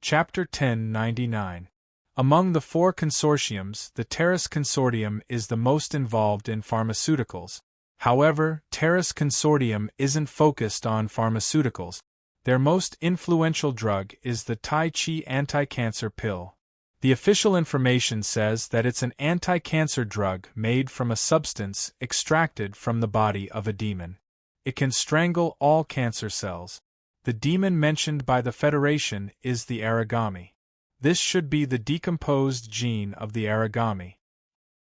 Chapter 1099. Among the four consortiums, the Terrace Consortium is the most involved in pharmaceuticals. However, Terrace Consortium isn't focused on pharmaceuticals. Their most influential drug is the Tai Chi anti-cancer pill. The official information says that it's an anti-cancer drug made from a substance extracted from the body of a demon. It can strangle all cancer cells. The demon mentioned by the Federation is the origami. This should be the decomposed gene of the origami.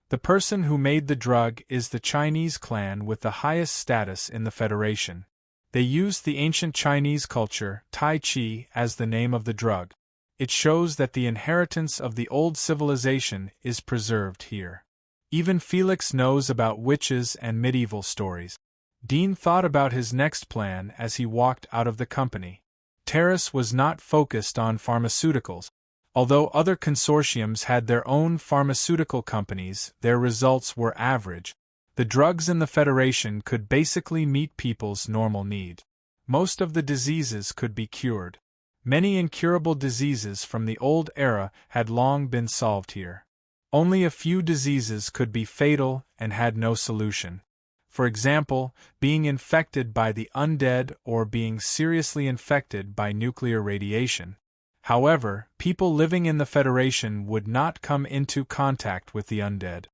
The person who made the drug is the Chinese clan with the highest status in the Federation. They used the ancient Chinese culture, Tai Chi, as the name of the drug. It shows that the inheritance of the old civilization is preserved here. Even Felix knows about witches and medieval stories. Dean thought about his next plan as he walked out of the company. Terrace was not focused on pharmaceuticals. Although other consortiums had their own pharmaceutical companies, their results were average. The drugs in the Federation could basically meet people's normal need. Most of the diseases could be cured. Many incurable diseases from the old era had long been solved here. Only a few diseases could be fatal and had no solution. For example, being infected by the undead or being seriously infected by nuclear radiation. However, people living in the Federation would not come into contact with the undead.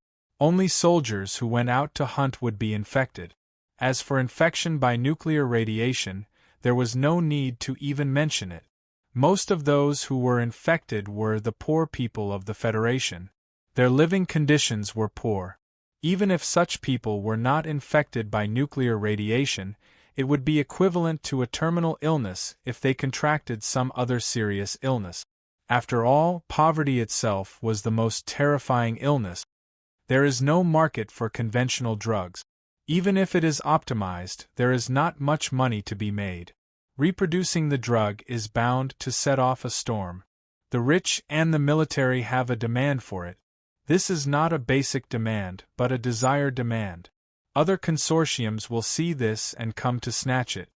Only soldiers who went out to hunt would be infected. As for infection by nuclear radiation, there was no need to even mention it. Most of those who were infected were the poor people of the Federation. Their living conditions were poor. Even if such people were not infected by nuclear radiation, it would be equivalent to a terminal illness if they contracted some other serious illness. After all, poverty itself was the most terrifying illness. There is no market for conventional drugs. Even if it is optimized, there is not much money to be made. Reproducing the drug is bound to set off a storm. The rich and the military have a demand for it. This is not a basic demand, but a desired demand. Other consortiums will see this and come to snatch it.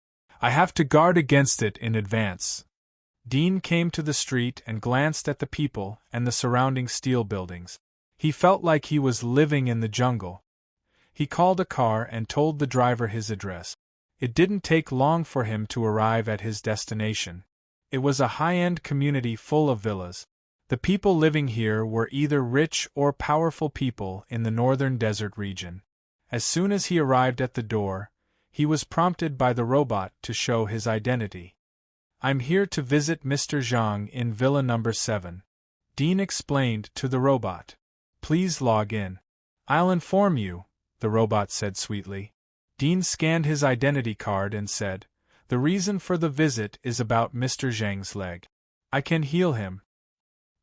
I have to guard against it in advance. Dean came to the street and glanced at the people and the surrounding steel buildings. He felt like he was living in the jungle. He called a car and told the driver his address. It didn't take long for him to arrive at his destination. It was a high-end community full of villas. The people living here were either rich or powerful people in the northern desert region. As soon as he arrived at the door, he was prompted by the robot to show his identity. I'm here to visit Mr. Zhang in Villa number 7. Dean explained to the robot. Please log in. I'll inform you, the robot said sweetly. Dean scanned his identity card and said, the reason for the visit is about Mr. Zhang's leg. I can heal him.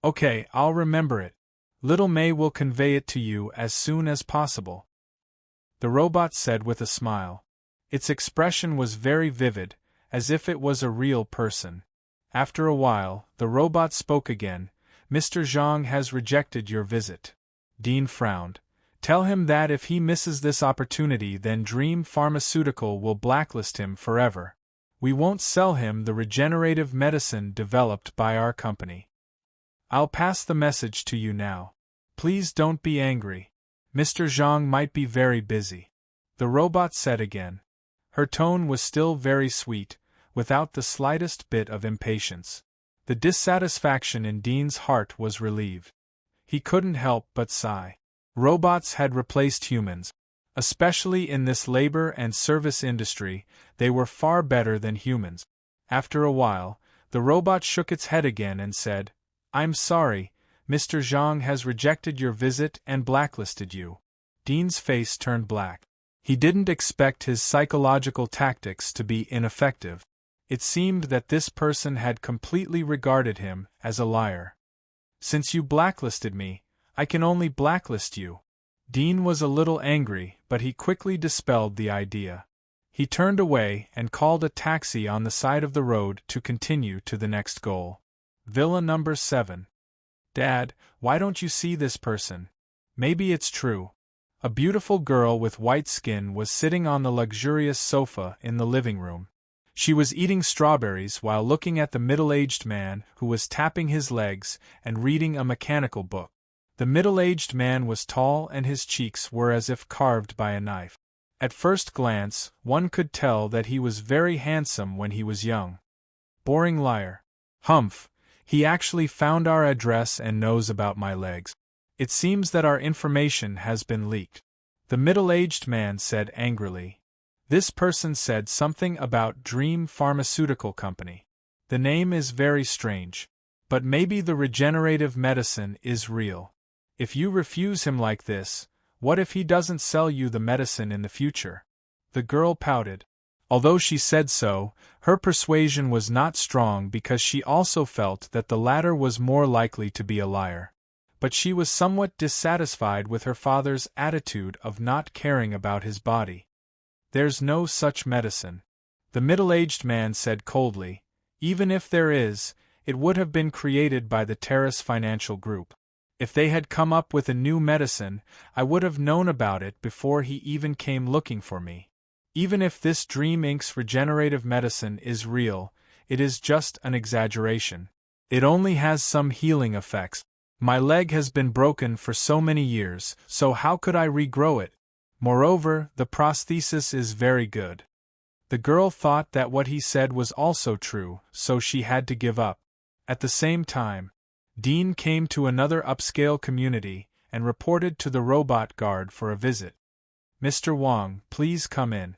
Okay, I'll remember it. Little May will convey it to you as soon as possible. The robot said with a smile. Its expression was very vivid, as if it was a real person. After a while, the robot spoke again. Mr. Zhang has rejected your visit. Dean frowned. Tell him that if he misses this opportunity, then Dream Pharmaceutical will blacklist him forever. We won't sell him the regenerative medicine developed by our company. I'll pass the message to you now. Please don't be angry. Mr. Zhang might be very busy. The robot said again. Her tone was still very sweet, without the slightest bit of impatience. The dissatisfaction in Dean's heart was relieved. He couldn't help but sigh. Robots had replaced humans. Especially in this labor and service industry, they were far better than humans. After a while, the robot shook its head again and said, I'm sorry, Mr. Zhang has rejected your visit and blacklisted you. Dean's face turned black. He didn't expect his psychological tactics to be ineffective. It seemed that this person had completely regarded him as a liar. Since you blacklisted me, I can only blacklist you. Dean was a little angry, but he quickly dispelled the idea. He turned away and called a taxi on the side of the road to continue to the next goal. Villa number 7. Dad, why don't you see this person? Maybe it's true. A beautiful girl with white skin was sitting on the luxurious sofa in the living room. She was eating strawberries while looking at the middle-aged man who was tapping his legs and reading a mechanical book. The middle-aged man was tall and his cheeks were as if carved by a knife. At first glance, one could tell that he was very handsome when he was young. Boring liar. Humph, he actually found our address and knows about my legs. It seems that our information has been leaked. The middle-aged man said angrily. This person said something about Dream Pharmaceutical Company. The name is very strange. But maybe the regenerative medicine is real. If you refuse him like this, what if he doesn't sell you the medicine in the future? The girl pouted. Although she said so, her persuasion was not strong because she also felt that the latter was more likely to be a liar. But she was somewhat dissatisfied with her father's attitude of not caring about his body. There's no such medicine. The middle-aged man said coldly. Even if there is, it would have been created by the Terrace Financial Group. If they had come up with a new medicine, I would have known about it before he even came looking for me. Even if this Dream Inc.'s regenerative medicine is real, it is just an exaggeration. It only has some healing effects. My leg has been broken for so many years, so how could I regrow it? Moreover, the prosthesis is very good. The girl thought that what he said was also true, so she had to give up. At the same time, Dean came to another upscale community and reported to the robot guard for a visit. Mr. Wang, please come in.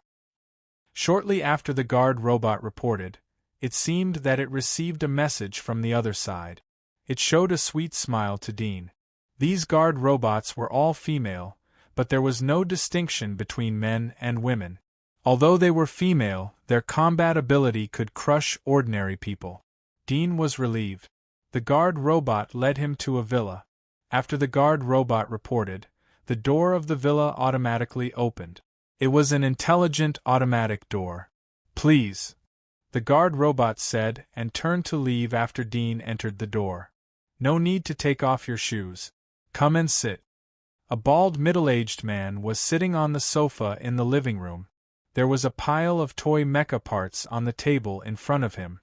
Shortly after the guard robot reported, it seemed that it received a message from the other side. It showed a sweet smile to Dean. These guard robots were all female, but there was no distinction between men and women. Although they were female, their combat ability could crush ordinary people. Dean was relieved. The guard robot led him to a villa. After the guard robot reported, the door of the villa automatically opened. It was an intelligent automatic door. Please, the guard robot said and turned to leave after Dean entered the door. No need to take off your shoes. Come and sit. A bald middle-aged man was sitting on the sofa in the living room. There was a pile of toy mecha parts on the table in front of him.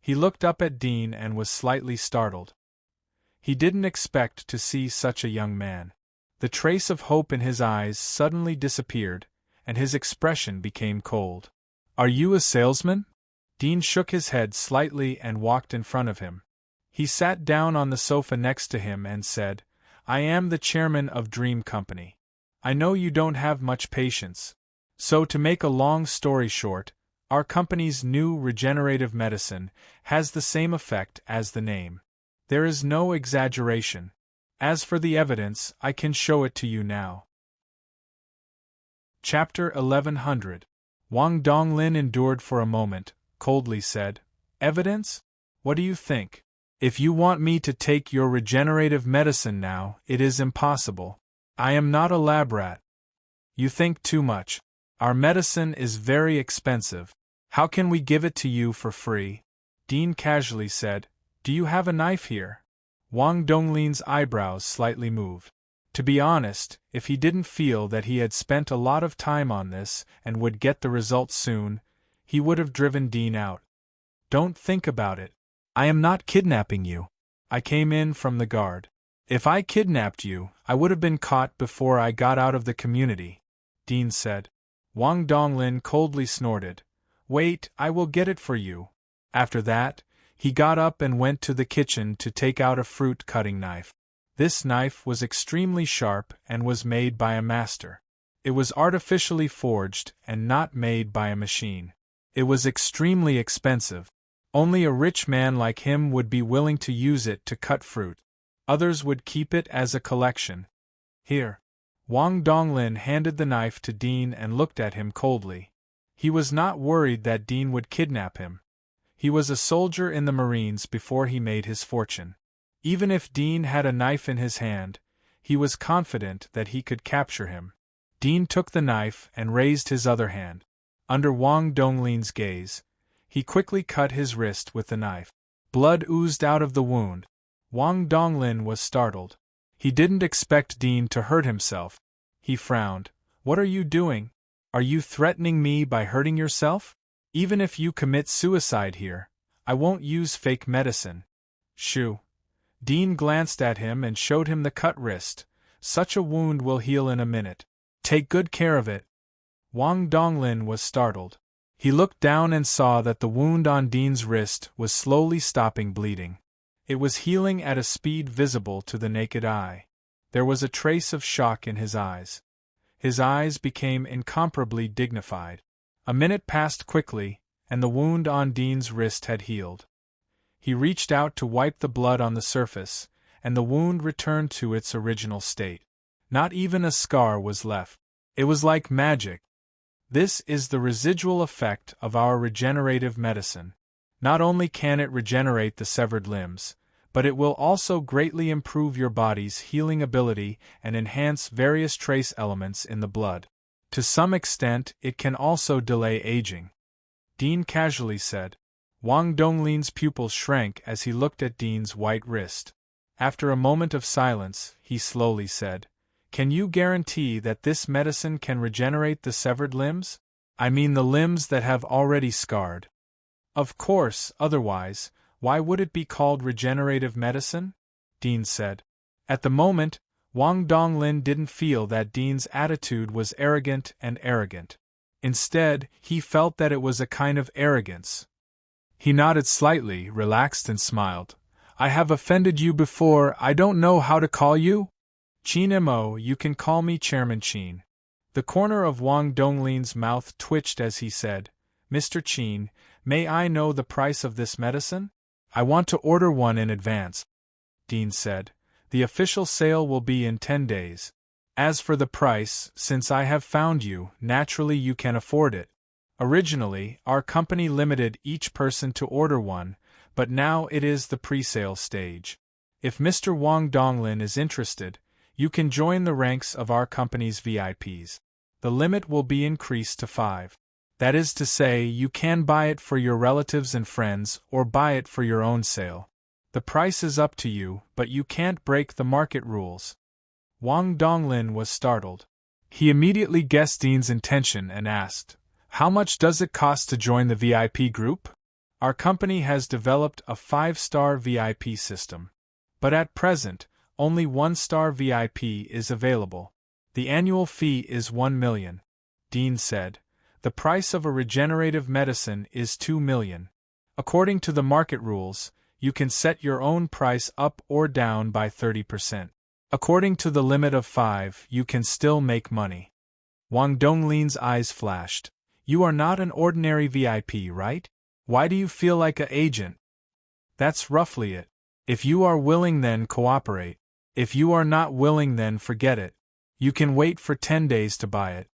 He looked up at Dean and was slightly startled. He didn't expect to see such a young man. The trace of hope in his eyes suddenly disappeared, and his expression became cold. Are you a salesman? Dean shook his head slightly and walked in front of him. He sat down on the sofa next to him and said, I am the chairman of Dream Company. I know you don't have much patience. So to make a long story short, our company's new regenerative medicine has the same effect as the name. There is no exaggeration. As for the evidence, I can show it to you now. Chapter 1100. Wang Donglin endured for a moment, coldly said, Evidence? What do you think? If you want me to take your regenerative medicine now, it is impossible. I am not a lab rat. You think too much. Our medicine is very expensive. How can we give it to you for free? Dean casually said, Do you have a knife here? Wang Donglin's eyebrows slightly moved. To be honest, if he didn't feel that he had spent a lot of time on this and would get the results soon, he would have driven Dean out. Don't think about it. I am not kidnapping you. I came in from the guard. If I kidnapped you, I would have been caught before I got out of the community, Dean said. Wang Donglin coldly snorted. Wait, I will get it for you. After that, he got up and went to the kitchen to take out a fruit-cutting knife. This knife was extremely sharp and was made by a master. It was artificially forged and not made by a machine. It was extremely expensive. Only a rich man like him would be willing to use it to cut fruit. Others would keep it as a collection. Here. Wang Donglin handed the knife to Dean and looked at him coldly. He was not worried that Dean would kidnap him. He was a soldier in the Marines before he made his fortune. Even if Dean had a knife in his hand, he was confident that he could capture him. Dean took the knife and raised his other hand. Under Wang Donglin's gaze, he quickly cut his wrist with the knife. Blood oozed out of the wound. Wang Donglin was startled. He didn't expect Dean to hurt himself. He frowned. What are you doing? Are you threatening me by hurting yourself? Even if you commit suicide here, I won't use fake medicine. Shoo. Dean glanced at him and showed him the cut wrist. Such a wound will heal in a minute. Take good care of it. Wang Donglin was startled. He looked down and saw that the wound on Dean's wrist was slowly stopping bleeding. It was healing at a speed visible to the naked eye. There was a trace of shock in his eyes. His eyes became incomparably dignified. A minute passed quickly, and the wound on Dean's wrist had healed. He reached out to wipe the blood on the surface, and the wound returned to its original state. Not even a scar was left. It was like magic. This is the residual effect of our regenerative medicine. Not only can it regenerate the severed limbs, but it will also greatly improve your body's healing ability and enhance various trace elements in the blood. To some extent, it can also delay aging. Dean casually said. Wang Donglin's pupils shrank as he looked at Dean's white wrist. After a moment of silence, he slowly said, "Can you guarantee that this medicine can regenerate the severed limbs? I mean the limbs that have already scarred." "Of course, otherwise, why would it be called regenerative medicine?" Dean said. At the moment, Wang Donglin didn't feel that Dean's attitude was arrogant. Instead, he felt that it was a kind of arrogance. He nodded slightly, relaxed and smiled. "I have offended you before. I don't know how to call you?" "Qin Mo, you can call me Chairman Qin." The corner of Wang Donglin's mouth twitched as he said, "Mr. Qin, may I know the price of this medicine?" "I want to order one in advance," Dean said. "The official sale will be in 10 days. As for the price, since I have found you, naturally you can afford it. Originally, our company limited each person to order one, but now it is the pre-sale stage. If Mr. Wang Donglin is interested, you can join the ranks of our company's VIPs. The limit will be increased to 5. That is to say, you can buy it for your relatives and friends or buy it for your own sale. The price is up to you, but you can't break the market rules." Wang Donglin was startled. He immediately guessed Dean's intention and asked, "How much does it cost to join the VIP group?" "Our company has developed a 5-star VIP system. But at present, only 1-star VIP is available. The annual fee is 1 million, Dean said. The price of a regenerative medicine is 2 million. According to the market rules, you can set your own price up or down by 30%. According to the limit of 5, you can still make money." Wang Donglin's eyes flashed. "You are not an ordinary VIP, right? Why do you feel like an agent?" "That's roughly it. If you are willing, then cooperate. If you are not willing, then forget it. You can wait for 10 days to buy it."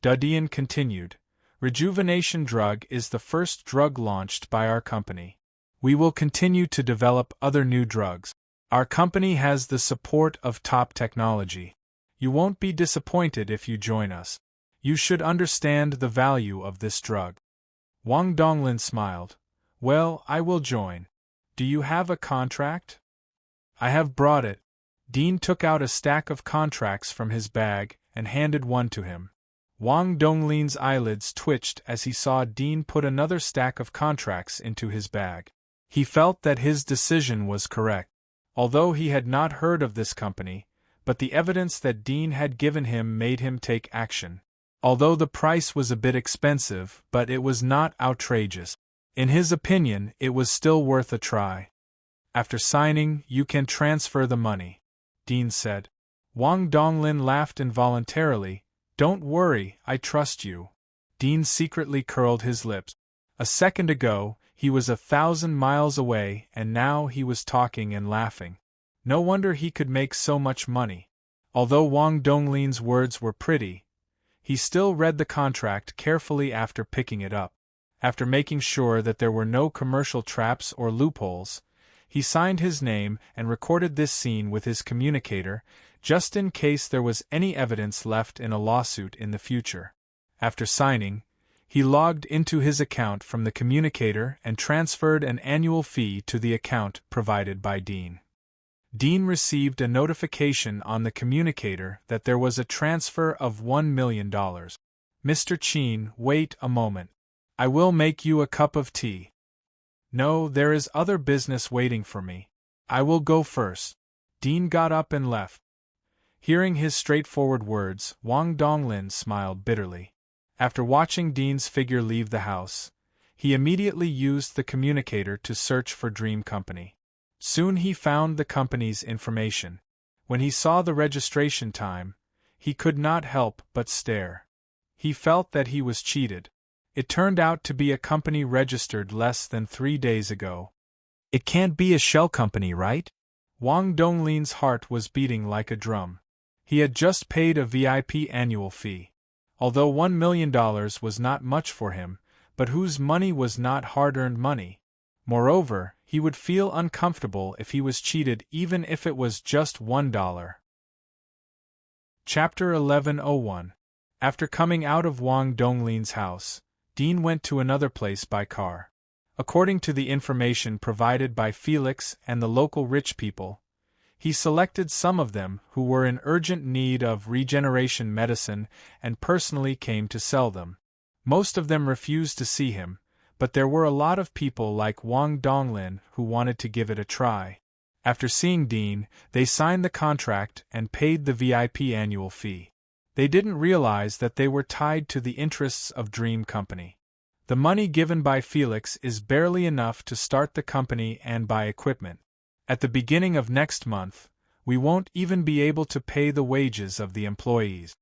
Dudian continued. "Rejuvenation drug is the first drug launched by our company. We will continue to develop other new drugs. Our company has the support of top technology. You won't be disappointed if you join us. You should understand the value of this drug." Wang Donglin smiled. "Well, I will join. Do you have a contract?" "I have brought it." Dean took out a stack of contracts from his bag and handed one to him. Wang Donglin's eyelids twitched as he saw Dean put another stack of contracts into his bag. He felt that his decision was correct. Although he had not heard of this company, but the evidence that Dean had given him made him take action. Although the price was a bit expensive, but it was not outrageous. In his opinion, it was still worth a try. "After signing, you can transfer the money," Dean said. Wang Donglin laughed involuntarily. "Don't worry, I trust you." Dean secretly curled his lips. A second ago, he was 1,000 miles away, and now he was talking and laughing. No wonder he could make so much money. Although Wang Donglin's words were pretty, he still read the contract carefully after picking it up. After making sure that there were no commercial traps or loopholes, he signed his name and recorded this scene with his communicator, just in case there was any evidence left in a lawsuit in the future. After signing, he logged into his account from the communicator and transferred an annual fee to the account provided by Dean. Dean received a notification on the communicator that there was a transfer of $1 million. "Mr. Qin, wait a moment. I will make you a cup of tea. No, there is other business waiting for me. I will go first. Dean got up and left. Hearing his straightforward words, Wang Donglin smiled bitterly. After watching Dean's figure leave the house, he immediately used the communicator to search for Dream Company. Soon he found the company's information. When he saw the registration time, he could not help but stare. He felt that he was cheated. It turned out to be a company registered less than 3 days ago. It can't be a shell company, right? Wang Donglin's heart was beating like a drum. He had just paid a VIP annual fee. Although $1 million was not much for him, but whose money was not hard-earned money? Moreover, he would feel uncomfortable if he was cheated even if it was just $1. Chapter 1101. After coming out of Wang Donglin's house, Dean went to another place by car. According to the information provided by Felix and the local rich people, he selected some of them who were in urgent need of regeneration medicine and personally came to sell them. Most of them refused to see him, but there were a lot of people like Wang Donglin who wanted to give it a try. After seeing Dean, they signed the contract and paid the VIP annual fee. They didn't realize that they were tied to the interests of Dream Company. The money given by Felix is barely enough to start the company and buy equipment. At the beginning of next month, we won't even be able to pay the wages of the employees.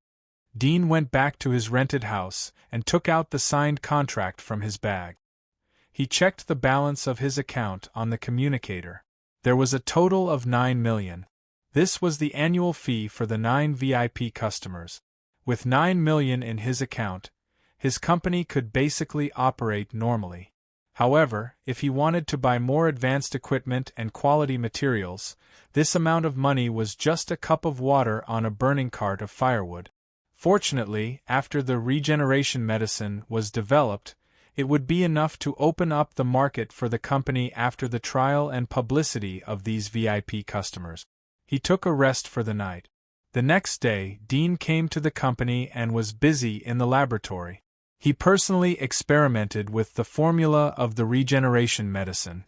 Dean went back to his rented house and took out the signed contract from his bag. He checked the balance of his account on the communicator. There was a total of 9 million. This was the annual fee for the 9 VIP customers. With 9 million in his account, his company could basically operate normally. However, if he wanted to buy more advanced equipment and quality materials, this amount of money was just a cup of water on a burning cart of firewood. Fortunately, after the regeneration medicine was developed, it would be enough to open up the market for the company after the trial and publicity of these VIP customers. He took a rest for the night. The next day, Dean came to the company and was busy in the laboratory. He personally experimented with the formula of the regeneration medicine.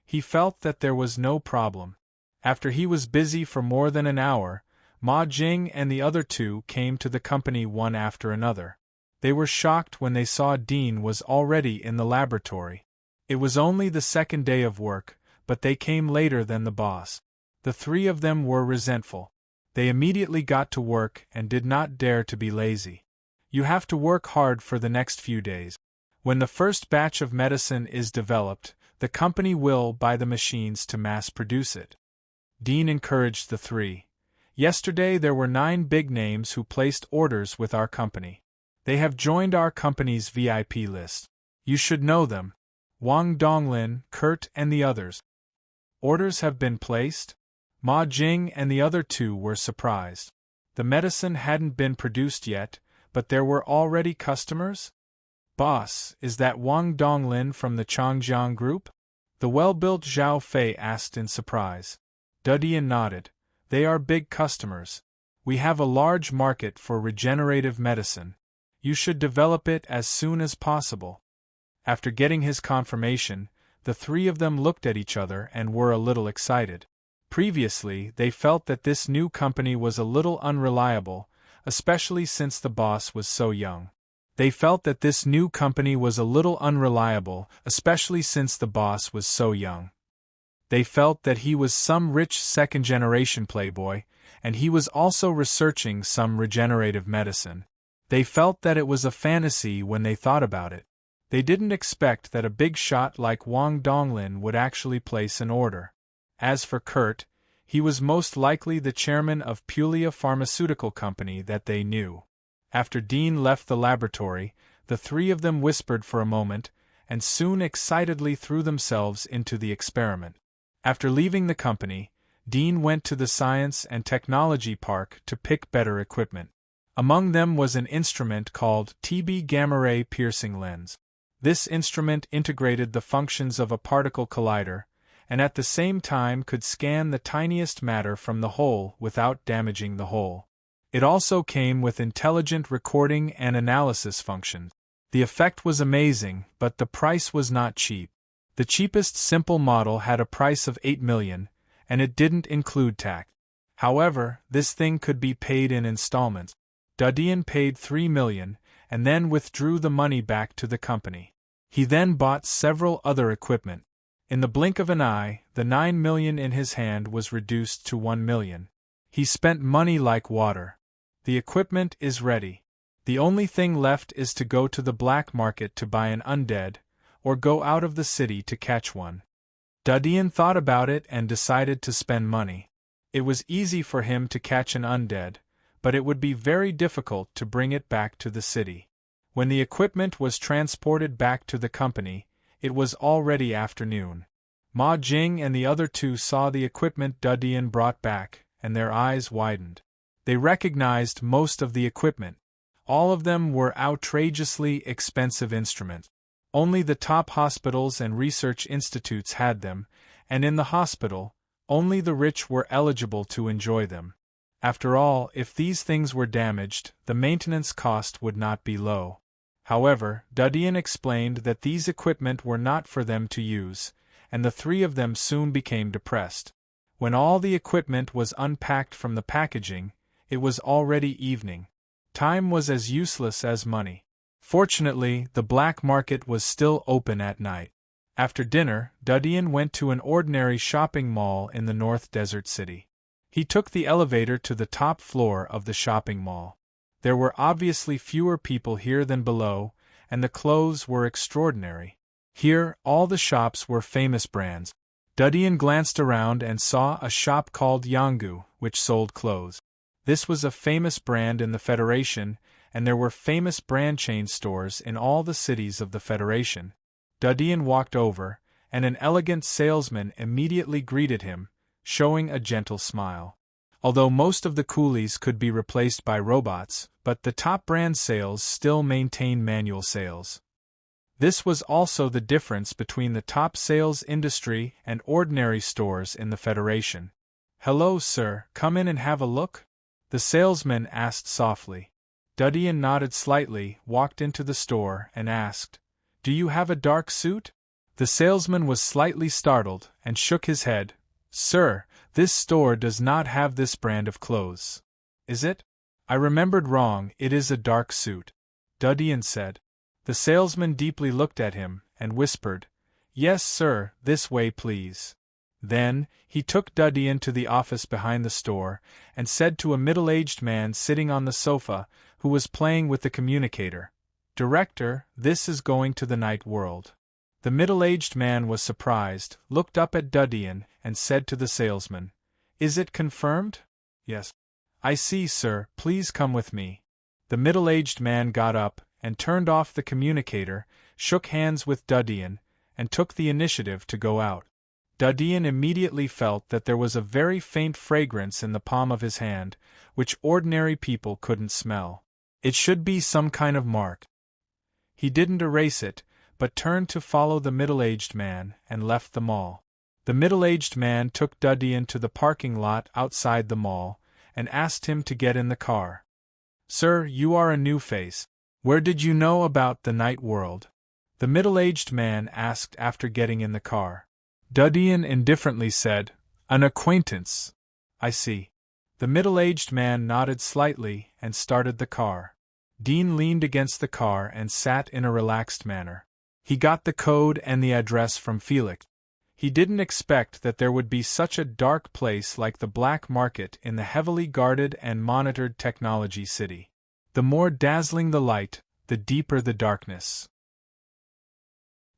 He felt that there was no problem. After he was busy for more than an hour, Ma Jing and the other two came to the company one after another. They were shocked when they saw Dean was already in the laboratory. It was only the second day of work, but they came later than the boss. The 3 of them were resentful. They immediately got to work and did not dare to be lazy. You have to work hard for the next few days. When the first batch of medicine is developed, the company will buy the machines to mass produce it. Dean encouraged the 3. Yesterday there were 9 big names who placed orders with our company. They have joined our company's VIP list. You should know them. Wang Donglin, Kurt and the others. Orders have been placed? Ma Jing and the other 2 were surprised. The medicine hadn't been produced yet, but there were already customers? Boss, is that Wang Donglin from the Changjiang group? The well-built Zhao Fei asked in surprise. Dudian nodded. They are big customers. We have a large market for regenerative medicine. You should develop it as soon as possible. After getting his confirmation, the 3 of them looked at each other and were a little excited. Previously, they felt that this new company was a little unreliable, especially since the boss was so young. They felt that this new company was a little unreliable, especially since the boss was so young. They felt that he was some rich second-generation playboy, and he was also researching some regenerative medicine. They felt that it was a fantasy when they thought about it. They didn't expect that a big shot like Wang Donglin would actually place an order. As for Kurt, he was most likely the chairman of Pulia Pharmaceutical Company that they knew. After Dean left the laboratory, the 3 of them whispered for a moment, and soon excitedly threw themselves into the experiment. After leaving the company, Dean went to the Science and Technology Park to pick better equipment. Among them was an instrument called TB Gamma Ray Piercing Lens. This instrument integrated the functions of a particle collider, and at the same time could scan the tiniest matter from the hole without damaging the hole. It also came with intelligent recording and analysis functions. The effect was amazing, but the price was not cheap. The cheapest simple model had a price of 8 million, and it didn't include tax. However, this thing could be paid in installments. Dadian paid 3 million, and then withdrew the money back to the company. He then bought several other equipment. In the blink of an eye, the 9 million in his hand was reduced to 1 million. He spent money like water. The equipment is ready. The only thing left is to go to the black market to buy an undead, or go out of the city to catch one. Dadian thought about it and decided to spend money. It was easy for him to catch an undead, but it would be very difficult to bring it back to the city. When the equipment was transported back to the company, it was already afternoon. Ma Jing and the other two saw the equipment Dadian brought back, and their eyes widened. They recognized most of the equipment. All of them were outrageously expensive instruments. Only the top hospitals and research institutes had them, and in the hospital, only the rich were eligible to enjoy them. After all, if these things were damaged, the maintenance cost would not be low. However, Dadian explained that these equipment were not for them to use, and the three of them soon became depressed. When all the equipment was unpacked from the packaging, it was already evening. Time was as useless as money. Fortunately, the black market was still open at night. After dinner, Dadian went to an ordinary shopping mall in the North Desert City. He took the elevator to the top floor of the shopping mall. There were obviously fewer people here than below, and the clothes were extraordinary. Here, all the shops were famous brands. Dadian glanced around and saw a shop called Yanggu, which sold clothes. This was a famous brand in the Federation, and there were famous brand chain stores in all the cities of the Federation. Dadian walked over, and an elegant salesman immediately greeted him, showing a gentle smile. Although most of the coolies could be replaced by robots, but the top brand sales still maintain manual sales. This was also the difference between the top sales industry and ordinary stores in the Federation. "Hello, sir, come in and have a look?" the salesman asked softly. Dadian nodded slightly, walked into the store, and asked, "Do you have a dark suit?" The salesman was slightly startled, and shook his head. "Sir, this store does not have this brand of clothes." "Is it? I remembered wrong, it is a dark suit," Dadian said. The salesman deeply looked at him, and whispered, "Yes, sir, this way please." Then, he took Dadian to the office behind the store, and said to a middle-aged man sitting on the sofa, who was playing with the communicator, "Director, this is going to the night world." The middle-aged man was surprised, looked up at Dadian, and said to the salesman, "Is it confirmed?" "Yes." "I see, sir, please come with me." The middle-aged man got up, and turned off the communicator, shook hands with Dadian, and took the initiative to go out. Dadian immediately felt that there was a very faint fragrance in the palm of his hand, which ordinary people couldn't smell. It should be some kind of mark. He didn't erase it, but turned to follow the middle-aged man, and left the mall. The middle-aged man took Dadian to the parking lot outside the mall, and asked him to get in the car. "Sir, you are a new face. Where did you know about the night world?" the middle-aged man asked after getting in the car. Dadian indifferently said, "An acquaintance." "I see." The middle-aged man nodded slightly and started the car. Dean leaned against the car and sat in a relaxed manner. He got the code and the address from Felix. He didn't expect that there would be such a dark place like the black market in the heavily guarded and monitored technology city. The more dazzling the light, the deeper the darkness.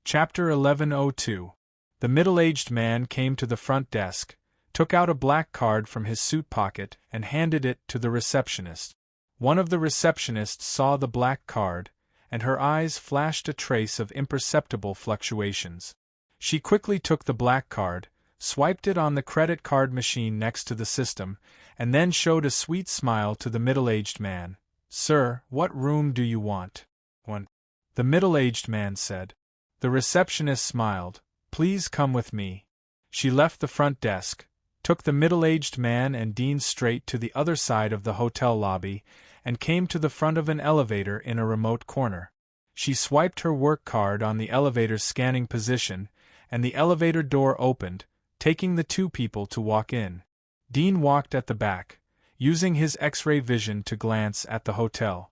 Chapter 1102. The middle-aged man came to the front desk, took out a black card from his suit pocket, and handed it to the receptionist. One of the receptionists saw the black card, and her eyes flashed a trace of imperceptible fluctuations. She quickly took the black card, swiped it on the credit card machine next to the system, and then showed a sweet smile to the middle-aged man. "Sir, what room do you want?" "One," the middle-aged man said. The receptionist smiled. "Please come with me." She left the front desk, took the middle-aged man and Dean straight to the other side of the hotel lobby, and came to the front of an elevator in a remote corner. She swiped her work card on the elevator's scanning position, and the elevator door opened, taking the two people to walk in. Dean walked at the back, using his X-ray vision to glance at the hotel.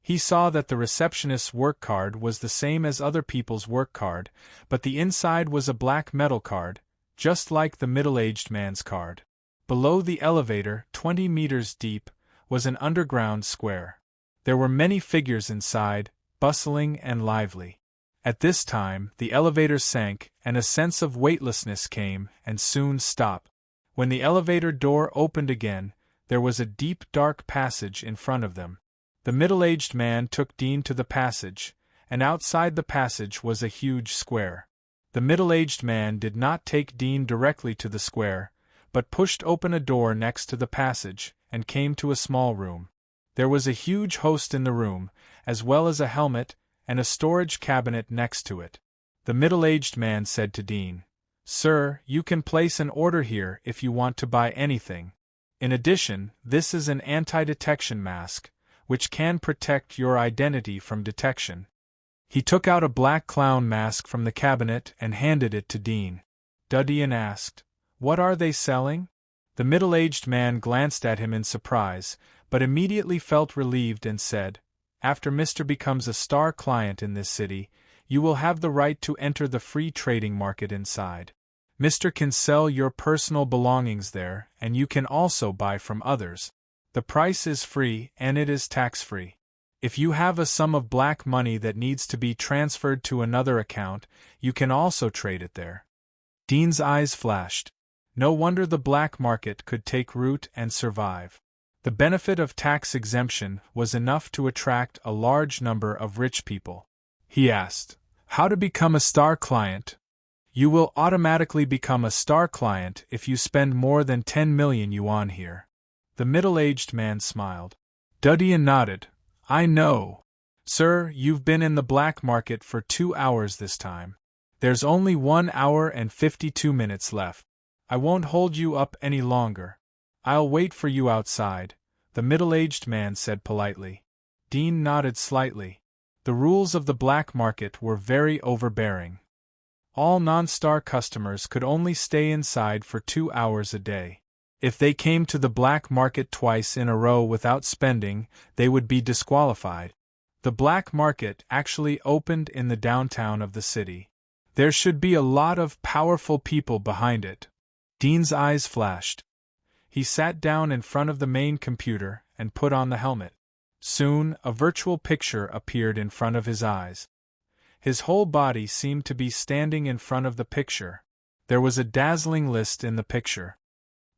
He saw that the receptionist's work card was the same as other people's work card, but the inside was a black metal card, just like the middle-aged man's card. Below the elevator, 20 meters deep, was an underground square. There were many figures inside, bustling and lively. At this time, the elevator sank, and a sense of weightlessness came and soon stopped. When the elevator door opened again, there was a deep, dark passage in front of them. The middle-aged man took Dean to the passage, and outside the passage was a huge square. The middle-aged man did not take Dean directly to the square, but pushed open a door next to the passage, and came to a small room. There was a huge host in the room, as well as a helmet, and a storage cabinet next to it. The middle-aged man said to Dean, "Sir, you can place an order here if you want to buy anything. In addition, this is an anti-detection mask, which can protect your identity from detection." He took out a black clown mask from the cabinet and handed it to Dean. Dean asked, "What are they selling?" The middle-aged man glanced at him in surprise, but immediately felt relieved and said, "After Mr. becomes a star client in this city, you will have the right to enter the free trading market inside. Mr. can sell your personal belongings there, and you can also buy from others. The price is free and it is tax-free. If you have a sum of black money that needs to be transferred to another account, you can also trade it there." Dean's eyes flashed. No wonder the black market could take root and survive. The benefit of tax exemption was enough to attract a large number of rich people. He asked, "How to become a star client?" "You will automatically become a star client if you spend more than 10 million yuan here." The middle-aged man smiled. Dean nodded. "I know. Sir, you've been in the black market for 2 hours this time. There's only 1 hour and 52 minutes left. I won't hold you up any longer. I'll wait for you outside," the middle-aged man said politely. Dean nodded slightly. The rules of the black market were very overbearing. All non-star customers could only stay inside for 2 hours a day. If they came to the black market twice in a row without spending, they would be disqualified. The black market actually opened in the downtown of the city. There should be a lot of powerful people behind it. Dean's eyes flashed. He sat down in front of the main computer and put on the helmet. Soon, a virtual picture appeared in front of his eyes. His whole body seemed to be standing in front of the picture. There was a dazzling list in the picture: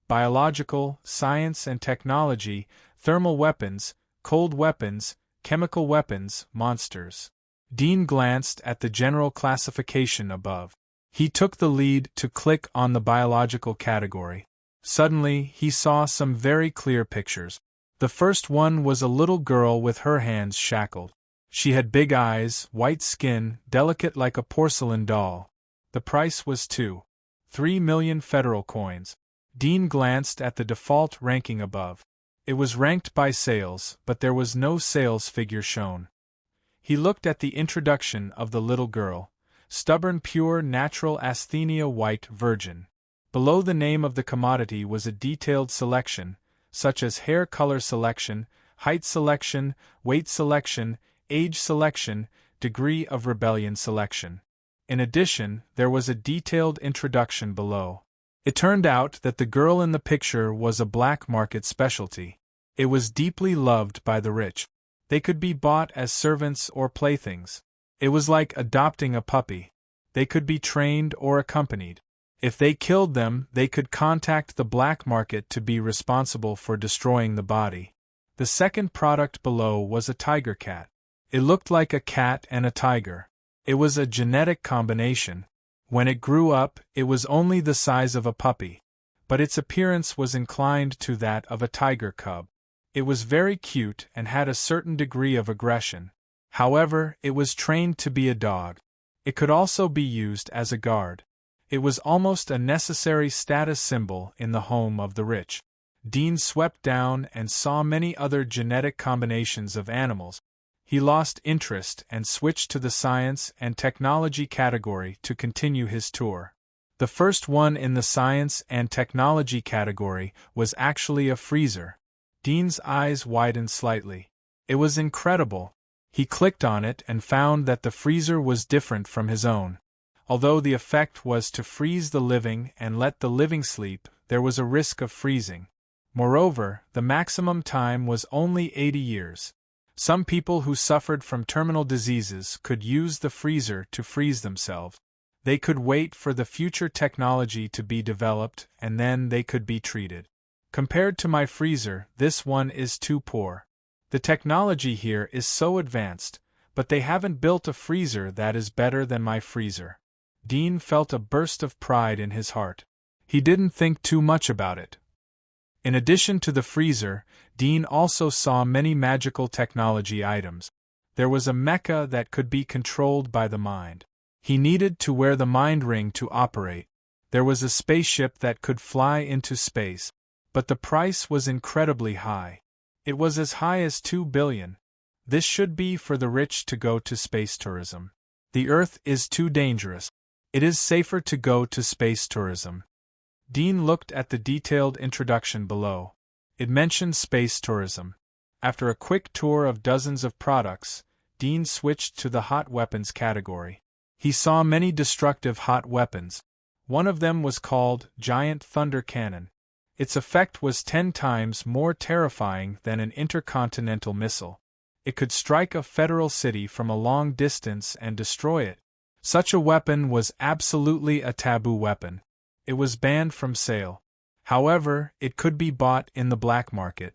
biological, science and technology, thermal weapons, cold weapons, chemical weapons, monsters. Dean glanced at the general classification above. He took the lead to click on the biological category. Suddenly, he saw some very clear pictures. The first one was a little girl with her hands shackled. She had big eyes, white skin, delicate like a porcelain doll. The price was 2.3 million federal coins. Dean glanced at the default ranking above. It was ranked by sales, but there was no sales figure shown. He looked at the introduction of the little girl: stubborn pure natural asthenia white virgin. Below the name of the commodity was a detailed selection, such as hair color selection, height selection, weight selection, age selection, degree of rebellion selection. In addition, there was a detailed introduction below. It turned out that the girl in the picture was a black market specialty. It was deeply loved by the rich. They could be bought as servants or playthings. It was like adopting a puppy. They could be trained or accompanied. If they killed them, they could contact the black market to be responsible for destroying the body. The second product below was a tiger cat. It looked like a cat and a tiger. It was a genetic combination. When it grew up, it was only the size of a puppy, but its appearance was inclined to that of a tiger cub. It was very cute and had a certain degree of aggression. However, it was trained to be a dog. It could also be used as a guard. It was almost a necessary status symbol in the home of the rich. Dean swept down and saw many other genetic combinations of animals. He lost interest and switched to the science and technology category to continue his tour. The first one in the science and technology category was actually a freezer. Dean's eyes widened slightly. It was incredible. He clicked on it and found that the freezer was different from his own. Although the effect was to freeze the living and let the living sleep, there was a risk of freezing. Moreover, the maximum time was only 80 years. Some people who suffered from terminal diseases could use the freezer to freeze themselves. They could wait for the future technology to be developed and then they could be treated. Compared to my freezer, this one is too poor. The technology here is so advanced, but they haven't built a freezer that is better than my freezer. Dean felt a burst of pride in his heart. He didn't think too much about it. In addition to the freezer, Dean also saw many magical technology items. There was a mecha that could be controlled by the mind. He needed to wear the mind ring to operate. There was a spaceship that could fly into space. But the price was incredibly high. It was as high as 2 billion. This should be for the rich to go to space tourism. The Earth is too dangerous. It is safer to go to space tourism. Dean looked at the detailed introduction below. It mentioned space tourism. After a quick tour of dozens of products, Dean switched to the hot weapons category. He saw many destructive hot weapons. One of them was called Giant Thunder Cannon. Its effect was 10 times more terrifying than an intercontinental missile. It could strike a federal city from a long distance and destroy it. Such a weapon was absolutely a taboo weapon. It was banned from sale. However, it could be bought in the black market.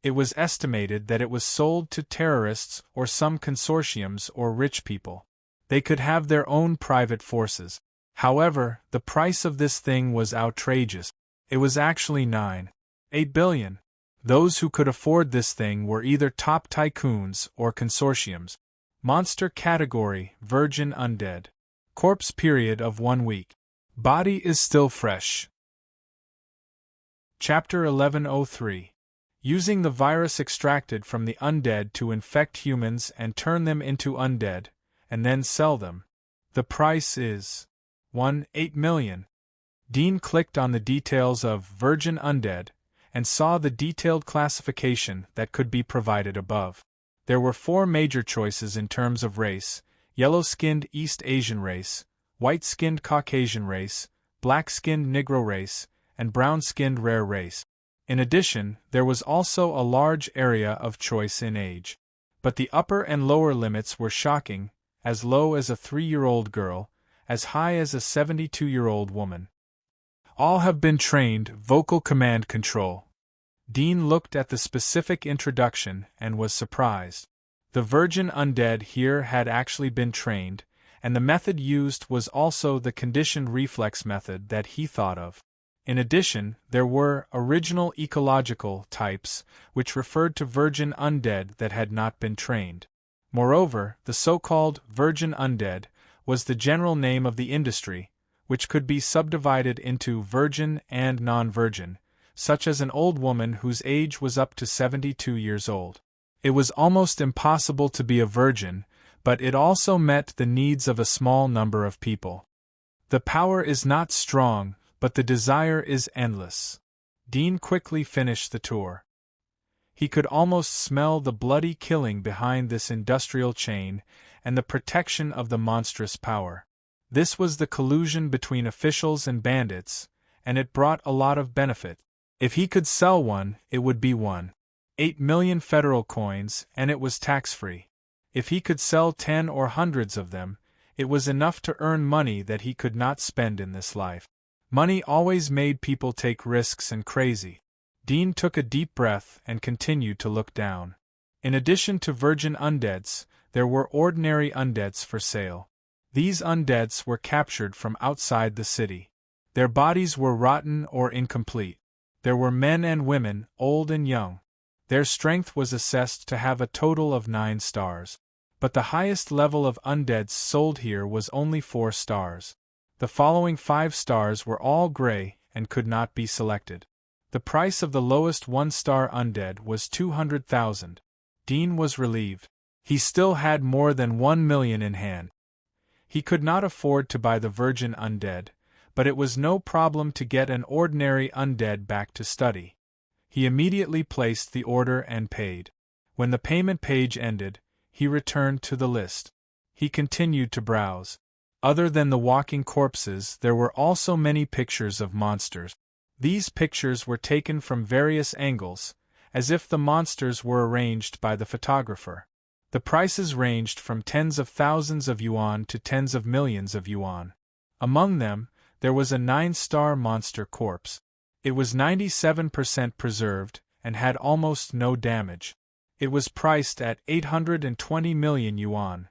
It was estimated that it was sold to terrorists or some consortiums or rich people. They could have their own private forces. However, the price of this thing was outrageous. It was actually 9.8 billion. Those who could afford this thing were either top tycoons or consortiums. Monster category: Virgin Undead. Corpse period of 1 week. Body is still fresh. Chapter 1103. Using the virus extracted from the undead to infect humans and turn them into undead, and then sell them. The price is 1.8 million. Dean clicked on the details of Virgin Undead and saw the detailed classification that could be provided above. There were 4 major choices in terms of race: yellow-skinned East Asian race, white-skinned Caucasian race, black-skinned Negro race, and brown-skinned rare race. In addition, there was also a large area of choice in age. But the upper and lower limits were shocking, as low as a 3-year-old girl, as high as a 72-year-old woman. All have been trained, vocal command control. Dean looked at the specific introduction and was surprised. The Virgin Undead here had actually been trained, and the method used was also the conditioned reflex method that he thought of. In addition, there were original ecological types, which referred to Virgin Undead that had not been trained. Moreover, the so-called Virgin Undead was the general name of the industry, which could be subdivided into virgin and non-virgin, such as an old woman whose age was up to 72 years old. It was almost impossible to be a virgin, but it also met the needs of a small number of people. The power is not strong, but the desire is endless. Dean quickly finished the tour. He could almost smell the bloody killing behind this industrial chain and the protection of the monstrous power. This was the collusion between officials and bandits, and it brought a lot of benefit. If he could sell one, it would be 1.8 million federal coins, and it was tax-free. If he could sell 10 or hundreds of them, it was enough to earn money that he could not spend in this life. Money always made people take risks and crazy. Dean took a deep breath and continued to look down. In addition to Virgin Undeads, there were ordinary undeads for sale. These undeads were captured from outside the city. Their bodies were rotten or incomplete. There were men and women, old and young. Their strength was assessed to have a total of 9 stars. But the highest level of undeads sold here was only 4 stars. The following 5 stars were all gray and could not be selected. The price of the lowest 1-star undead was 200,000. Dean was relieved. He still had more than 1 million in hand. He could not afford to buy the virgin undead, but it was no problem to get an ordinary undead back to study. He immediately placed the order and paid. When the payment page ended, he returned to the list. He continued to browse. Other than the walking corpses, there were also many pictures of monsters. These pictures were taken from various angles, as if the monsters were arranged by the photographer. The prices ranged from tens of thousands of yuan to tens of millions of yuan. Among them, there was a 9-star monster corpse. It was 97% preserved and had almost no damage. It was priced at 820 million yuan.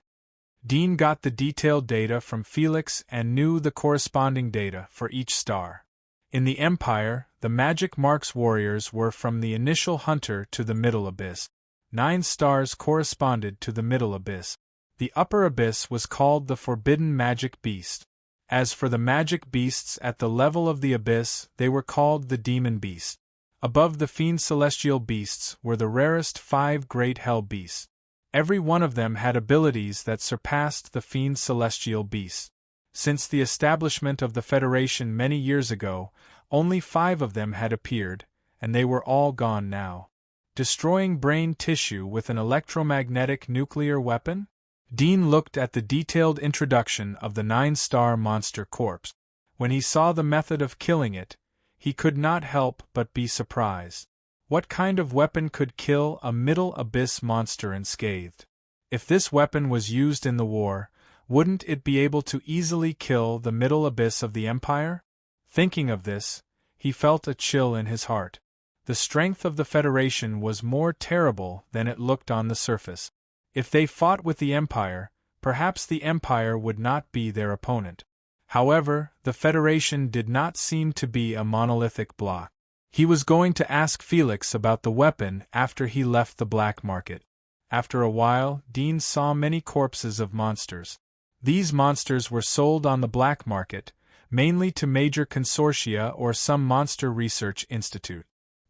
Dean got the detailed data from Felix and knew the corresponding data for each star. In the Empire, the Magic Marks warriors were from the initial hunter to the middle abyss. 9 stars corresponded to the middle abyss. The upper abyss was called the Forbidden Magic Beast. As for the magic beasts at the level of the abyss, they were called the Demon Beast. Above the Fiend Celestial Beasts were the rarest 5 great Hell Beasts. Every one of them had abilities that surpassed the Fiend Celestial Beasts. Since the establishment of the Federation many years ago, only 5 of them had appeared, and they were all gone now. Destroying brain tissue with an electromagnetic nuclear weapon? Dean looked at the detailed introduction of the 9-star monster corpse. When he saw the method of killing it, he could not help but be surprised. What kind of weapon could kill a middle abyss monster unscathed? If this weapon was used in the war, wouldn't it be able to easily kill the middle abyss of the Empire? Thinking of this, he felt a chill in his heart. The strength of the Federation was more terrible than it looked on the surface. If they fought with the Empire, perhaps the Empire would not be their opponent. However, the Federation did not seem to be a monolithic block. He was going to ask Felix about the weapon after he left the black market. After a while, Dean saw many corpses of monsters. These monsters were sold on the black market, mainly to major consortia or some monster research institute.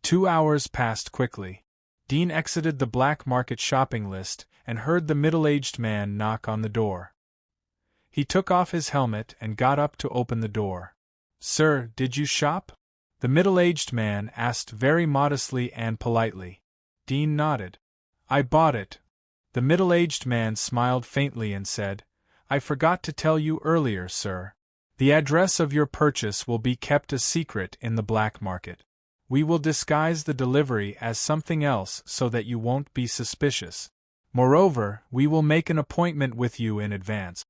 2 hours passed quickly. Dean exited the black market shopping list and heard the middle-aged man knock on the door. He took off his helmet and got up to open the door. "Sir, did you shop?" the middle-aged man asked very modestly and politely. Dean nodded. "I bought it." The middle-aged man smiled faintly and said, "I forgot to tell you earlier, sir. The address of your purchase will be kept a secret in the black market. We will disguise the delivery as something else so that you won't be suspicious. Moreover, we will make an appointment with you in advance."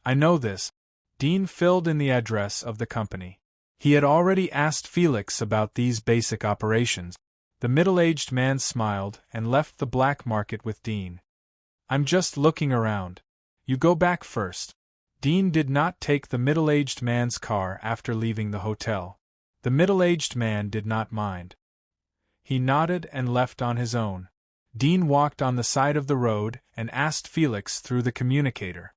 "I know this." Dean filled in the address of the company. He had already asked Felix about these basic operations. The middle-aged man smiled and left the black market with Dean. "I'm just looking around. You go back first." Dean did not take the middle-aged man's car after leaving the hotel. The middle-aged man did not mind. He nodded and left on his own. Dean walked on the side of the road and asked Felix through the communicator.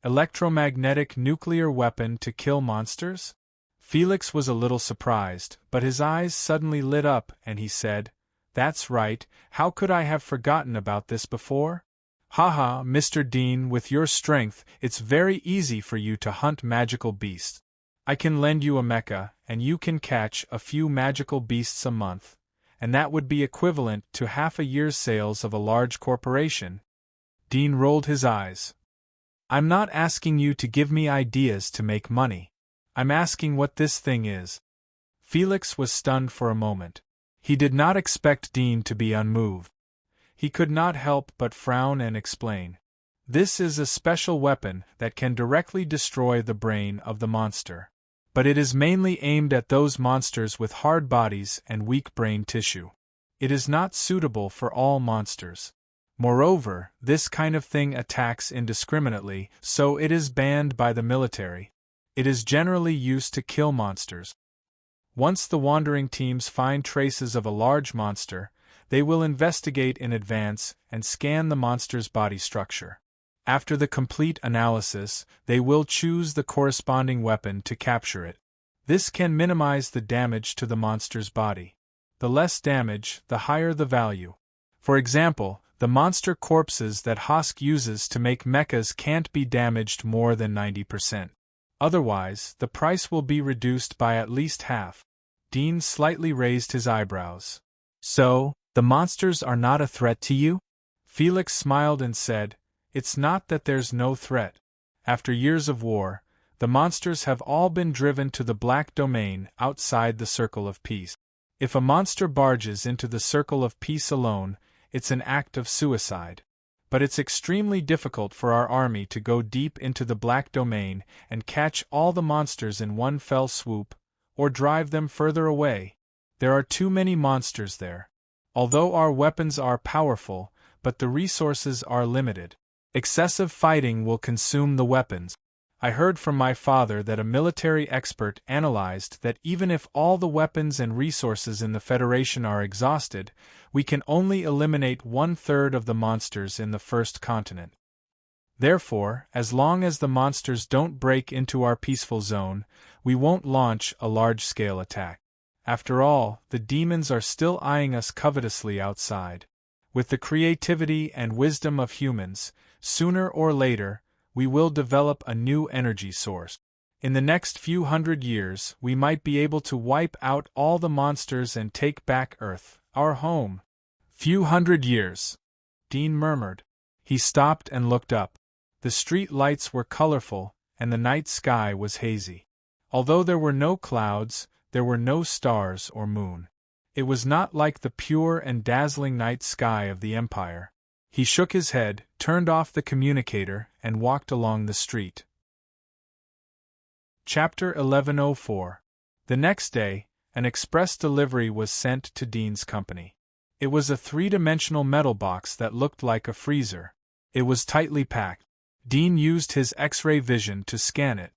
"Electromagnetic nuclear weapon to kill monsters?" Felix was a little surprised, but his eyes suddenly lit up and he said, "That's right, how could I have forgotten about this before? Haha, Mr. Dean, with your strength, it's very easy for you to hunt magical beasts. I can lend you a mecha, and you can catch a few magical beasts a month, and that would be equivalent to half a year's sales of a large corporation." Dean rolled his eyes. "I'm not asking you to give me ideas to make money. I'm asking what this thing is." Felix was stunned for a moment. He did not expect Dean to be unmoved. He could not help but frown and explain. "This is a special weapon that can directly destroy the brain of the monster. But it is mainly aimed at those monsters with hard bodies and weak brain tissue. It is not suitable for all monsters. Moreover, this kind of thing attacks indiscriminately, so it is banned by the military. It is generally used to kill monsters. Once the wandering teams find traces of a large monster, they will investigate in advance and scan the monster's body structure. After the complete analysis, they will choose the corresponding weapon to capture it. This can minimize the damage to the monster's body. The less damage, the higher the value. For example, the monster corpses that Hosk uses to make mechas can't be damaged more than 90%. Otherwise, the price will be reduced by at least half. Dean slightly raised his eyebrows. So, the monsters are not a threat to you? Felix smiled and said, It's not that there's no threat. After years of war, the monsters have all been driven to the Black Domain outside the Circle of Peace. If a monster barges into the Circle of Peace alone, it's an act of suicide. But it's extremely difficult for our army to go deep into the Black Domain and catch all the monsters in one fell swoop, or drive them further away. There are too many monsters there. Although our weapons are powerful, but the resources are limited. Excessive fighting will consume the weapons. I heard from my father that a military expert analyzed that even if all the weapons and resources in the Federation are exhausted, we can only eliminate 1/3 of the monsters in the first continent. Therefore, as long as the monsters don't break into our peaceful zone, we won't launch a large-scale attack. After all, the demons are still eyeing us covetously outside. With the creativity and wisdom of humans, sooner or later, we will develop a new energy source. In the next few hundred years, we might be able to wipe out all the monsters and take back Earth, our home. Few hundred years, Dean murmured. He stopped and looked up. The street lights were colorful, and the night sky was hazy. Although there were no clouds, there were no stars or moon. It was not like the pure and dazzling night sky of the Empire. He shook his head, turned off the communicator, and walked along the street. Chapter 1104. The next day, an express delivery was sent to Dean's company. It was a three-dimensional metal box that looked like a freezer. It was tightly packed. Dean used his X-ray vision to scan it.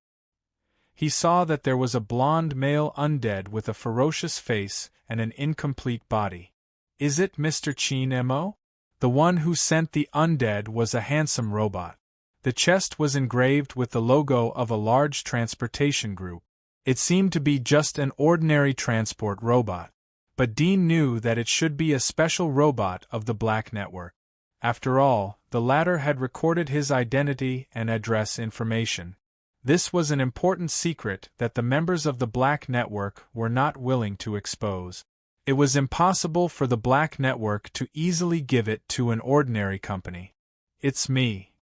He saw that there was a blonde male undead with a ferocious face and an incomplete body. Is it Mr. Chin Mo? The one who sent the undead was a handsome robot. The chest was engraved with the logo of a large transportation group. It seemed to be just an ordinary transport robot. But Dean knew that it should be a special robot of the Black Network. After all, the latter had recorded his identity and address information. This was an important secret that the members of the Black Network were not willing to expose. It was impossible for the Black Network to easily give it to an ordinary company. It's me.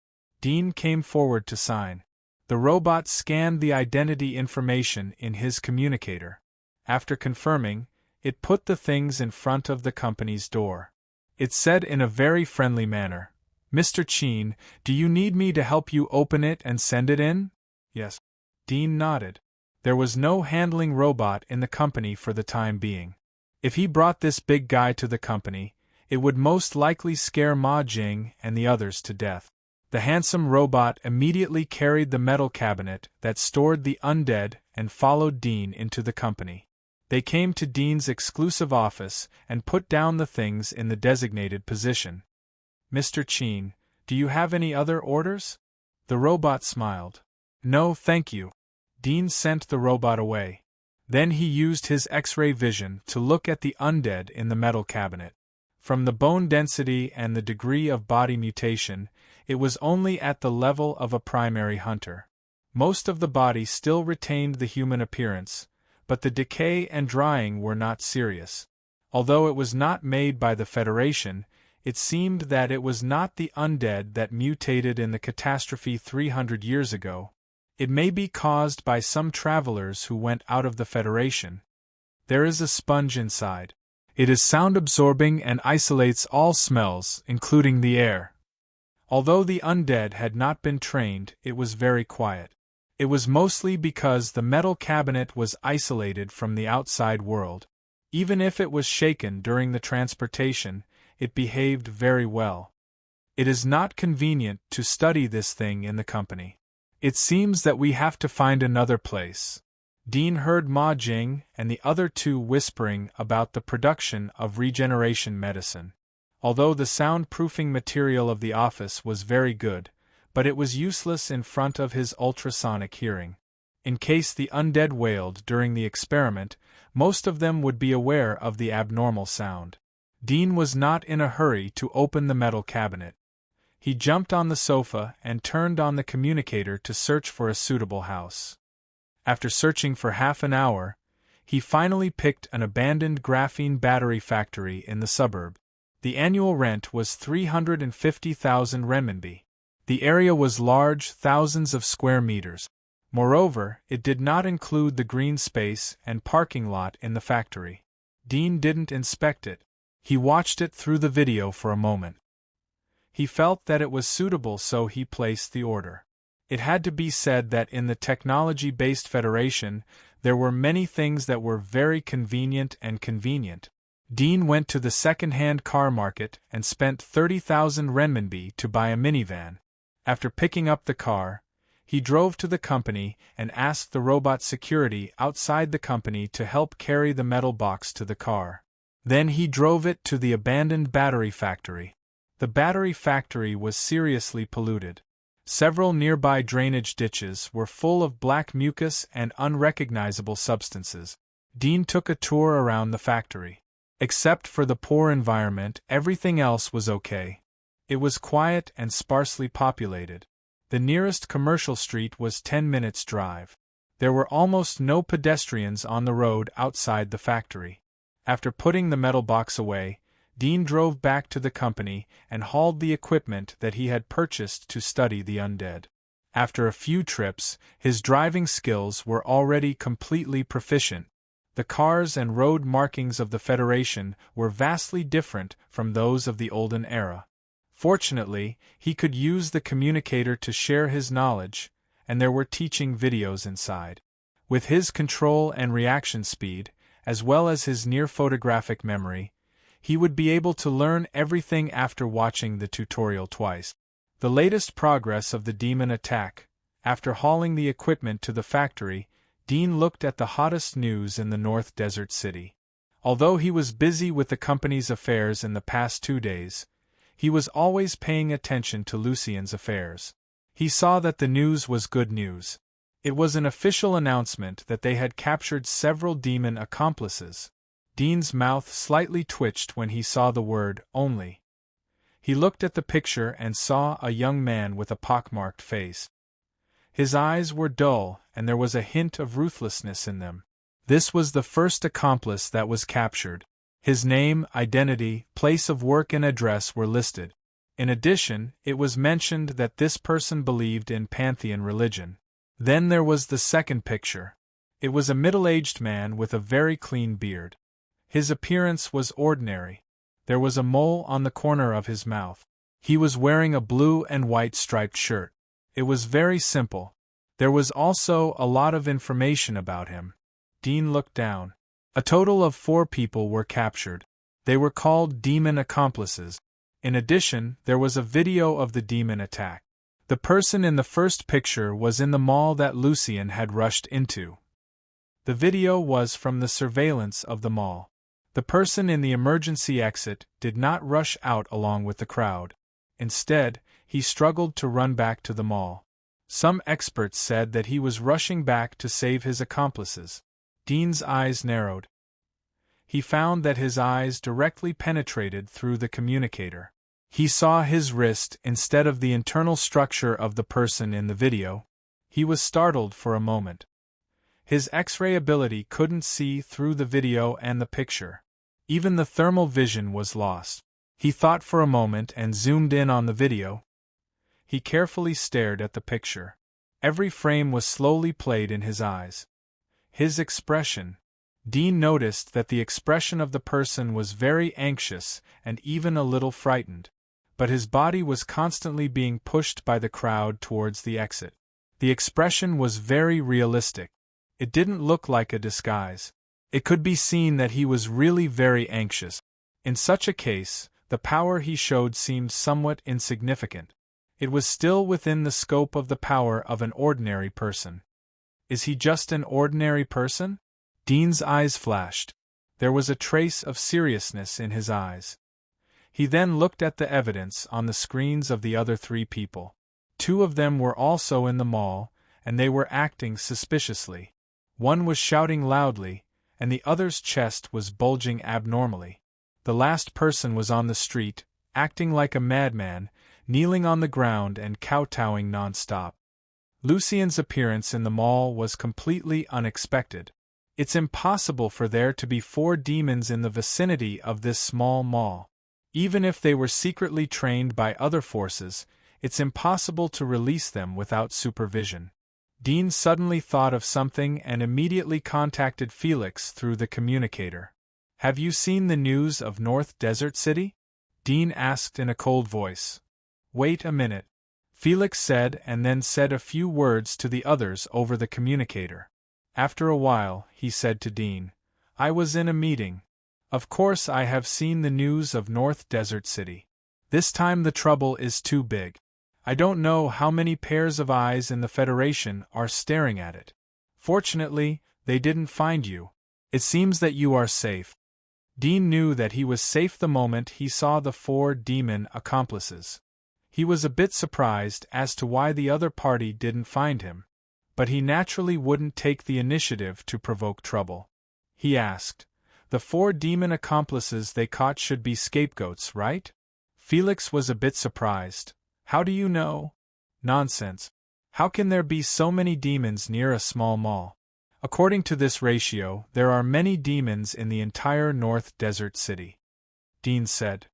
Dean came forward to sign. The robot scanned the identity information in his communicator. After confirming, it put the things in front of the company's door. It said in a very friendly manner, Mr. Chin, do you need me to help you open it and send it in? Yes. Dean nodded. There was no handling robot in the company for the time being. If he brought this big guy to the company, it would most likely scare Ma Jing and the others to death. The handsome robot immediately carried the metal cabinet that stored the undead and followed Dean into the company. They came to Dean's exclusive office and put down the things in the designated position. Mr. Chin, do you have any other orders? The robot smiled. No, thank you. Dean sent the robot away. Then he used his X-ray vision to look at the undead in the metal cabinet. From the bone density and the degree of body mutation, it was only at the level of a primary hunter. Most of the body still retained the human appearance, but the decay and drying were not serious. Although it was not made by the Federation, it seemed that it was not the undead that mutated in the catastrophe 300 years ago. It may be caused by some travelers who went out of the Federation. There is a sponge inside. It is sound-absorbing and isolates all smells, including the air. Although the undead had not been trained, it was very quiet. It was mostly because the metal cabinet was isolated from the outside world. Even if it was shaken during the transportation, it behaved very well. It is not convenient to study this thing in the company. It seems that we have to find another place. Dean heard Ma Jing and the other two whispering about the production of regeneration medicine. Although the soundproofing material of the office was very good, but it was useless in front of his ultrasonic hearing. In case the undead wailed during the experiment, most of them would be aware of the abnormal sound. Dean was not in a hurry to open the metal cabinet. He jumped on the sofa and turned on the communicator to search for a suitable house. After searching for half an hour, he finally picked an abandoned graphene battery factory in the suburb. The annual rent was 350,000 renminbi. The area was large, thousands of square meters. Moreover, it did not include the green space and parking lot in the factory. Dean didn't inspect it. He watched it through the video for a moment. He felt that it was suitable, so he placed the order. It had to be said that in the technology-based federation, there were many things that were very convenient. Dean went to the second-hand car market and spent 30,000 renminbi to buy a minivan. After picking up the car, he drove to the company and asked the robot security outside the company to help carry the metal box to the car. Then he drove it to the abandoned battery factory. The battery factory was seriously polluted. Several nearby drainage ditches were full of black mucus and unrecognizable substances. Dean took a tour around the factory. Except for the poor environment, everything else was okay. It was quiet and sparsely populated. The nearest commercial street was 10 minutes' drive. There were almost no pedestrians on the road outside the factory. After putting the metal box away, Dean drove back to the company and hauled the equipment that he had purchased to study the undead. After a few trips, his driving skills were already completely proficient. The cars and road markings of the Federation were vastly different from those of the olden era. Fortunately, he could use the communicator to share his knowledge, and there were teaching videos inside. With his control and reaction speed, as well as his near-photographic memory, he would be able to learn everything after watching the tutorial twice. The latest progress of the demon attack. After hauling the equipment to the factory, Dean looked at the hottest news in the North Desert City. Although he was busy with the company's affairs in the past 2 days, he was always paying attention to Lucien's affairs. He saw that the news was good news. It was an official announcement that they had captured several demon accomplices. Dean's mouth slightly twitched when he saw the word "only." He looked at the picture and saw a young man with a pockmarked face. His eyes were dull, and there was a hint of ruthlessness in them. This was the first accomplice that was captured. His name, identity, place of work and address were listed. In addition, it was mentioned that this person believed in pantheon religion. Then there was the second picture. It was a middle-aged man with a very clean beard. His appearance was ordinary. There was a mole on the corner of his mouth. He was wearing a blue and white striped shirt. It was very simple. There was also a lot of information about him. Dean looked down. A total of 4 people were captured. They were called demon accomplices. In addition, there was a video of the demon attack. The person in the first picture was in the mall that Lucien had rushed into. The video was from the surveillance of the mall. The person in the emergency exit did not rush out along with the crowd. Instead, he struggled to run back to the mall. Some experts said that he was rushing back to save his accomplices. Dean's eyes narrowed. He found that his eyes directly penetrated through the communicator. He saw his wrist instead of the internal structure of the person in the video. He was startled for a moment. His X-ray ability couldn't see through the video and the picture. Even the thermal vision was lost. He thought for a moment and zoomed in on the video. He carefully stared at the picture. Every frame was slowly played in his eyes. His expression. Dean noticed that the expression of the person was very anxious and even a little frightened. But his body was constantly being pushed by the crowd towards the exit. The expression was very realistic. It didn't look like a disguise. It could be seen that he was really very anxious. In such a case, the power he showed seemed somewhat insignificant. It was still within the scope of the power of an ordinary person. Is he just an ordinary person? Dean's eyes flashed. There was a trace of seriousness in his eyes. He then looked at the evidence on the screens of the other 3 people. 2 of them were also in the mall, and they were acting suspiciously. One was shouting loudly, and the other's chest was bulging abnormally. The last person was on the street, acting like a madman, kneeling on the ground and kowtowing non-stop. Lucien's appearance in the mall was completely unexpected. It's impossible for there to be 4 demons in the vicinity of this small mall. Even if they were secretly trained by other forces, it's impossible to release them without supervision. Dean suddenly thought of something and immediately contacted Felix through the communicator. "Have you seen the news of North Desert City?" Dean asked in a cold voice. "Wait a minute," Felix said, and then said a few words to the others over the communicator. After a while, he said to Dean, "I was in a meeting. Of course I have seen the news of North Desert City. This time the trouble is too big. I don't know how many pairs of eyes in the Federation are staring at it. Fortunately, they didn't find you. It seems that you are safe." Dean knew that he was safe the moment he saw the 4 demon accomplices. He was a bit surprised as to why the other party didn't find him, but he naturally wouldn't take the initiative to provoke trouble. He asked, "The 4 demon accomplices they caught should be scapegoats, right?" Felix was a bit surprised. "How do you know?" "Nonsense. How can there be so many demons near a small mall? According to this ratio, there are many demons in the entire North Desert City," Dean said.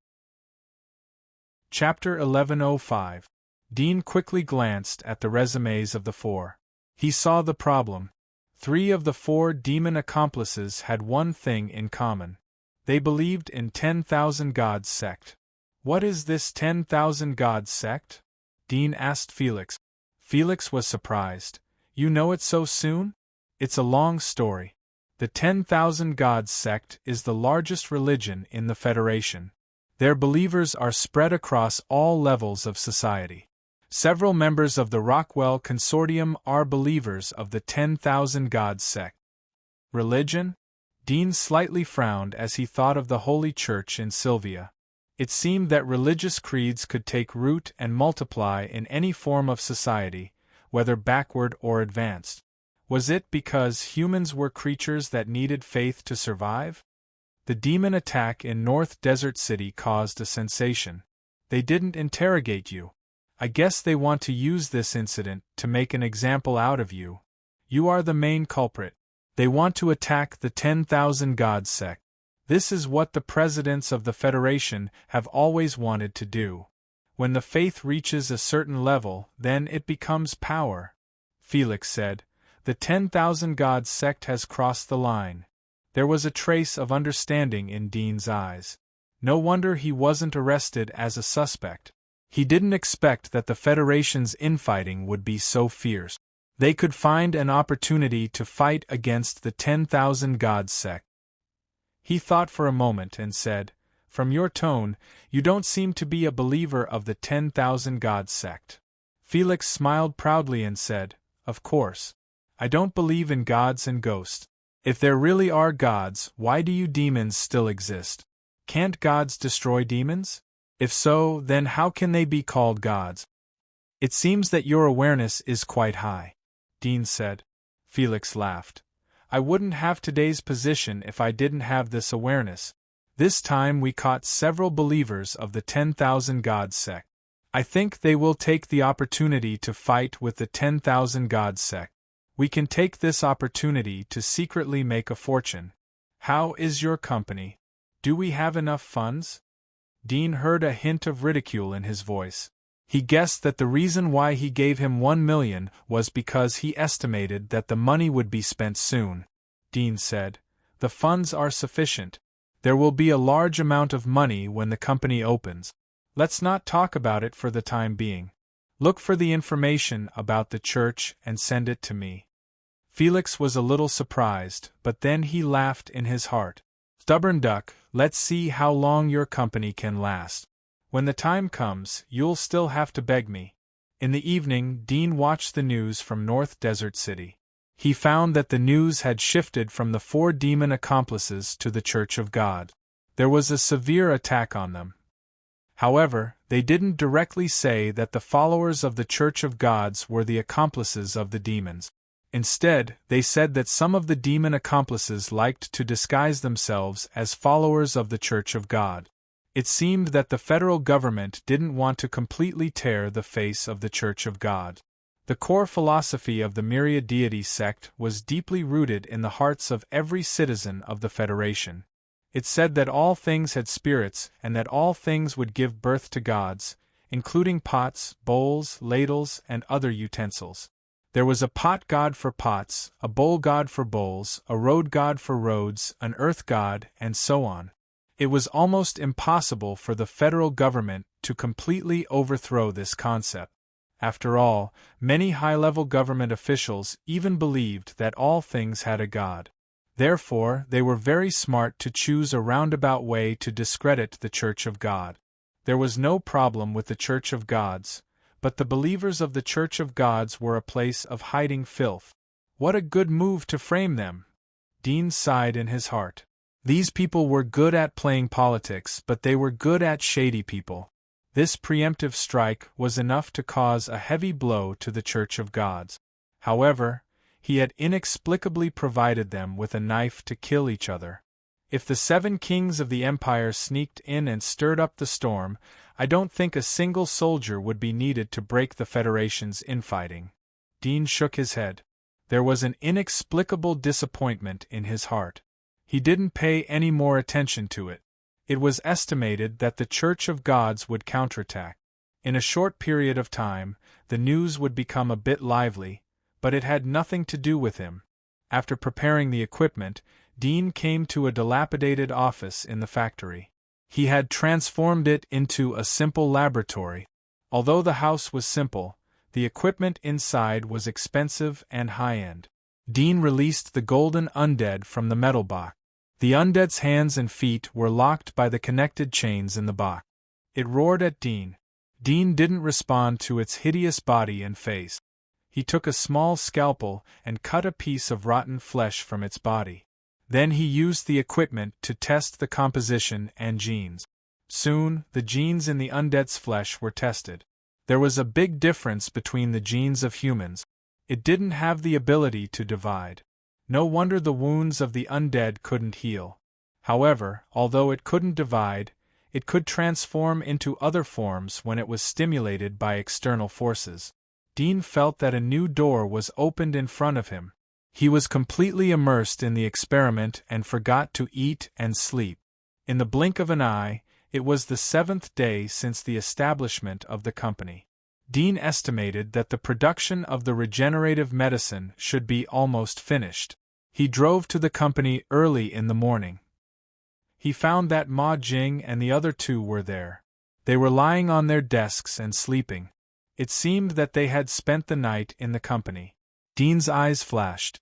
Chapter 1105. Dean quickly glanced at the resumes of the 4. He saw the problem. 3 of the 4 demon accomplices had one thing in common. They believed in 10,000 Gods sect. "What is this 10,000 Gods sect?" Dean asked Felix. Felix was surprised. "You know it so soon?" "It's a long story. The 10,000 Gods sect is the largest religion in the Federation. Their believers are spread across all levels of society. Several members of the Rockwell Consortium are believers of the 10,000 Gods sect." "Religion?" Dean slightly frowned as he thought of the Holy Church in Sylvia. It seemed that religious creeds could take root and multiply in any form of society, whether backward or advanced. Was it because humans were creatures that needed faith to survive? The demon attack in North Desert City caused a sensation. "They didn't interrogate you. I guess they want to use this incident to make an example out of you. You are the main culprit. They want to attack the 10,000 Gods sect. This is what the presidents of the Federation have always wanted to do. When the faith reaches a certain level, then it becomes power," Felix said. "The 10,000 Gods sect has crossed the line." There was a trace of understanding in Dean's eyes. No wonder he wasn't arrested as a suspect. He didn't expect that the Federation's infighting would be so fierce. They could find an opportunity to fight against the 10,000 Gods sect. He thought for a moment and said, "From your tone, you don't seem to be a believer of the 10,000 Gods sect." Felix smiled proudly and said, "Of course. I don't believe in gods and ghosts. If there really are gods, why do you demons still exist? Can't gods destroy demons? If so, then how can they be called gods?" "It seems that your awareness is quite high," Dean said. Felix laughed. "I wouldn't have today's position if I didn't have this awareness. This time we caught several believers of the 10,000 Gods sect. I think they will take the opportunity to fight with the 10,000 Gods sect. We can take this opportunity to secretly make a fortune. How is your company? Do we have enough funds?" Dean heard a hint of ridicule in his voice. He guessed that the reason why he gave him 1 million was because he estimated that the money would be spent soon. Dean said, "The funds are sufficient. There will be a large amount of money when the company opens. Let's not talk about it for the time being. Look for the information about the church and send it to me." Felix was a little surprised, but then he laughed in his heart. "Stubborn duck, let's see how long your company can last. When the time comes, you'll still have to beg me." In the evening, Dean watched the news from North Desert City. He found that the news had shifted from the 4 demon accomplices to the Church of God. There was a severe attack on them. However, they didn't directly say that the followers of the Church of Gods were the accomplices of the demons. Instead, they said that some of the demon accomplices liked to disguise themselves as followers of the Church of God. It seemed that the federal government didn't want to completely tear the face of the Church of God. The core philosophy of the Myriad Deity sect was deeply rooted in the hearts of every citizen of the Federation. It said that all things had spirits and that all things would give birth to gods, including pots, bowls, ladles, and other utensils. There was a pot god for pots, a bowl god for bowls, a road god for roads, an earth god, and so on. It was almost impossible for the federal government to completely overthrow this concept. After all, many high-level government officials even believed that all things had a god. Therefore, they were very smart to choose a roundabout way to discredit the Church of God. There was no problem with the Church of Gods, but the believers of the Church of Gods were a place of hiding filth. What a good move to frame them! Dean sighed in his heart. These people were good at playing politics, but they were good at shady people. This preemptive strike was enough to cause a heavy blow to the Church of Gods. However, he had inexplicably provided them with a knife to kill each other. If the 7 kings of the empire sneaked in and stirred up the storm, I don't think a single soldier would be needed to break the Federation's infighting. Dean shook his head. There was an inexplicable disappointment in his heart. He didn't pay any more attention to it. It was estimated that the Church of Gods would counterattack. In a short period of time, the news would become a bit lively, but it had nothing to do with him. After preparing the equipment, Dean came to a dilapidated office in the factory. He had transformed it into a simple laboratory. Although the house was simple, the equipment inside was expensive and high-end. Dean released the golden undead from the metal box. The undead's hands and feet were locked by the connected chains in the box. It roared at Dean. Dean didn't respond to its hideous body and face. He took a small scalpel and cut a piece of rotten flesh from its body. Then he used the equipment to test the composition and genes. Soon, the genes in the undead's flesh were tested. There was a big difference between the genes of humans. It didn't have the ability to divide. No wonder the wounds of the undead couldn't heal. However, although it couldn't divide, it could transform into other forms when it was stimulated by external forces. Dean felt that a new door was opened in front of him. He was completely immersed in the experiment and forgot to eat and sleep. In the blink of an eye, it was the 7th day since the establishment of the company. Dean estimated that the production of the regenerative medicine should be almost finished. He drove to the company early in the morning. He found that Ma Jing and the other 2 were there. They were lying on their desks and sleeping. It seemed that they had spent the night in the company. Dean's eyes flashed.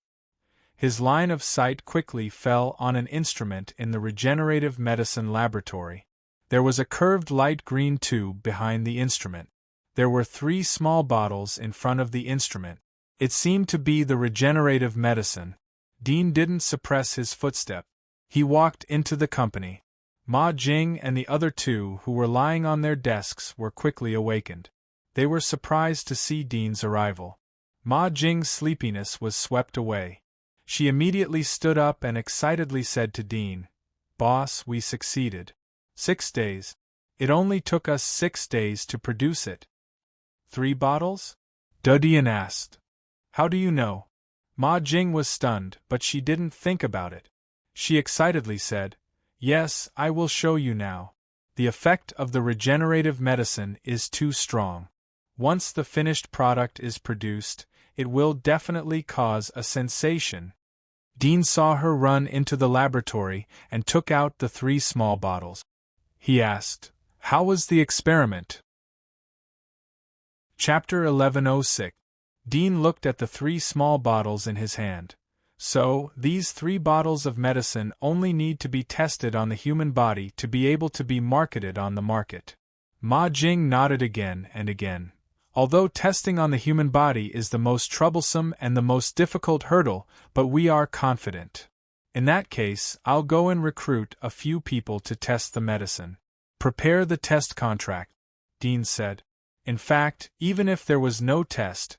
His line of sight quickly fell on an instrument in the regenerative medicine laboratory. There was a curved light green tube behind the instrument. There were 3 small bottles in front of the instrument. It seemed to be the regenerative medicine. Dean didn't suppress his footstep. He walked into the company. Ma Jing and the other 2 who were lying on their desks were quickly awakened. They were surprised to see Dean's arrival. Ma Jing's sleepiness was swept away. She immediately stood up and excitedly said to Dean, "Boss, we succeeded. 6 days. It only took us 6 days to produce it." 3 bottles? Dean asked. "How do you know?" Ma Jing was stunned, but she didn't think about it. She excitedly said, "Yes, I will show you now. The effect of the regenerative medicine is too strong. Once the finished product is produced, it will definitely cause a sensation." Dean saw her run into the laboratory and took out the 3 small bottles. He asked, "How was the experiment?" Chapter 1106. Dean looked at the 3 small bottles in his hand. So, these 3 bottles of medicine only need to be tested on the human body to be able to be marketed on the market. Ma Jing nodded again and again. "Although testing on the human body is the most troublesome and the most difficult hurdle, but we are confident. In that case, I'll go and recruit a few people to test the medicine." "Prepare the test contract," Dean said. In fact, even if there was no test,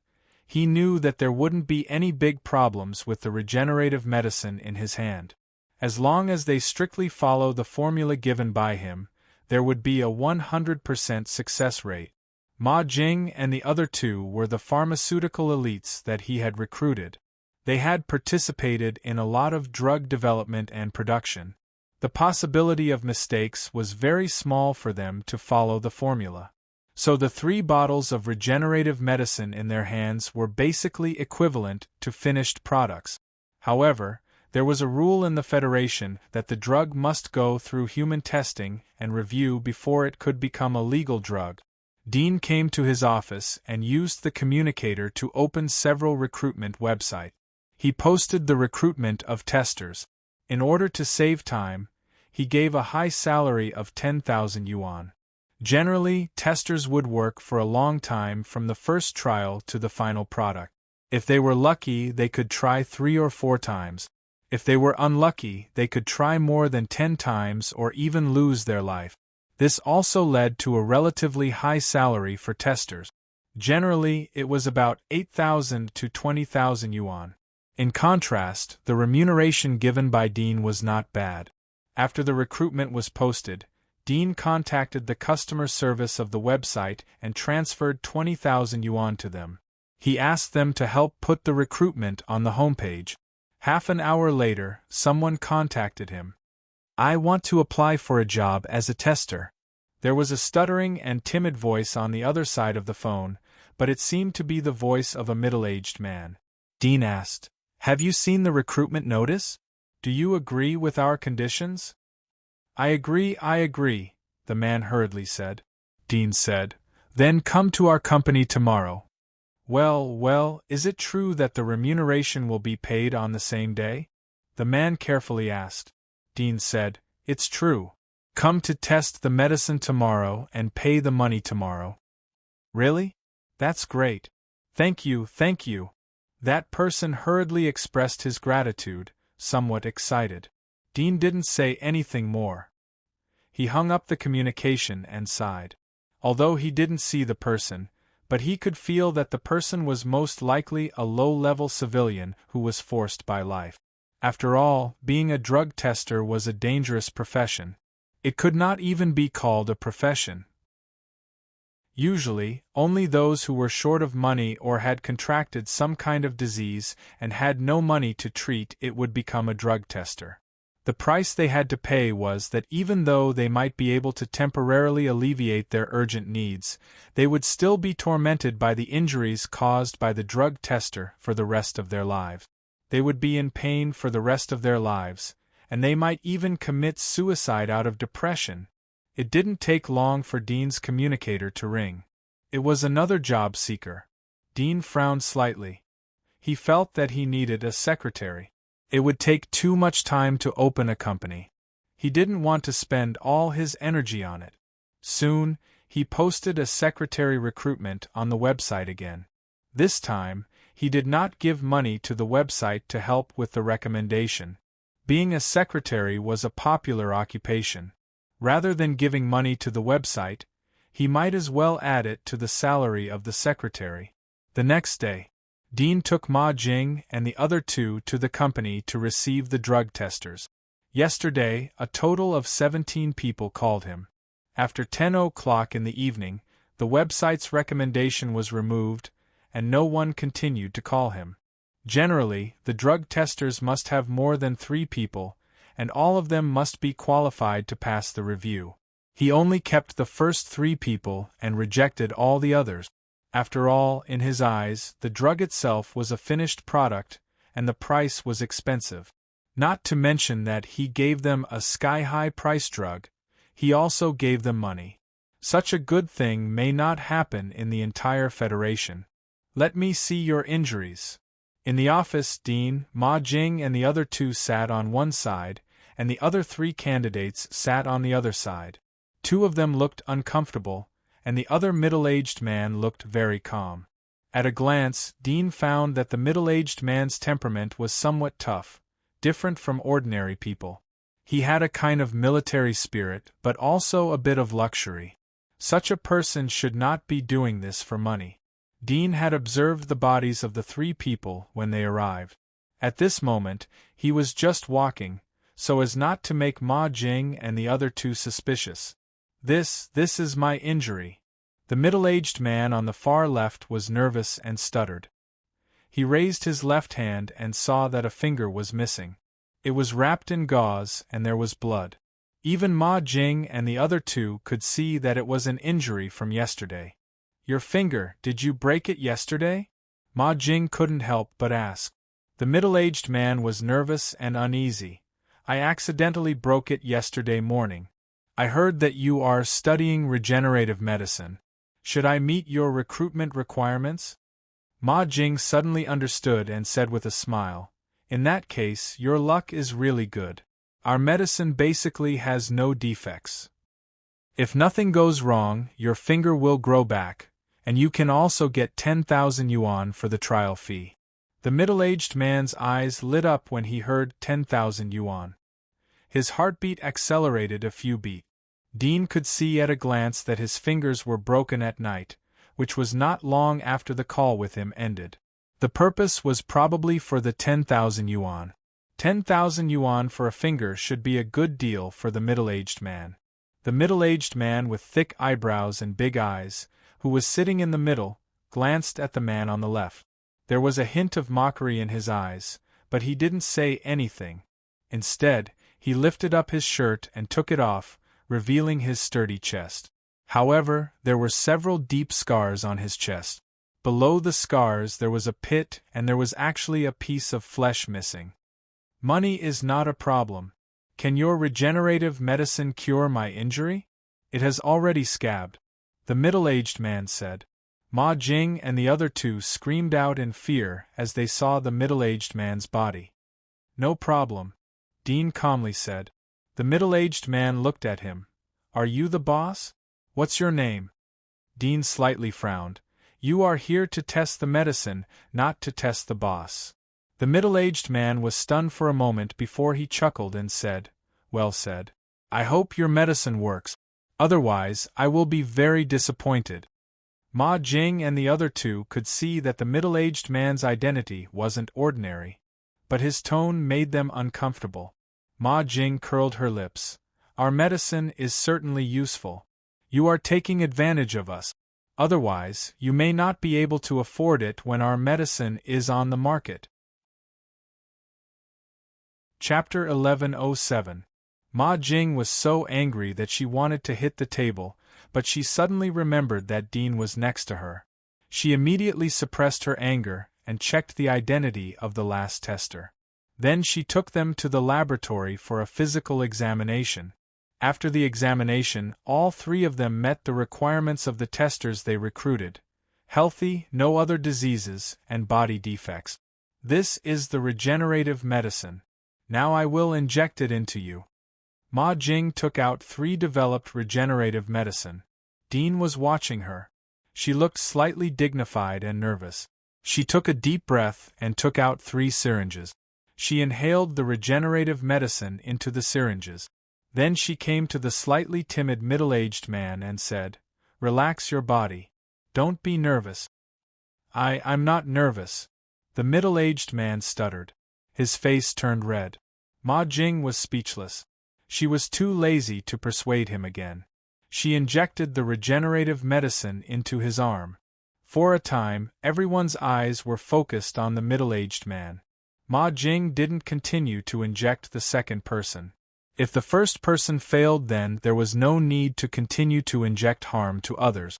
He knew that there wouldn't be any big problems with the regenerative medicine in his hand. As long as they strictly follow the formula given by him, there would be a 100% success rate. Ma Jing and the other two were the pharmaceutical elites that he had recruited. They had participated in a lot of drug development and production. The possibility of mistakes was very small for them to follow the formula. So the 3 bottles of regenerative medicine in their hands were basically equivalent to finished products. However, there was a rule in the Federation that the drug must go through human testing and review before it could become a legal drug. Dean came to his office and used the communicator to open several recruitment websites. He posted the recruitment of testers. In order to save time, he gave a high salary of 10,000 yuan. Generally, testers would work for a long time from the first trial to the final product. If they were lucky, they could try 3 or 4 times. If they were unlucky, they could try more than 10 times or even lose their life. This also led to a relatively high salary for testers. Generally, it was about 8,000 to 20,000 yuan. In contrast, the remuneration given by Dean was not bad. After the recruitment was posted, Dean contacted the customer service of the website and transferred 20,000 yuan to them. He asked them to help put the recruitment on the homepage. Half an hour later, someone contacted him. "I want to apply for a job as a tester." There was a stuttering and timid voice on the other side of the phone, but it seemed to be the voice of a middle-aged man. Dean asked, "Have you seen the recruitment notice? Do you agree with our conditions?" I agree, the man hurriedly said. Dean said, "Then come to our company tomorrow." Well, is it true that the remuneration will be paid on the same day?" the man carefully asked. Dean said, "It's true. Come to test the medicine tomorrow and pay the money tomorrow." "Really? That's great. Thank you. That person hurriedly expressed his gratitude, somewhat excited. Dean didn't say anything more. He hung up the communication and sighed. Although he didn't see the person, but he could feel that the person was most likely a low-level civilian who was forced by life. After all, being a drug tester was a dangerous profession. It could not even be called a profession. Usually, only those who were short of money or had contracted some kind of disease and had no money to treat it would become a drug tester. The price they had to pay was that even though they might be able to temporarily alleviate their urgent needs, they would still be tormented by the injuries caused by the drug tester for the rest of their lives. They would be in pain for the rest of their lives, and they might even commit suicide out of depression. It didn't take long for Dean's communicator to ring. It was another job seeker. Dean frowned slightly. He felt that he needed a secretary. It would take too much time to open a company. He didn't want to spend all his energy on it. Soon, he posted a secretary recruitment on the website again. This time, he did not give money to the website to help with the recommendation. Being a secretary was a popular occupation. Rather than giving money to the website, he might as well add it to the salary of the secretary. The next day, Dean took Ma Jing and the other two to the company to receive the drug testers. Yesterday, a total of 17 people called him. After 10 o'clock in the evening, the website's recommendation was removed, and no one continued to call him. Generally, the drug testers must have more than 3 people, and all of them must be qualified to pass the review. He only kept the first 3 people and rejected all the others. After all, in his eyes, the drug itself was a finished product, and the price was expensive. Not to mention that he gave them a sky-high price drug, he also gave them money. Such a good thing may not happen in the entire Federation. "Let me see your injuries." In the office, Dean, Ma Jing and the other 2 sat on one side, and the other 3 candidates sat on the other side. 2 of them looked uncomfortable, and the other middle-aged man looked very calm. At a glance, Dean found that the middle-aged man's temperament was somewhat tough, different from ordinary people. He had a kind of military spirit, but also a bit of luxury. Such a person should not be doing this for money. Dean had observed the bodies of the 3 people when they arrived. At this moment, he was just walking, so as not to make Ma Jing and the other 2 suspicious. This is my injury." The middle-aged man on the far left was nervous and stuttered. He raised his left hand and saw that a finger was missing. It was wrapped in gauze and there was blood. Even Ma Jing and the other 2 could see that it was an injury from yesterday. "Your finger, did you break it yesterday?" Ma Jing couldn't help but ask. The middle-aged man was nervous and uneasy. "I accidentally broke it yesterday morning. I heard that you are studying regenerative medicine. Should I meet your recruitment requirements?" Ma Jing suddenly understood and said with a smile, "In that case, your luck is really good. Our medicine basically has no defects. If nothing goes wrong, your finger will grow back, and you can also get 10,000 yuan for the trial fee." The middle-aged man's eyes lit up when he heard 10,000 yuan. His heartbeat accelerated a few beats. Dean could see at a glance that his fingers were broken at night, which was not long after the call with him ended. The purpose was probably for the 10,000 yuan. 10,000 yuan for a finger should be a good deal for the middle-aged man. The middle-aged man with thick eyebrows and big eyes, who was sitting in the middle, glanced at the man on the left. There was a hint of mockery in his eyes, but he didn't say anything. Instead, he lifted up his shirt and took it off, revealing his sturdy chest. However, there were several deep scars on his chest. Below the scars there was a pit and there was actually a piece of flesh missing. "Money is not a problem. Can your regenerative medicine cure my injury? It has already scabbed," the middle-aged man said. Ma Jing and the other 2 screamed out in fear as they saw the middle-aged man's body. "No problem," Dean calmly said. The middle-aged man looked at him. "Are you the boss? What's your name?" Dean slightly frowned. "You are here to test the medicine, not to test the boss." The middle-aged man was stunned for a moment before he chuckled and said, "Well said. I hope your medicine works. Otherwise, I will be very disappointed." Ma Jing and the other 2 could see that the middle-aged man's identity wasn't ordinary, but his tone made them uncomfortable. Ma Jing curled her lips. "Our medicine is certainly useful. You are taking advantage of us. Otherwise, you may not be able to afford it when our medicine is on the market." Chapter 1107. Ma Jing was so angry that she wanted to hit the table, but she suddenly remembered that Dean was next to her. She immediately suppressed her anger and checked the identity of the last tester. Then she took them to the laboratory for a physical examination. After the examination, all 3 of them met the requirements of the testers they recruited: healthy, no other diseases, and body defects. "This is the regenerative medicine. Now I will inject it into you." Ma Jing took out 3 developed regenerative medicine. Dean was watching her. She looked slightly dignified and nervous. She took a deep breath and took out 3 syringes. She inhaled the regenerative medicine into the syringes. Then she came to the slightly timid middle-aged man and said, "Relax your body. Don't be nervous." I'm not nervous," the middle-aged man stuttered. His face turned red. Ma Jing was speechless. She was too lazy to persuade him again. She injected the regenerative medicine into his arm. For a time, everyone's eyes were focused on the middle-aged man. Ma Jing didn't continue to inject the second person. If the first person failed, then there was no need to continue to inject harm to others.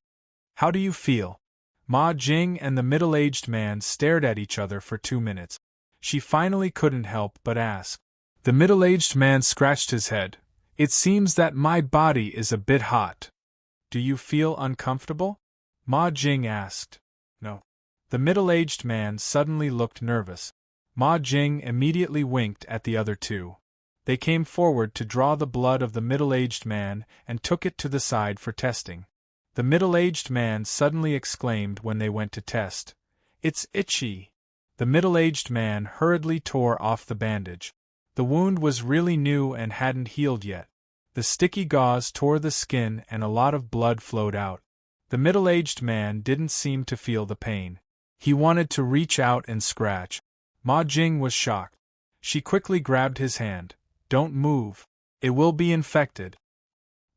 "How do you feel?" Ma Jing and the middle-aged man stared at each other for 2 minutes. She finally couldn't help but ask. The middle-aged man scratched his head. "It seems that my body is a bit hot." "Do you feel uncomfortable?" Ma Jing asked. "No." The middle-aged man suddenly looked nervous. Ma Jing immediately winked at the other 2. They came forward to draw the blood of the middle-aged man and took it to the side for testing. The middle-aged man suddenly exclaimed when they went to test, "It's itchy." The middle-aged man hurriedly tore off the bandage. The wound was really new and hadn't healed yet. The sticky gauze tore the skin and a lot of blood flowed out. The middle-aged man didn't seem to feel the pain. He wanted to reach out and scratch. Ma Jing was shocked. She quickly grabbed his hand. "Don't move. It will be infected."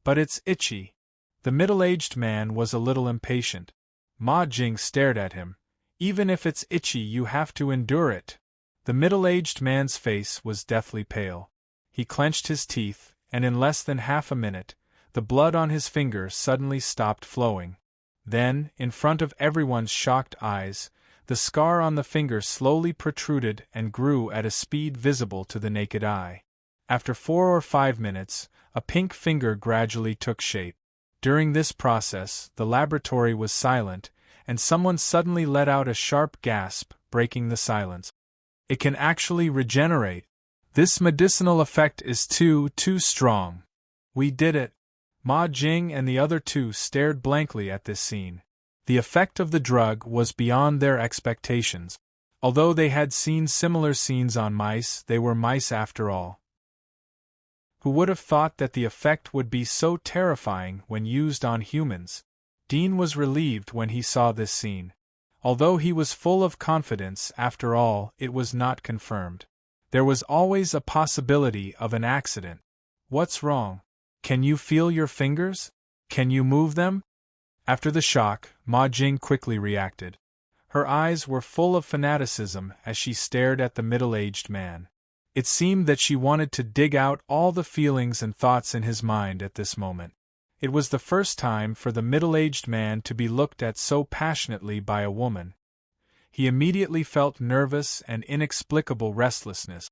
"But it's itchy." The middle-aged man was a little impatient. Ma Jing stared at him. "Even if it's itchy, you have to endure it." The middle-aged man's face was deathly pale. He clenched his teeth, and in less than half a minute, the blood on his finger suddenly stopped flowing. Then, in front of everyone's shocked eyes, the scar on the finger slowly protruded and grew at a speed visible to the naked eye. After 4 or 5 minutes, a pink finger gradually took shape. During this process, the laboratory was silent, and someone suddenly let out a sharp gasp, breaking the silence. "It can actually regenerate. This medicinal effect is too strong. We did it." Ma Jing and the other two stared blankly at this scene. The effect of the drug was beyond their expectations. Although they had seen similar scenes on mice, they were mice after all. Who would have thought that the effect would be so terrifying when used on humans? Dean was relieved when he saw this scene. Although he was full of confidence, after all, it was not confirmed. There was always a possibility of an accident. "What's wrong? Can you feel your fingers? Can you move them?" After the shock, Ma Jing quickly reacted. Her eyes were full of fanaticism as she stared at the middle-aged man. It seemed that she wanted to dig out all the feelings and thoughts in his mind at this moment. It was the first time for the middle-aged man to be looked at so passionately by a woman. He immediately felt nervous and inexplicable restlessness.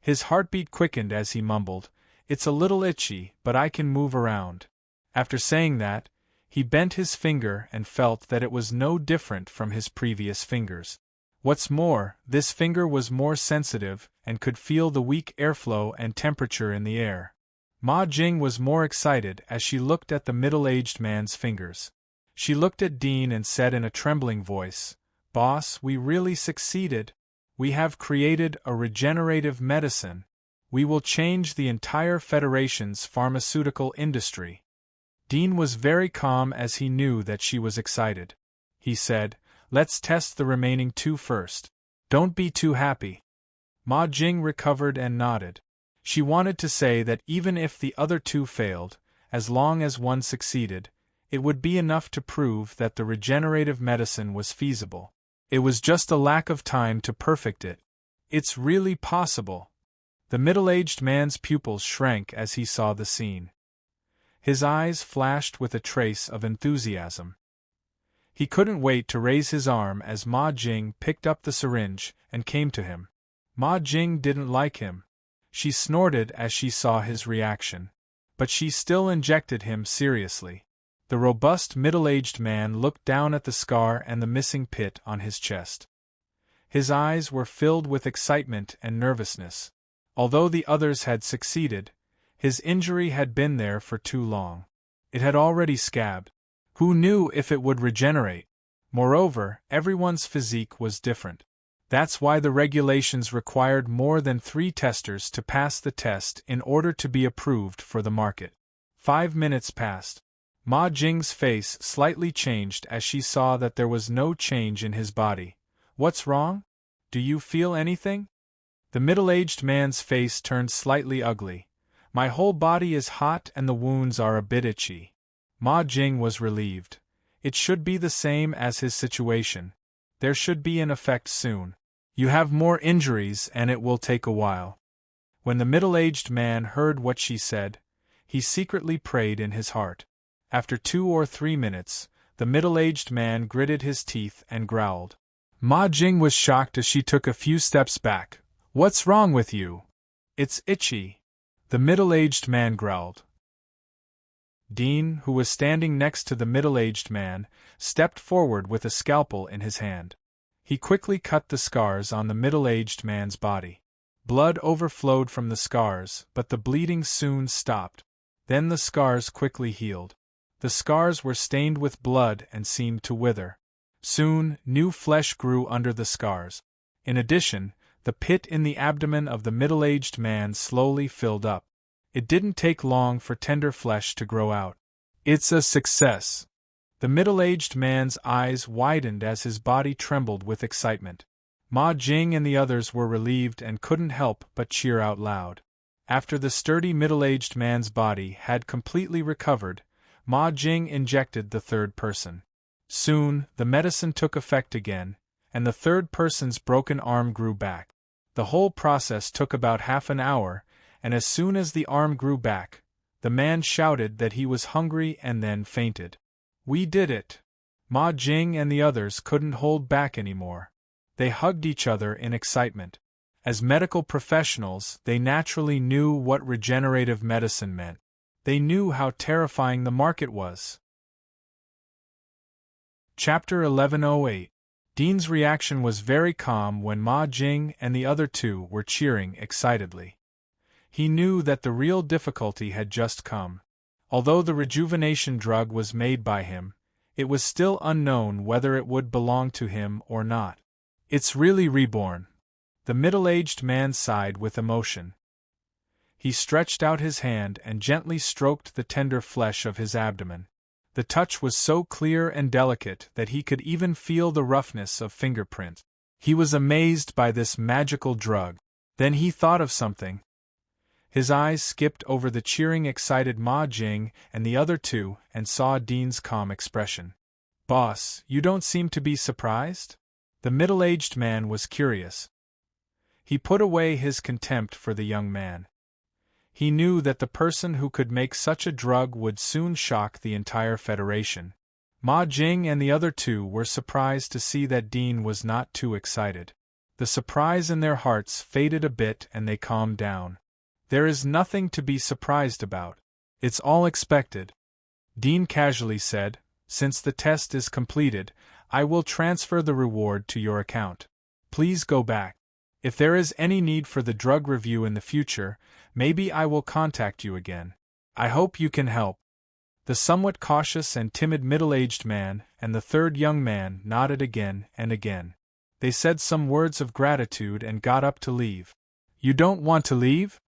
His heartbeat quickened as he mumbled, "It's a little itchy, but I can move around." After saying that, he bent his finger and felt that it was no different from his previous fingers. What's more, this finger was more sensitive and could feel the weak airflow and temperature in the air. Ma Jing was more excited as she looked at the middle-aged man's fingers. She looked at Dean and said in a trembling voice, "Boss, we really succeeded. We have created a regenerative medicine. We will change the entire Federation's pharmaceutical industry." Dean was very calm as he knew that she was excited. He said, "Let's test the remaining 2 first. Don't be too happy." Ma Jing recovered and nodded. She wanted to say that even if the other 2 failed, as long as one succeeded, it would be enough to prove that the regenerative medicine was feasible. It was just a lack of time to perfect it. "It's really possible." The middle-aged man's pupils shrank as he saw the scene. His eyes flashed with a trace of enthusiasm. He couldn't wait to raise his arm as Ma Jing picked up the syringe and came to him. Ma Jing didn't like him. She snorted as she saw his reaction. But she still injected him seriously. The robust middle-aged man looked down at the scar and the missing pit on his chest. His eyes were filled with excitement and nervousness. Although the others had succeeded, his injury had been there for too long. It had already scabbed. Who knew if it would regenerate? Moreover, everyone's physique was different. That's why the regulations required more than 3 testers to pass the test in order to be approved for the market. 5 minutes passed. Ma Jing's face slightly changed as she saw that there was no change in his body. "What's wrong? Do you feel anything?" The middle-aged man's face turned slightly ugly. "My whole body is hot and the wounds are a bit itchy." Ma Jing was relieved. It should be the same as his situation. There should be an effect soon. "You have more injuries and it will take a while." When the middle-aged man heard what she said, he secretly prayed in his heart. After 2 or 3 minutes, the middle-aged man gritted his teeth and growled. Ma Jing was shocked as she took a few steps back. "What's wrong with you?" "It's itchy." The middle-aged man growled. Dean, who was standing next to the middle-aged man, stepped forward with a scalpel in his hand. He quickly cut the scars on the middle-aged man's body. Blood overflowed from the scars, but the bleeding soon stopped. Then the scars quickly healed. The scars were stained with blood and seemed to wither. Soon, new flesh grew under the scars. In addition, the pit in the abdomen of the middle-aged man slowly filled up. It didn't take long for tender flesh to grow out. "It's a success." The middle-aged man's eyes widened as his body trembled with excitement. Ma Jing and the others were relieved and couldn't help but cheer out loud. After the sturdy middle-aged man's body had completely recovered, Ma Jing injected the third person. Soon, the medicine took effect again, and the third person's broken arm grew back. The whole process took about half an hour, and as soon as the arm grew back, the man shouted that he was hungry and then fainted. "We did it!" Ma Jing and the others couldn't hold back anymore. They hugged each other in excitement. As medical professionals, they naturally knew what regenerative medicine meant. They knew how terrifying the market was. Chapter 1108. Dean's reaction was very calm when Ma Jing and the other two were cheering excitedly. He knew that the real difficulty had just come. Although the rejuvenation drug was made by him, it was still unknown whether it would belong to him or not. "It's really reborn." The middle-aged man sighed with emotion. He stretched out his hand and gently stroked the tender flesh of his abdomen. The touch was so clear and delicate that he could even feel the roughness of fingerprints. He was amazed by this magical drug. Then he thought of something. His eyes skipped over the cheering, excited Ma Jing and the other two and saw Dean's calm expression. "Boss, you don't seem to be surprised?" The middle-aged man was curious. He put away his contempt for the young man. He knew that the person who could make such a drug would soon shock the entire Federation. Ma Jing and the other two were surprised to see that Dean was not too excited. The surprise in their hearts faded a bit and they calmed down. "There is nothing to be surprised about. It's all expected," Dean casually said. "Since the test is completed, I will transfer the reward to your account. Please go back. If there is any need for the drug review in the future, maybe I will contact you again. I hope you can help." The somewhat cautious and timid middle-aged man and the third young man nodded again and again. They said some words of gratitude and got up to leave. "You don't want to leave?"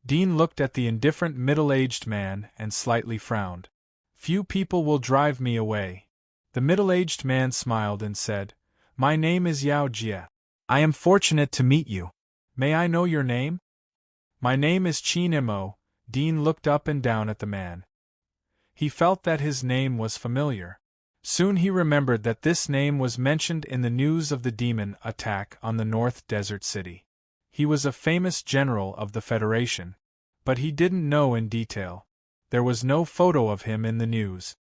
Dean looked at the indifferent middle-aged man and slightly frowned. "Few people will drive me away." The middle-aged man smiled and said, "My name is Yao Jie. I am fortunate to meet you. May I know your name?" "My name is Qin Mo." Dean looked up and down at the man. He felt that his name was familiar. Soon he remembered that this name was mentioned in the news of the demon attack on the North Desert City. He was a famous general of the Federation, but he didn't know in detail. There was no photo of him in the news.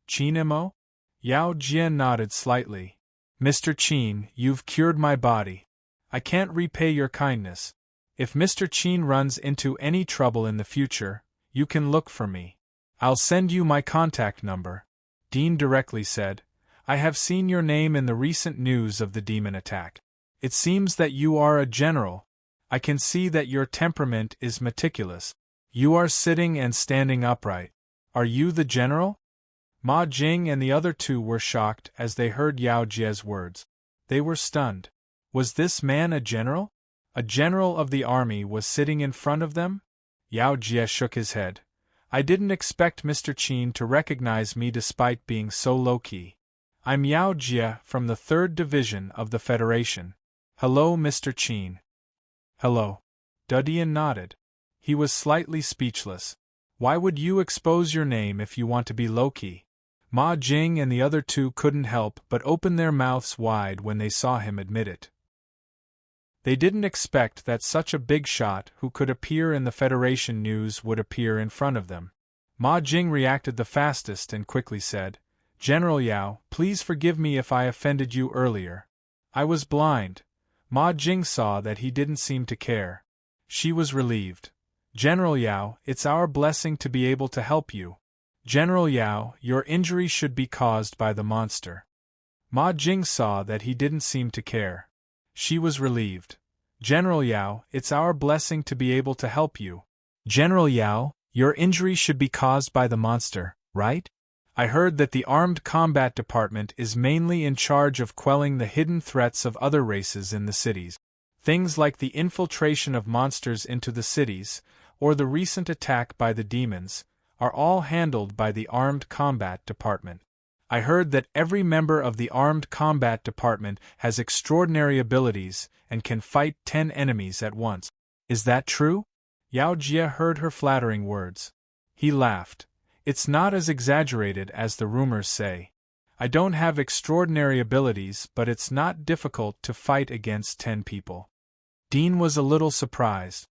"Qin Mo?" Yao Jie nodded slightly. "Mr. Qin, you've cured my body. I can't repay your kindness. If Mr. Qin runs into any trouble in the future, you can look for me. I'll send you my contact number," Dean directly said. "I have seen your name in the recent news of the demon attack. It seems that you are a general. I can see that your temperament is meticulous. You are sitting and standing upright. Are you the general?" Ma Jing and the other two were shocked as they heard Yao Jie's words. They were stunned. Was this man a general? A general of the army was sitting in front of them? Yao Jie shook his head. "I didn't expect Mr. Qin to recognize me despite being so low-key. I'm Yao Jie from the 3rd Division of the Federation. Hello, Mr. Qin." "Hello." Dudian nodded. He was slightly speechless. "Why would you expose your name if you want to be low-key?" Ma Jing and the other two couldn't help but open their mouths wide when they saw him admit it. They didn't expect that such a big shot who could appear in the Federation news would appear in front of them. Ma Jing reacted the fastest and quickly said, "General Yao, please forgive me if I offended you earlier. I was blind." Ma Jing saw that he didn't seem to care. She was relieved. "General Yao, it's our blessing to be able to help you. General Yao, your injury should be caused by the monster." Ma Jing saw that he didn't seem to care. She was relieved. "General Yao, it's our blessing to be able to help you. General Yao, your injury should be caused by the monster, right? I heard that the Armed Combat Department is mainly in charge of quelling the hidden threats of other races in the cities. Things like the infiltration of monsters into the cities, or the recent attack by the demons, are all handled by the Armed Combat Department. I heard that every member of the Armed Combat Department has extraordinary abilities and can fight 10 enemies at once. Is that true? Yao Jie heard her flattering words. He laughed. It's not as exaggerated as the rumors say. I don't have extraordinary abilities, but it's not difficult to fight against 10 people. Dean was a little surprised.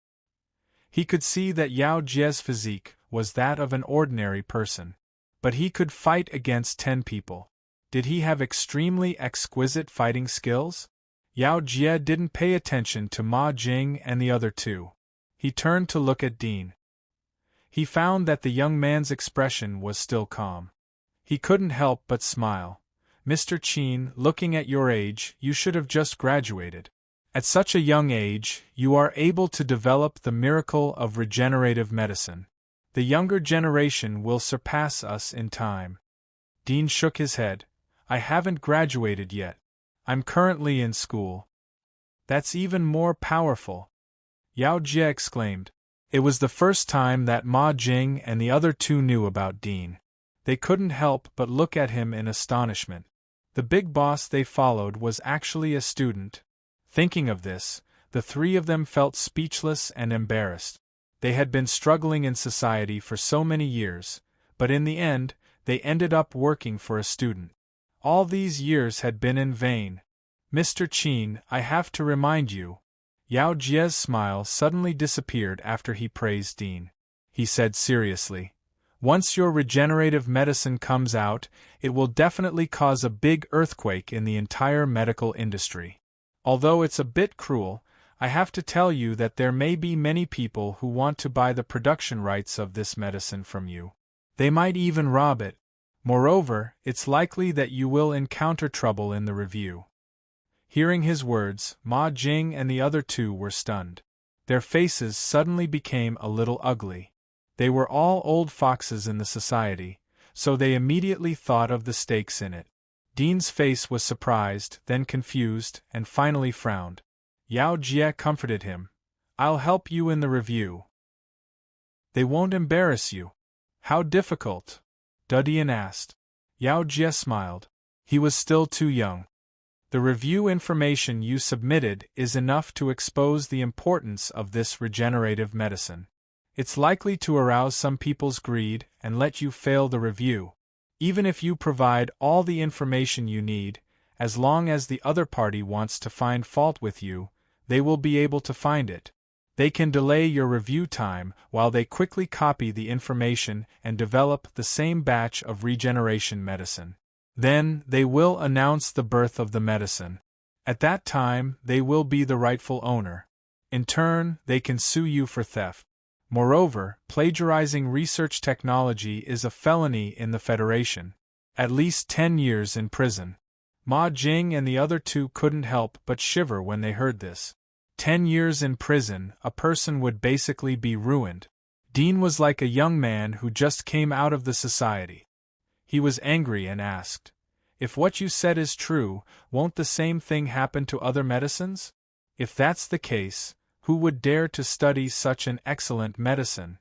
He could see that Yao Jie's physique was that of an ordinary person. But he could fight against 10 people. Did he have extremely exquisite fighting skills? Yao Jie didn't pay attention to Ma Jing and the other two. He turned to look at Dean. He found that the young man's expression was still calm. He couldn't help but smile. Mr. Qin, looking at your age, you should have just graduated. At such a young age, you are able to develop the miracle of regenerative medicine. The younger generation will surpass us in time. Dean shook his head. I haven't graduated yet. I'm currently in school. That's even more powerful. Yao Jie exclaimed. It was the first time that Ma Jing and the other two knew about Dean. They couldn't help but look at him in astonishment. The big boss they followed was actually a student. Thinking of this, the three of them felt speechless and embarrassed. They had been struggling in society for so many years, but in the end, they ended up working for a student. All these years had been in vain. Mr. Qin, I have to remind you. Yao Jie's smile suddenly disappeared after he praised Dean. He said seriously, once your regenerative medicine comes out, it will definitely cause a big earthquake in the entire medical industry. Although it's a bit cruel, I have to tell you that there may be many people who want to buy the production rights of this medicine from you. They might even rob it. Moreover, it's likely that you will encounter trouble in the review. Hearing his words, Ma Jing and the other two were stunned. Their faces suddenly became a little ugly. They were all old foxes in the society, so they immediately thought of the stakes in it. Dean's face was surprised, then confused, and finally frowned. Yao Jie comforted him. I'll help you in the review. They won't embarrass you. How difficult? Dudian asked. Yao Jie smiled. He was still too young. The review information you submitted is enough to expose the importance of this regenerative medicine. It's likely to arouse some people's greed and let you fail the review. Even if you provide all the information you need, as long as the other party wants to find fault with you, they will be able to find it. They can delay your review time while they quickly copy the information and develop the same batch of regeneration medicine. Then, they will announce the birth of the medicine. At that time, they will be the rightful owner. In turn, they can sue you for theft. Moreover, plagiarizing research technology is a felony in the Federation. At least 10 years in prison. Ma Jing and the other two couldn't help but shiver when they heard this. 10 years in prison, a person would basically be ruined. Dean was like a young man who just came out of the society. He was angry and asked, if what you said is true, won't the same thing happen to other medicines? If that's the case, who would dare to study such an excellent medicine?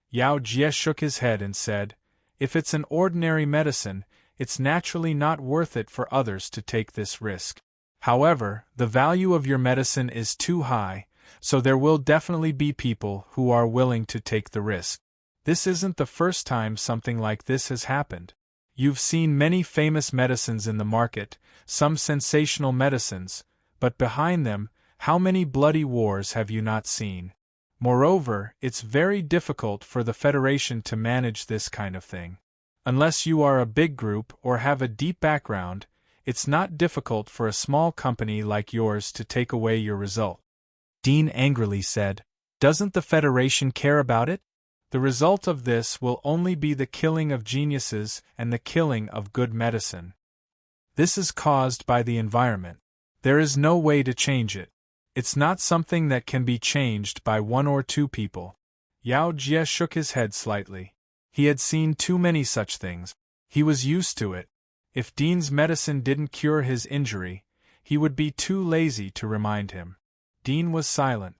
Yao Jie shook his head and said, if it's an ordinary medicine, it's naturally not worth it for others to take this risk. However, the value of your medicine is too high, so there will definitely be people who are willing to take the risk. This isn't the first time something like this has happened. You've seen many famous medicines in the market, some sensational medicines, but behind them, how many bloody wars have you not seen? Moreover, it's very difficult for the Federation to manage this kind of thing. Unless you are a big group or have a deep background, it's not difficult for a small company like yours to take away your result. Dean angrily said, doesn't the Federation care about it? The result of this will only be the killing of geniuses and the killing of good medicine. This is caused by the environment. There is no way to change it. It's not something that can be changed by one or two people. Yao Jie shook his head slightly. He had seen too many such things. He was used to it. If Dean's medicine didn't cure his injury, he would be too lazy to remind him. Dean was silent.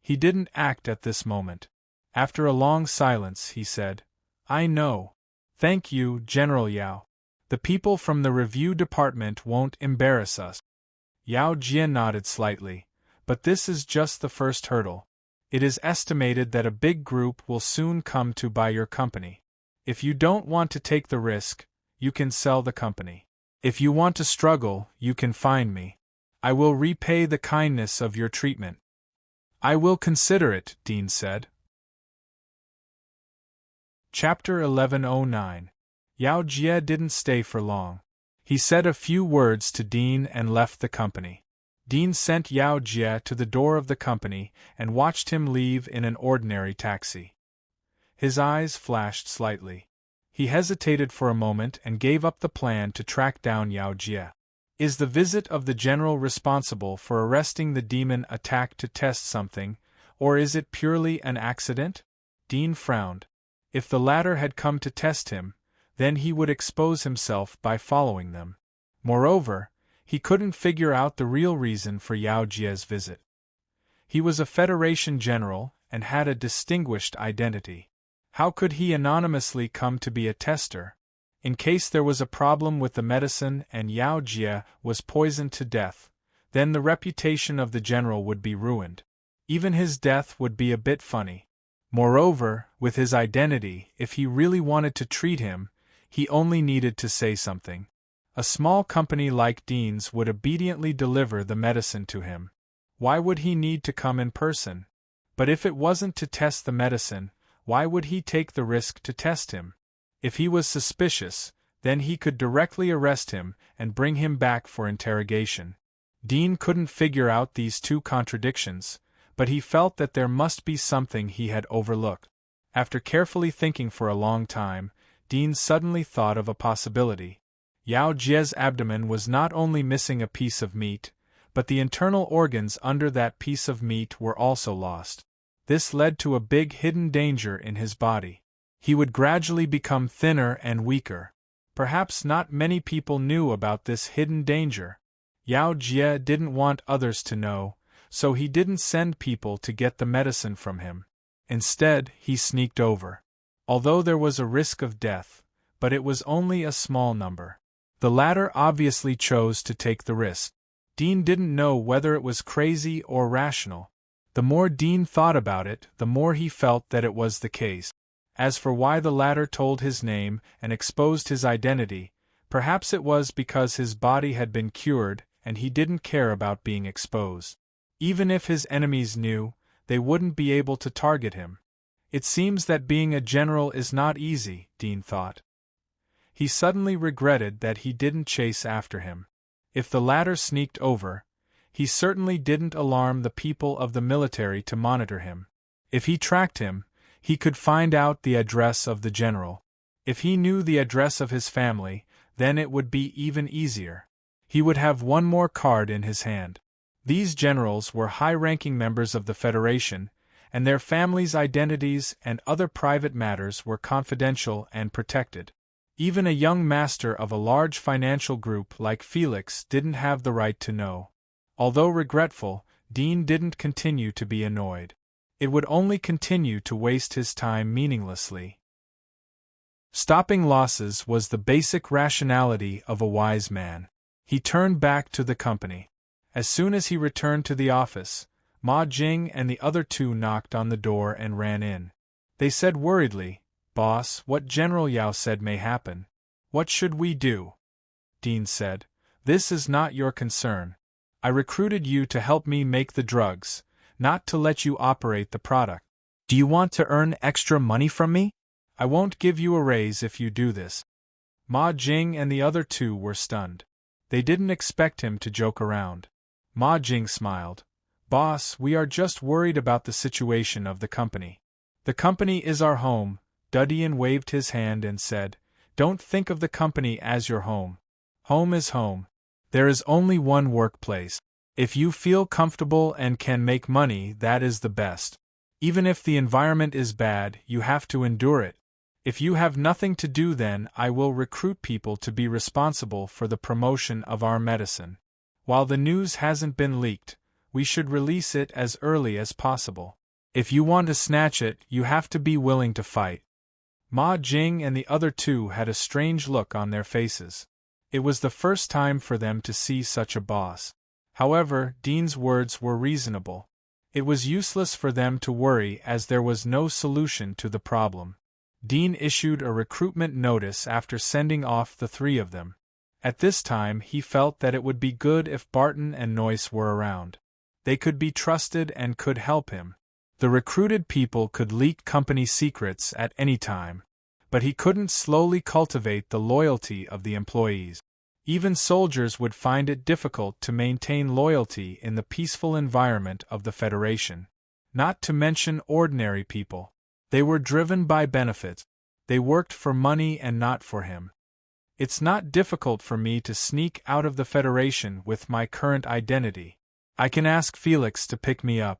He didn't act at this moment. After a long silence, he said, I know. Thank you, General Yao. The The people from the review department won't embarrass us. Yao Jie nodded slightly, but this is just the first hurdle. It is estimated that a big group will soon come to buy your company. If you don't want to take the risk, you can sell the company. If you want to struggle, you can find me. I will repay the kindness of your treatment. I will consider it, Dean said. Chapter 1109. Yao Jie didn't stay for long. He said a few words to Dean and left the company. Dean sent Yao Jie to the door of the company and watched him leave in an ordinary taxi. His eyes flashed slightly. He hesitated for a moment and gave up the plan to track down Yao Jie. Is the visit of the general responsible for arresting the demon attack to test something, or is it purely an accident? Dean frowned. If the latter had come to test him, then he would expose himself by following them. Moreover, he couldn't figure out the real reason for Yao Jie's visit. He was a Federation general and had a distinguished identity. How could he anonymously come to be a tester? In case there was a problem with the medicine and Yao Jie was poisoned to death, then the reputation of the general would be ruined. Even his death would be a bit funny. Moreover, with his identity, if he really wanted to treat him, he only needed to say something. A small company like Dean's would obediently deliver the medicine to him. Why would he need to come in person? But if it wasn't to test the medicine, why would he take the risk to test him? If he was suspicious, then he could directly arrest him and bring him back for interrogation. Dean couldn't figure out these two contradictions, but he felt that there must be something he had overlooked. After carefully thinking for a long time, Dean suddenly thought of a possibility. Yao Jie's abdomen was not only missing a piece of meat, but the internal organs under that piece of meat were also lost. This led to a big hidden danger in his body. He would gradually become thinner and weaker. Perhaps not many people knew about this hidden danger. Yao Jie didn't want others to know, so he didn't send people to get the medicine from him. Instead, he sneaked over. Although there was a risk of death, but it was only a small number. The latter obviously chose to take the risk. Dean didn't know whether it was crazy or rational. The more Dean thought about it, the more he felt that it was the case. As for why the latter told his name and exposed his identity, perhaps it was because his body had been cured and he didn't care about being exposed. Even if his enemies knew, they wouldn't be able to target him. It seems that being a general is not easy, Dean thought. He suddenly regretted that he didn't chase after him. If the latter sneaked over, he certainly didn't alarm the people of the military to monitor him. If he tracked him, he could find out the address of the general. If he knew the address of his family, then it would be even easier. He would have one more card in his hand. These generals were high-ranking members of the Federation, and their families' identities and other private matters were confidential and protected. Even a young master of a large financial group like Felix didn't have the right to know. Although regretful, Dean didn't continue to be annoyed. It would only continue to waste his time meaninglessly. Stopping losses was the basic rationality of a wise man. He turned back to the company. As soon as he returned to the office, Ma Jing and the other two knocked on the door and ran in. They said worriedly, "Boss, what General Yao said may happen. What should we do?" Dean said, "This is not your concern. I recruited you to help me make the drugs, not to let you operate the product. Do you want to earn extra money from me? I won't give you a raise if you do this." Ma Jing and the other two were stunned. They didn't expect him to joke around. Ma Jing smiled. "Boss, we are just worried about the situation of the company. The company is our home." Dudian waved his hand and said, "Don't think of the company as your home. Home is home. There is only one workplace. If you feel comfortable and can make money, that is the best. Even if the environment is bad, you have to endure it. If you have nothing to do, then I will recruit people to be responsible for the promotion of our medicine. While the news hasn't been leaked, we should release it as early as possible. If you want to snatch it, you have to be willing to fight." Ma Jing and the other two had a strange look on their faces. It was the first time for them to see such a boss. However, Dean's words were reasonable. It was useless for them to worry as there was no solution to the problem. Dean issued a recruitment notice after sending off the three of them. At this time he felt that it would be good if Barton and Noyce were around. They could be trusted and could help him. The recruited people could leak company secrets at any time. But he couldn't slowly cultivate the loyalty of the employees. Even soldiers would find it difficult to maintain loyalty in the peaceful environment of the Federation. Not to mention ordinary people. They were driven by benefits. They worked for money and not for him. It's not difficult for me to sneak out of the Federation with my current identity. I can ask Felix to pick me up.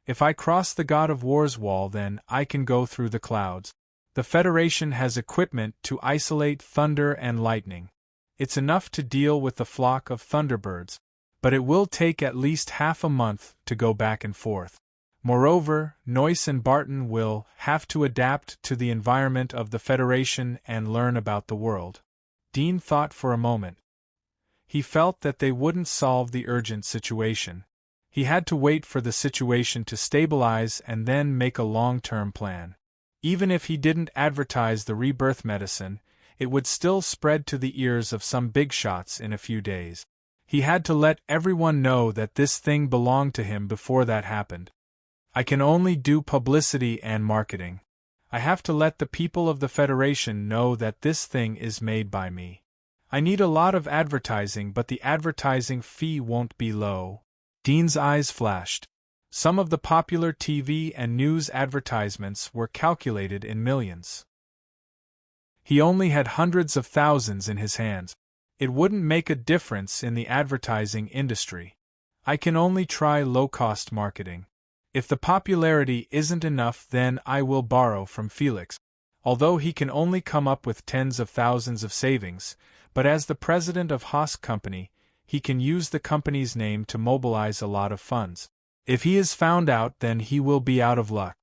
If I cross the God of War's wall, then I can go through the clouds. The Federation has equipment to isolate thunder and lightning. It's enough to deal with the flock of thunderbirds, but it will take at least half a month to go back and forth. Moreover, Noyce and Barton will have to adapt to the environment of the Federation and learn about the world. Dean thought for a moment. He felt that they wouldn't solve the urgent situation. He had to wait for the situation to stabilize and then make a long-term plan. Even if he didn't advertise the rebirth medicine, it would still spread to the ears of some big shots in a few days. He had to let everyone know that this thing belonged to him before that happened. I can only do publicity and marketing. I have to let the people of the Federation know that this thing is made by me. I need a lot of advertising, but the advertising fee won't be low. Dean's eyes flashed. Some of the popular TV and news advertisements were calculated in millions. He only had hundreds of thousands in his hands. It wouldn't make a difference in the advertising industry. I can only try low-cost marketing. If the popularity isn't enough, then I will borrow from Felix. Although he can only come up with tens of thousands of savings, but as the president of Haas Company, he can use the company's name to mobilize a lot of funds. If he is found out, then he will be out of luck.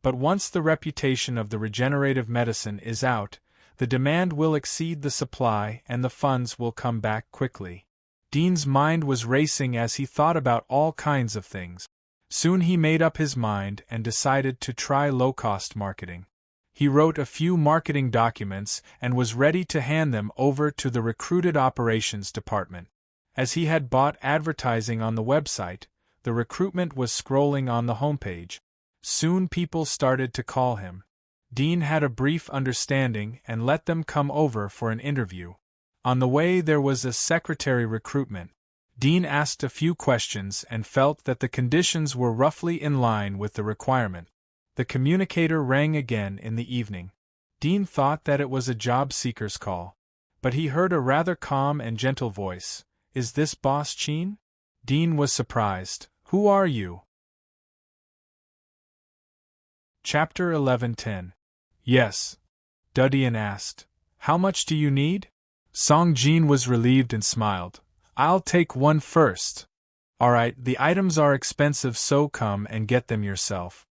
But once the reputation of the regenerative medicine is out, the demand will exceed the supply and the funds will come back quickly. Dean's mind was racing as he thought about all kinds of things. Soon he made up his mind and decided to try low-cost marketing. He wrote a few marketing documents and was ready to hand them over to the recruited operations department. As he had bought advertising on the website, the recruitment was scrolling on the homepage. Soon people started to call him. Dean had a brief understanding and let them come over for an interview. On the way there was a secretary recruitment. Dean asked a few questions and felt that the conditions were roughly in line with the requirement. The communicator rang again in the evening. Dean thought that it was a job seeker's call. But he heard a rather calm and gentle voice. "Is this Boss Cheen?" Dean was surprised. "Who are you?" Chapter 11:10. "Yes," Dudian asked. "How much do you need?" Song Jin was relieved and smiled. "I'll take one first." "All right, the items are expensive, so come and get them yourself,"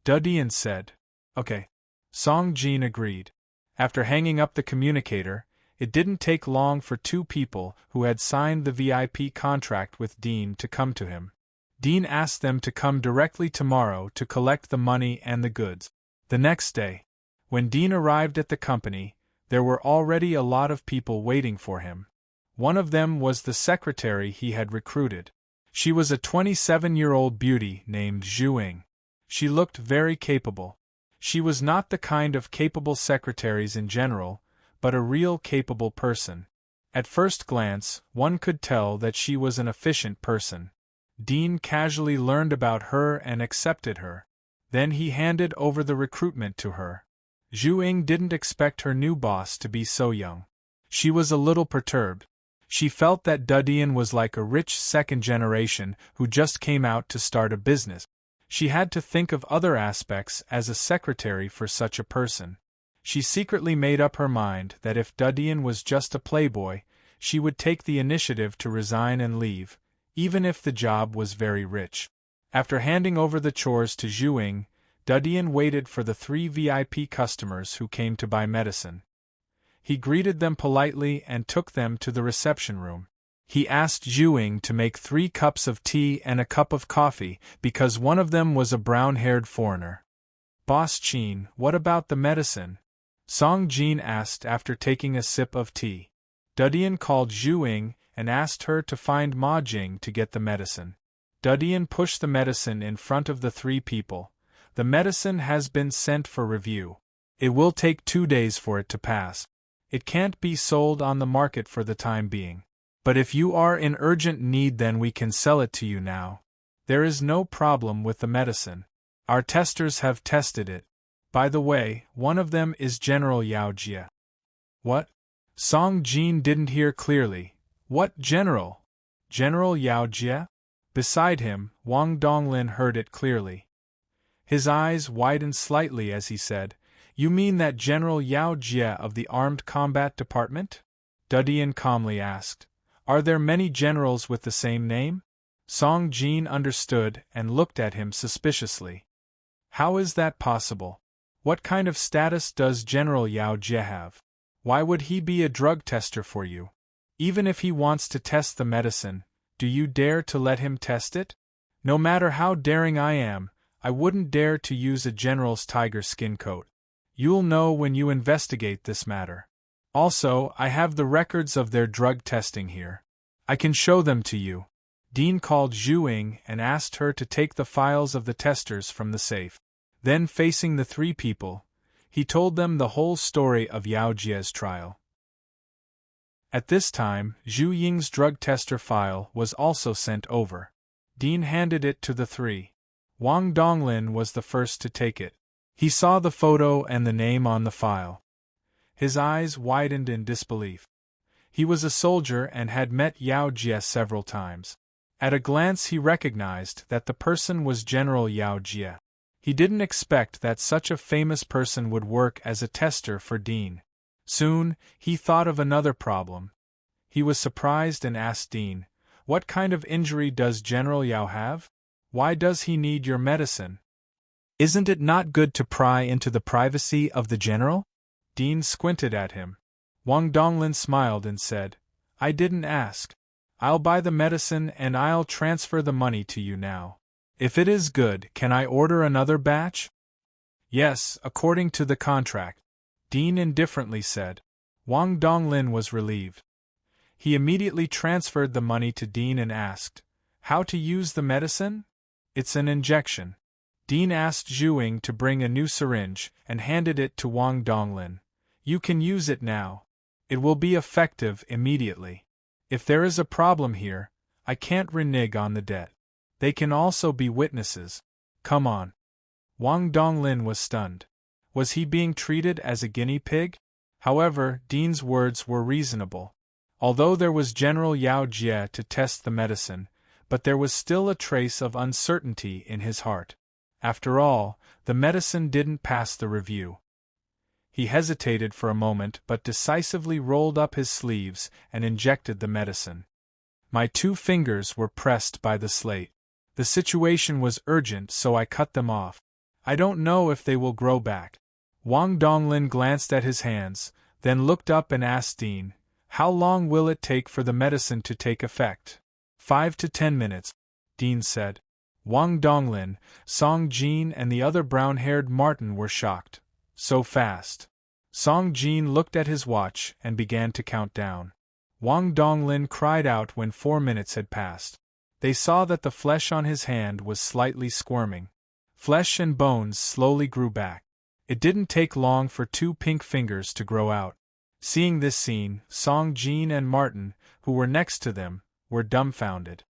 Dudian said. "Okay." Song Jin agreed. After hanging up the communicator, it didn't take long for two people who had signed the VIP contract with Dean to come to him. Dean asked them to come directly tomorrow to collect the money and the goods. The next day, when Dean arrived at the company, there were already a lot of people waiting for him. One of them was the secretary he had recruited. She was a 27-year-old beauty named Zhuing. She looked very capable. She was not the kind of capable secretaries in general, but a real capable person. At first glance, one could tell that she was an efficient person. Dean casually learned about her and accepted her. Then he handed over the recruitment to her. Zhuing didn't expect her new boss to be so young. She was a little perturbed. She felt that Dudian was like a rich second generation who just came out to start a business. She had to think of other aspects as a secretary for such a person. She secretly made up her mind that if Dudian was just a playboy, she would take the initiative to resign and leave, even if the job was very rich. After handing over the chores to Zhuing, Dudian waited for the 3 VIP customers who came to buy medicine. He greeted them politely and took them to the reception room. He asked Zhuing to make 3 cups of tea and a cup of coffee because one of them was a brown-haired foreigner. Boss Qin, what about the medicine? Song Jin asked after taking a sip of tea. Dudian called Zhuing and asked her to find Ma Jing to get the medicine. Dudian pushed the medicine in front of the 3 people. The medicine has been sent for review. It will take 2 days for it to pass. It can't be sold on the market for the time being. But if you are in urgent need, then we can sell it to you now. There is no problem with the medicine. Our testers have tested it. By the way, one of them is General Yao Jie. What? Song Jin didn't hear clearly. What general? General Yao Jie? Beside him, Wang Donglin heard it clearly. His eyes widened slightly as he said, "You mean that General Yao Jie of the Armed Combat Department?" Dudian calmly asked, "Are there many generals with the same name?" Song Jin understood and looked at him suspiciously. "How is that possible? What kind of status does General Yao Jie have? Why would he be a drug tester for you? Even if he wants to test the medicine, do you dare to let him test it? No matter how daring I am, I wouldn't dare to use a general's tiger skin coat. You'll know when you investigate this matter. Also, I have the records of their drug testing here. I can show them to you." Dean called Zhuing and asked her to take the files of the testers from the safe. Then, facing the 3 people, he told them the whole story of Yao Jie's trial. At this time, Zhu Ying's drug tester file was also sent over. Dean handed it to the 3. Wang Donglin was the first to take it. He saw the photo and the name on the file. His eyes widened in disbelief. He was a soldier and had met Yao Jie several times. At a glance he recognized that the person was General Yao Jie. He didn't expect that such a famous person would work as a tester for Dean. Soon, he thought of another problem. He was surprised and asked Dean, "What kind of injury does General Yao have? Why does he need your medicine? Isn't it not good to pry into the privacy of the general?" Dean squinted at him. Wang Donglin smiled and said, "I didn't ask. I'll buy the medicine and I'll transfer the money to you now. If it is good, can I order another batch?" "Yes, according to the contract," Dean indifferently said. Wang Donglin was relieved. He immediately transferred the money to Dean and asked, "How to use the medicine?" "It's an injection." Dean asked Zhuing to bring a new syringe and handed it to Wang Donglin. "You can use it now. It will be effective immediately. If there is a problem here, I can't renege on the debt. They can also be witnesses. Come on." Wang Donglin was stunned. Was he being treated as a guinea pig? However, Dean's words were reasonable. Although there was General Yao Jie to test the medicine, but there was still a trace of uncertainty in his heart. After all, the medicine didn't pass the review. He hesitated for a moment but decisively rolled up his sleeves and injected the medicine. My 2 fingers were pressed by the slate. The situation was urgent, so I cut them off. I don't know if they will grow back. Wang Donglin glanced at his hands, then looked up and asked Dean, "How long will it take for the medicine to take effect?" 5 to 10 minutes, Dean said. Wang Donglin, Song Jin and the other brown-haired Martin were shocked. So fast. Song Jin looked at his watch and began to count down. Wang Donglin cried out when 4 minutes had passed. They saw that the flesh on his hand was slightly squirming. Flesh and bones slowly grew back. It didn't take long for 2 pink fingers to grow out. Seeing this scene, Song Jin and Martin, who were next to them, were dumbfounded.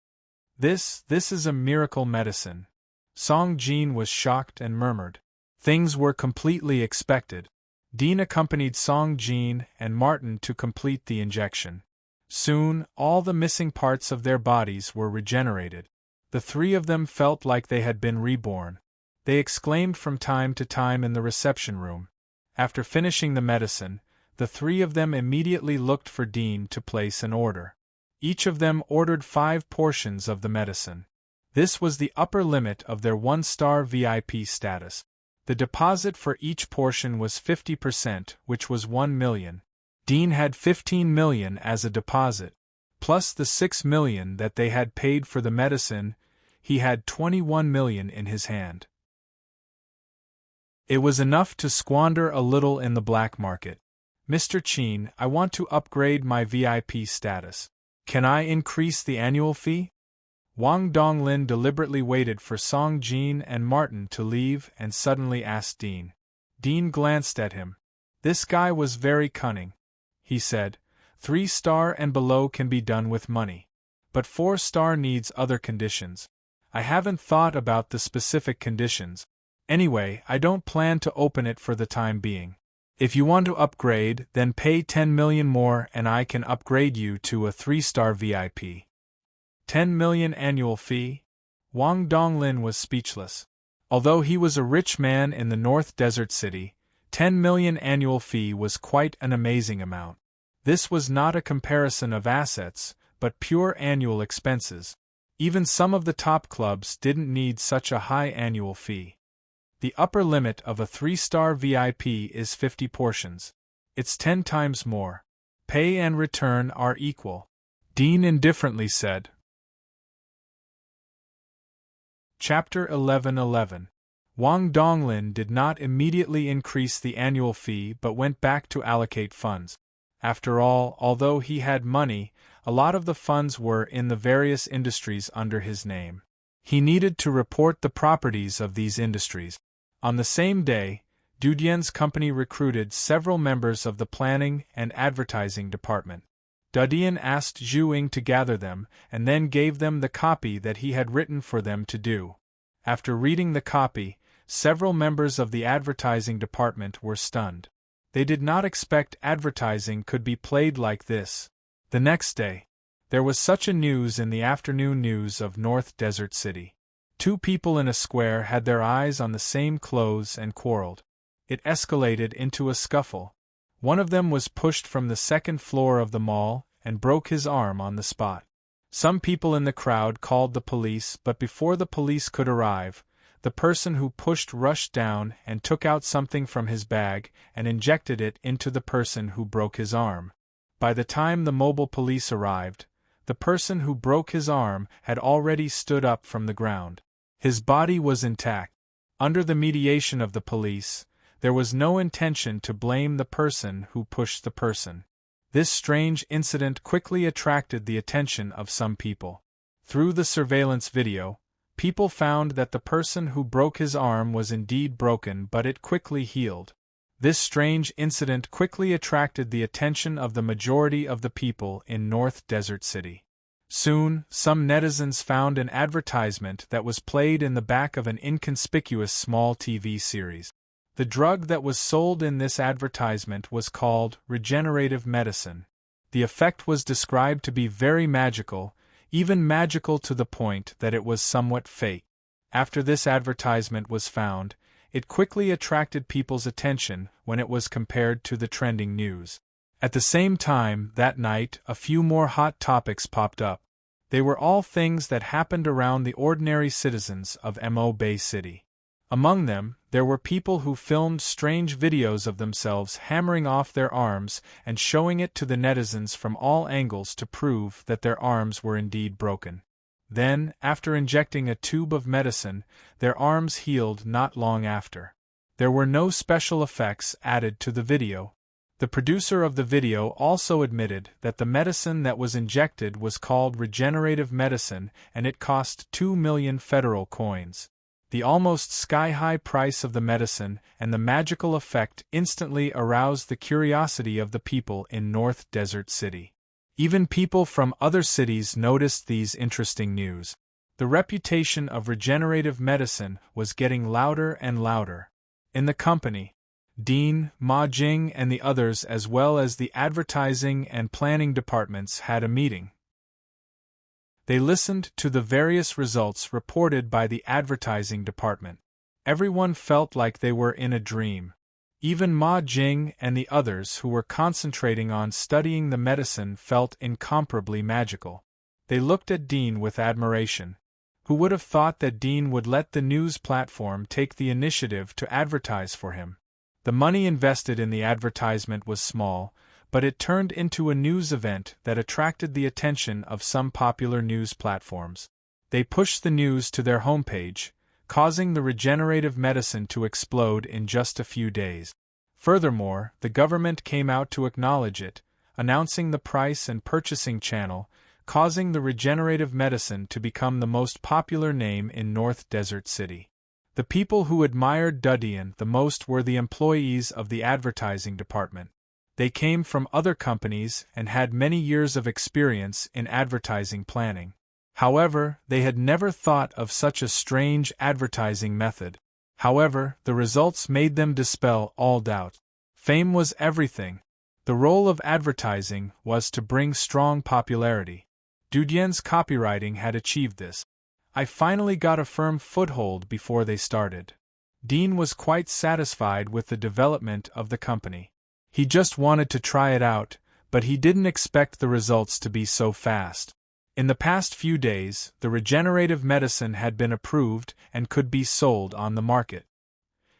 This is a miracle medicine." Song Jin was shocked and murmured. Things were completely expected. Dean accompanied Song Jin and Martin to complete the injection. Soon, all the missing parts of their bodies were regenerated. The 3 of them felt like they had been reborn. They exclaimed from time to time in the reception room. After finishing the medicine, the 3 of them immediately looked for Dean to place an order. Each of them ordered 5 portions of the medicine. This was the upper limit of their 1-star VIP status. The deposit for each portion was 50%, which was 1 million. Dean had 15 million as a deposit. Plus the 6 million that they had paid for the medicine, he had 21 million in his hand. It was enough to squander a little in the black market. Mr. Chin, I want to upgrade my VIP status. Can I increase the annual fee? Wang Donglin deliberately waited for Song Jin and Martin to leave and suddenly asked Dean. Dean glanced at him. This guy was very cunning. He said, 3-star and below can be done with money. But 4-star needs other conditions. I haven't thought about the specific conditions. Anyway, I don't plan to open it for the time being. If you want to upgrade, then pay 10 million more and I can upgrade you to a 3-star VIP. 10 million annual fee? Wang Donglin was speechless. Although he was a rich man in the North Desert City, 10 million annual fee was quite an amazing amount. This was not a comparison of assets, but pure annual expenses. Even some of the top clubs didn't need such a high annual fee. The upper limit of a 3-star VIP is 50 portions. It's 10 times more. Pay and return are equal. Dean indifferently said. Chapter 11:11. Wang Donglin did not immediately increase the annual fee but went back to allocate funds. After all, although he had money, a lot of the funds were in the various industries under his name. He needed to report the properties of these industries. On the same day, Dudian's company recruited several members of the planning and advertising department. Dudian asked Zhu Ying to gather them, and then gave them the copy that he had written for them to do. After reading the copy, several members of the advertising department were stunned. They did not expect advertising could be played like this. The next day, there was such a news in the afternoon news of North Desert City. 2 people in a square had their eyes on the same clothes and quarreled. It escalated into a scuffle. One of them was pushed from the 2nd floor of the mall and broke his arm on the spot. Some people in the crowd called the police, but before the police could arrive, the person who pushed rushed down and took out something from his bag and injected it into the person who broke his arm. By the time the mobile police arrived, the person who broke his arm had already stood up from the ground. His body was intact. Under the mediation of the police, there was no intention to blame the person who pushed the person. This strange incident quickly attracted the attention of some people. Through the surveillance video, people found that the person who broke his arm was indeed broken, but it quickly healed. This strange incident quickly attracted the attention of the majority of the people in North Desert City. Soon, some netizens found an advertisement that was played in the back of an inconspicuous small TV series. The drug that was sold in this advertisement was called regenerative medicine. The effect was described to be very magical, even magical to the point that it was somewhat fake. After this advertisement was found, it quickly attracted people's attention when it was compared to the trending news. At the same time, that night, a few more hot topics popped up. They were all things that happened around the ordinary citizens of Mo Bay City. Among them, there were people who filmed strange videos of themselves hammering off their arms and showing it to the netizens from all angles to prove that their arms were indeed broken. Then, after injecting a tube of medicine, their arms healed not long after. There were no special effects added to the video. The producer of the video also admitted that the medicine that was injected was called regenerative medicine and it cost 2 million federal coins. The almost sky-high price of the medicine and the magical effect instantly aroused the curiosity of the people in North Desert City. Even people from other cities noticed these interesting news. The reputation of regenerative medicine was getting louder and louder. In the company, Dean, Ma Jing and the others as well as the advertising and planning departments had a meeting. They listened to the various results reported by the advertising department. Everyone felt like they were in a dream. Even Ma Jing and the others who were concentrating on studying the medicine felt incomparably magical. They looked at Dean with admiration. Who would have thought that Dean would let the news platform take the initiative to advertise for him? The money invested in the advertisement was small, but it turned into a news event that attracted the attention of some popular news platforms. They pushed the news to their homepage, causing the regenerative medicine to explode in just a few days. Furthermore, the government came out to acknowledge it, announcing the price and purchasing channel, causing the regenerative medicine to become the most popular name in North Desert City. The people who admired Dudian the most were the employees of the advertising department. They came from other companies and had many years of experience in advertising planning. However, they had never thought of such a strange advertising method. However, the results made them dispel all doubt. Fame was everything. The role of advertising was to bring strong popularity. Dudien's copywriting had achieved this. I finally got a firm foothold before they started. Dean was quite satisfied with the development of the company. He just wanted to try it out, but he didn't expect the results to be so fast. In the past few days, the regenerative medicine had been approved and could be sold on the market.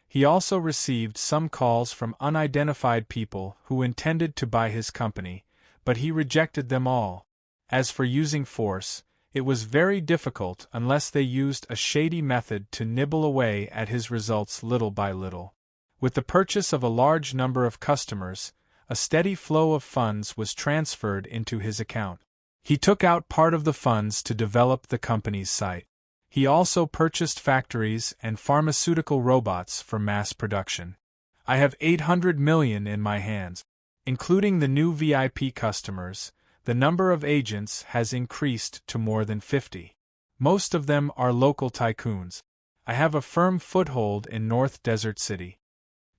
He also received some calls from unidentified people who intended to buy his company, but he rejected them all. As for using force, it was very difficult unless they used a shady method to nibble away at his results little by little. With the purchase of a large number of customers, a steady flow of funds was transferred into his account. He took out part of the funds to develop the company's site. He also purchased factories and pharmaceutical robots for mass production. I have 800 million in my hands. Including the new VIP customers, the number of agents has increased to more than 50. Most of them are local tycoons. I have a firm foothold in North Desert City.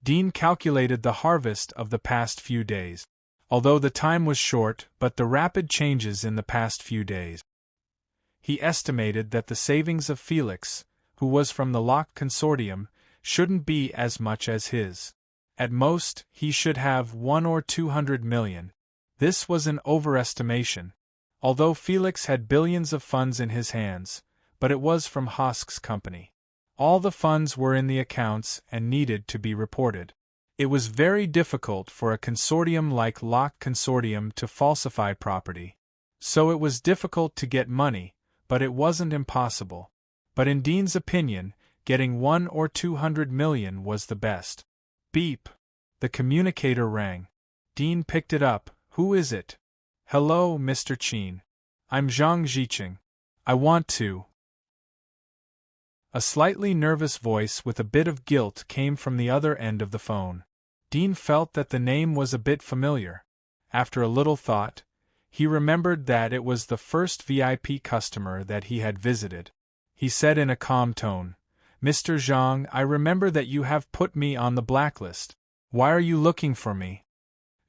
Dean calculated the harvest of the past few days. Although the time was short, but the rapid changes in the past few days. He estimated that the savings of Felix, who was from the Lock Consortium, shouldn't be as much as his. At most, he should have 100 or 200 million. This was an overestimation. Although Felix had billions of funds in his hands, but it was from Hosk's company. All the funds were in the accounts and needed to be reported. It was very difficult for a consortium like Lock Consortium to falsify property. So it was difficult to get money, but it wasn't impossible. But in Dean's opinion, getting 100 or 200 million was the best. Beep. The communicator rang. Dean picked it up. Who is it? Hello, Mr. Chin. I'm Zhang Ziqing. I want to. A slightly nervous voice with a bit of guilt came from the other end of the phone. Dean felt that the name was a bit familiar. After a little thought, he remembered that it was the first VIP customer that he had visited. He said in a calm tone, Mr. Zhang, I remember that you have put me on the blacklist. Why are you looking for me?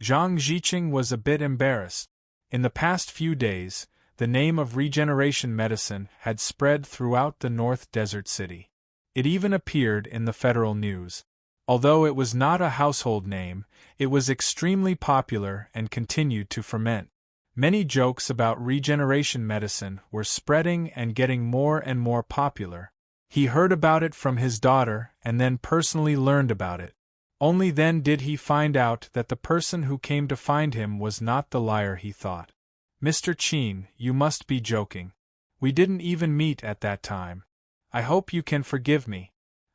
Zhang Ziqing was a bit embarrassed. In the past few days, the name of regeneration medicine had spread throughout the North Desert City. It even appeared in the federal news. Although it was not a household name, it was extremely popular and continued to ferment. Many jokes about regeneration medicine were spreading and getting more and more popular. He heard about it from his daughter and then personally learned about it. Only then did he find out that the person who came to find him was not the liar he thought. Mr. Chin, you must be joking. We didn't even meet at that time. I hope you can forgive me.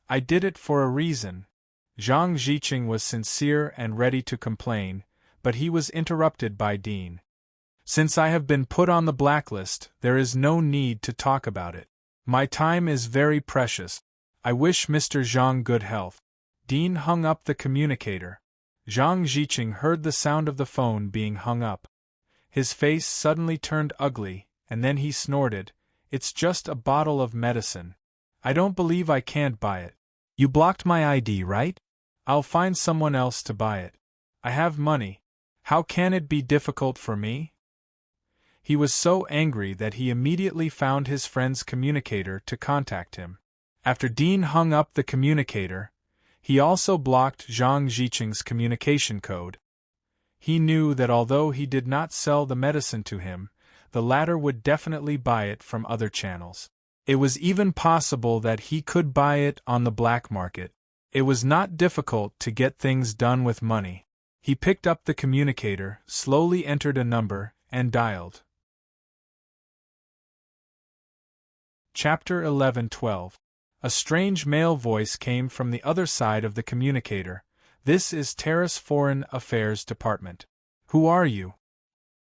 I did it for a reason. Zhang Ziqing was sincere and ready to complain, but he was interrupted by Dean. Since I have been put on the blacklist, there is no need to talk about it. My time is very precious. I wish Mr. Zhang good health. Dean hung up the communicator. Zhang Ziqing heard the sound of the phone being hung up. His face suddenly turned ugly, and then he snorted, It's just a bottle of medicine. I don't believe I can't buy it. You blocked my ID, right? I'll find someone else to buy it. I have money. How can it be difficult for me? He was so angry that he immediately found his friend's communicator to contact him. After Dean hung up the communicator, he also blocked Zhang Ziqing's communication code. He knew that although he did not sell the medicine to him, the latter would definitely buy it from other channels. It was even possible that he could buy it on the black market. It was not difficult to get things done with money. He picked up the communicator, slowly entered a number, and dialed. Chapter 11-12. A strange male voice came from the other side of the communicator. This is Terrace Foreign Affairs Department. Who are you?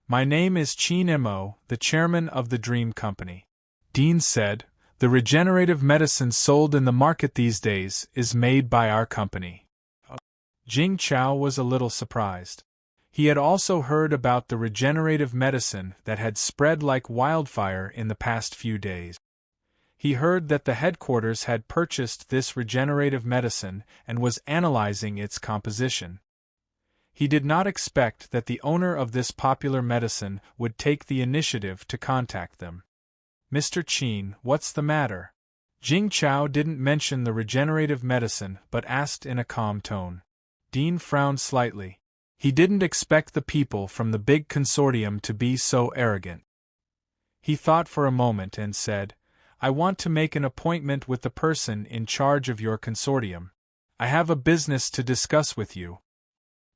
My name is Chin Mo, the chairman of the Dream Company. Dean said, the regenerative medicine sold in the market these days is made by our company. Jing Chao was a little surprised. He had also heard about the regenerative medicine that had spread like wildfire in the past few days. He heard that the headquarters had purchased this regenerative medicine and was analyzing its composition. He did not expect that the owner of this popular medicine would take the initiative to contact them. Mr. Chin, what's the matter? Jing Chao didn't mention the regenerative medicine but asked in a calm tone. Dean frowned slightly. He didn't expect the people from the big consortium to be so arrogant. He thought for a moment and said, I want to make an appointment with the person in charge of your consortium. I have a business to discuss with you.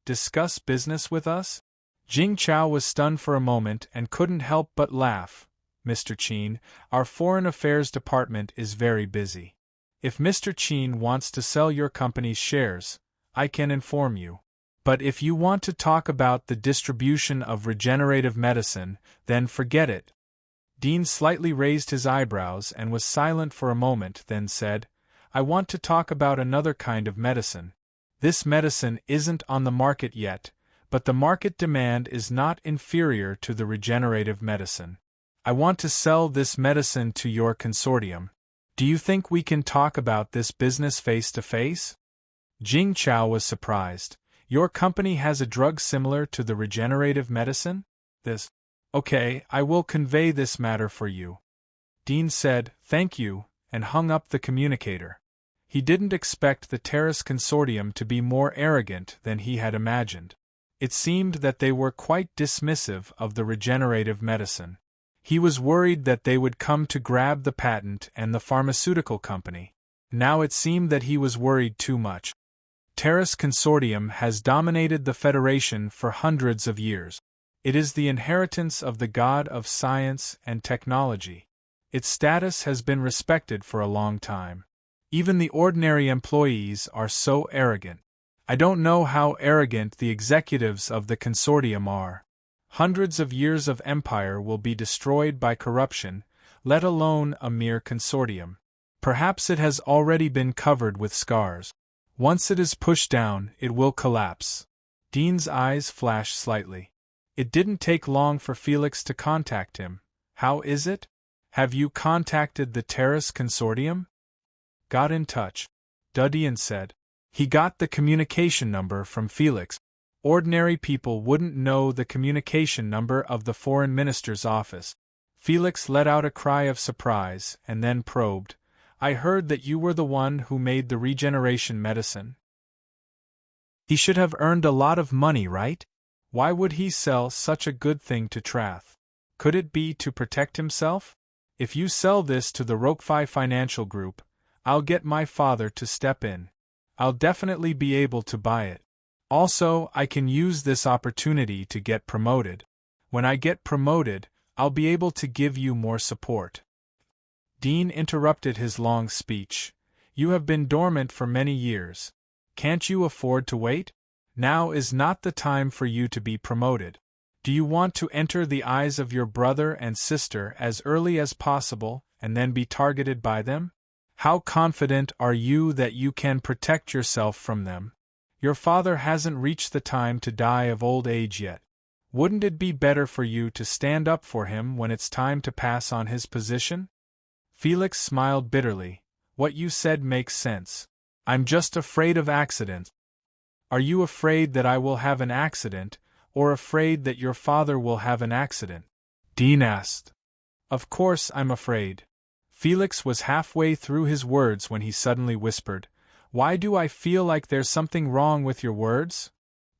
Discuss business with us? Jing Chao was stunned for a moment and couldn't help but laugh. Mr. Chin, our Foreign Affairs Department is very busy. If Mr. Chin wants to sell your company's shares, I can inform you. But if you want to talk about the distribution of regenerative medicine, then forget it. Dean slightly raised his eyebrows and was silent for a moment, then said, I want to talk about another kind of medicine. This medicine isn't on the market yet, but the market demand is not inferior to the regenerative medicine. I want to sell this medicine to your consortium. Do you think we can talk about this business face to face? Jing Chao was surprised. Your company has a drug similar to the regenerative medicine? This. Okay, I will convey this matter for you. Dean said, thank you, and hung up the communicator. He didn't expect the Terrace Consortium to be more arrogant than he had imagined. It seemed that they were quite dismissive of the regenerative medicine. He was worried that they would come to grab the patent and the pharmaceutical company. Now it seemed that he was worried too much. Terrace Consortium has dominated the Federation for hundreds of years. It is the inheritance of the god of science and technology. Its status has been respected for a long time. Even the ordinary employees are so arrogant. I don't know how arrogant the executives of the consortium are. Hundreds of years of empire will be destroyed by corruption, let alone a mere consortium. Perhaps it has already been covered with scars. Once it is pushed down, it will collapse. Dean's eyes flashed slightly. It didn't take long for Felix to contact him. How is it? Have you contacted the Terrace Consortium? Got in touch. Dudian said. He got the communication number from Felix. Ordinary people wouldn't know the communication number of the foreign minister's office. Felix let out a cry of surprise and then probed. I heard that you were the one who made the regeneration medicine. He should have earned a lot of money, right? Why would he sell such a good thing to Trath? Could it be to protect himself? If you sell this to the Roquefai Financial Group, I'll get my father to step in. I'll definitely be able to buy it. Also, I can use this opportunity to get promoted. When I get promoted, I'll be able to give you more support. Dean interrupted his long speech. You have been dormant for many years. Can't you afford to wait? Now is not the time for you to be promoted. Do you want to enter the eyes of your brother and sister as early as possible and then be targeted by them? How confident are you that you can protect yourself from them? Your father hasn't reached the time to die of old age yet. Wouldn't it be better for you to stand up for him when it's time to pass on his position? Felix smiled bitterly. What you said makes sense. I'm just afraid of accidents. Are you afraid that I will have an accident, or afraid that your father will have an accident? Dean asked. Of course I'm afraid. Felix was halfway through his words when he suddenly whispered, Why do I feel like there's something wrong with your words?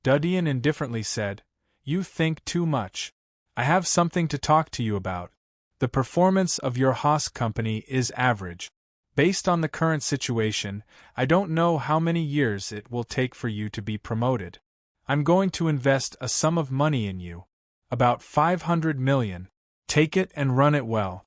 Dudian indifferently said, You think too much. I have something to talk to you about. The performance of your Haas company is average. Based on the current situation, I don't know how many years it will take for you to be promoted. I'm going to invest a sum of money in you. About 500 million. Take it and run it well.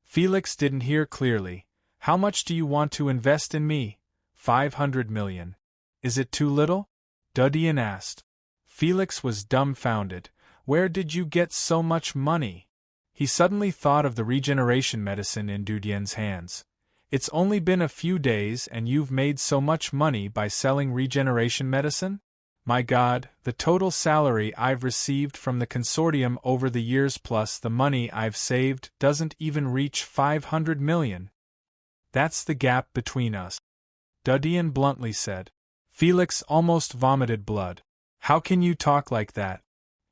Felix didn't hear clearly. How much do you want to invest in me? 500 million. Is it too little? Dudian asked. Felix was dumbfounded. Where did you get so much money? He suddenly thought of the regeneration medicine in Dudian's hands. It's only been a few days and you've made so much money by selling regeneration medicine? My God, the total salary I've received from the consortium over the years plus the money I've saved doesn't even reach 500 million. That's the gap between us, Dudian bluntly said. Felix almost vomited blood. How can you talk like that?